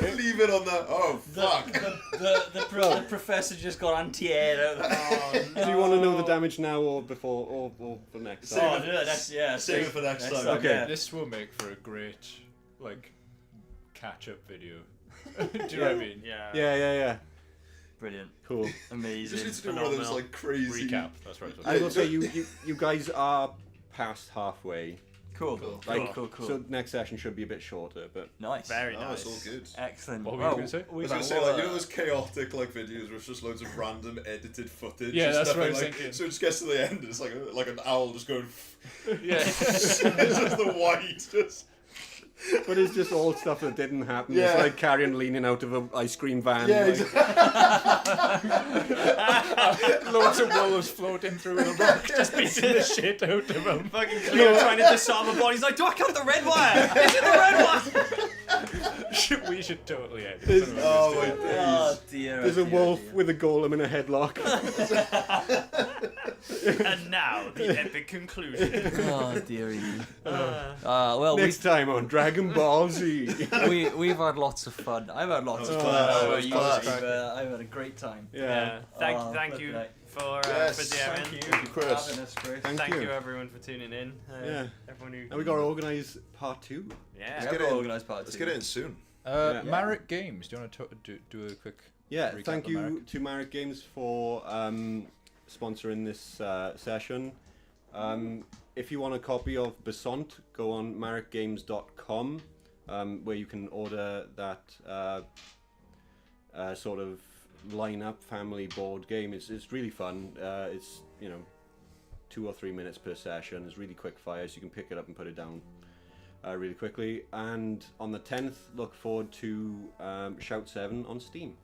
Leave it on that. Oh fuck! the professor just got anti-air out. Oh, next time. Do you want to know the damage now or before or for next Oh, time? no, that's yeah. Save it for next time. Okay. Yeah. This will make for a great, like, catch-up video. Do you know what I mean? Yeah. Yeah. Brilliant. Cool. Just Amazing. need to do one of those Phenomenal. like crazy Recap. That's right. I will say you guys are past halfway. Cool. Cool. Like, Cool. So next session should be a bit shorter, but Nice. Very Oh, nice. it's all good. Excellent. What were you gonna say? I was gonna say, like, you know those chaotic like videos where it's just loads of random edited footage. Yeah, and that's stuff, what I and, was like, thinking. So it just gets to the end, and it's like an owl just going. Yeah. It's just the white, just. but it's just all stuff that didn't happen. Yeah. It's like Carrion leaning out of an ice cream van. Yeah, like, exactly. Loads of wolves floating through the rock, just beating the shit out of them. Fucking Cleo trying to disarm a body. He's like, do I cut the red wire? Is it the red wire? We should totally edit There's- some of Oh this my too. days. Oh dear. There's a wolf with a golem in a headlock. And now, the epic conclusion. Oh dearie. Well, Next time on Dragon Ball Z. we've had lots of fun. I've had lots of That fun. was How fun. about you, That was Steve? I've had a great time. Yeah. Thank Oh, you flippin' for Yes, DMing. Thank you, Thank you, Chris. for having us, Chris. Thank you. everyone for tuning in. Yeah. Everyone who. And we got to organise part 2. Yeah. Let's get get it in. organised part Let's two. get it in soon. Yeah. Marek Games, do you want to do a quick Yeah, recap thank of you Marek? to Marek Games for sponsoring this session. If you want a copy of Besant, go on marekgames.com, where you can order that sort of line-up family board game. It's really fun. It's 2 or 3 minutes per session. It's really quick fire, so you can pick it up and put it down really quickly. And on the 10th, look forward to Shout 7 on Steam.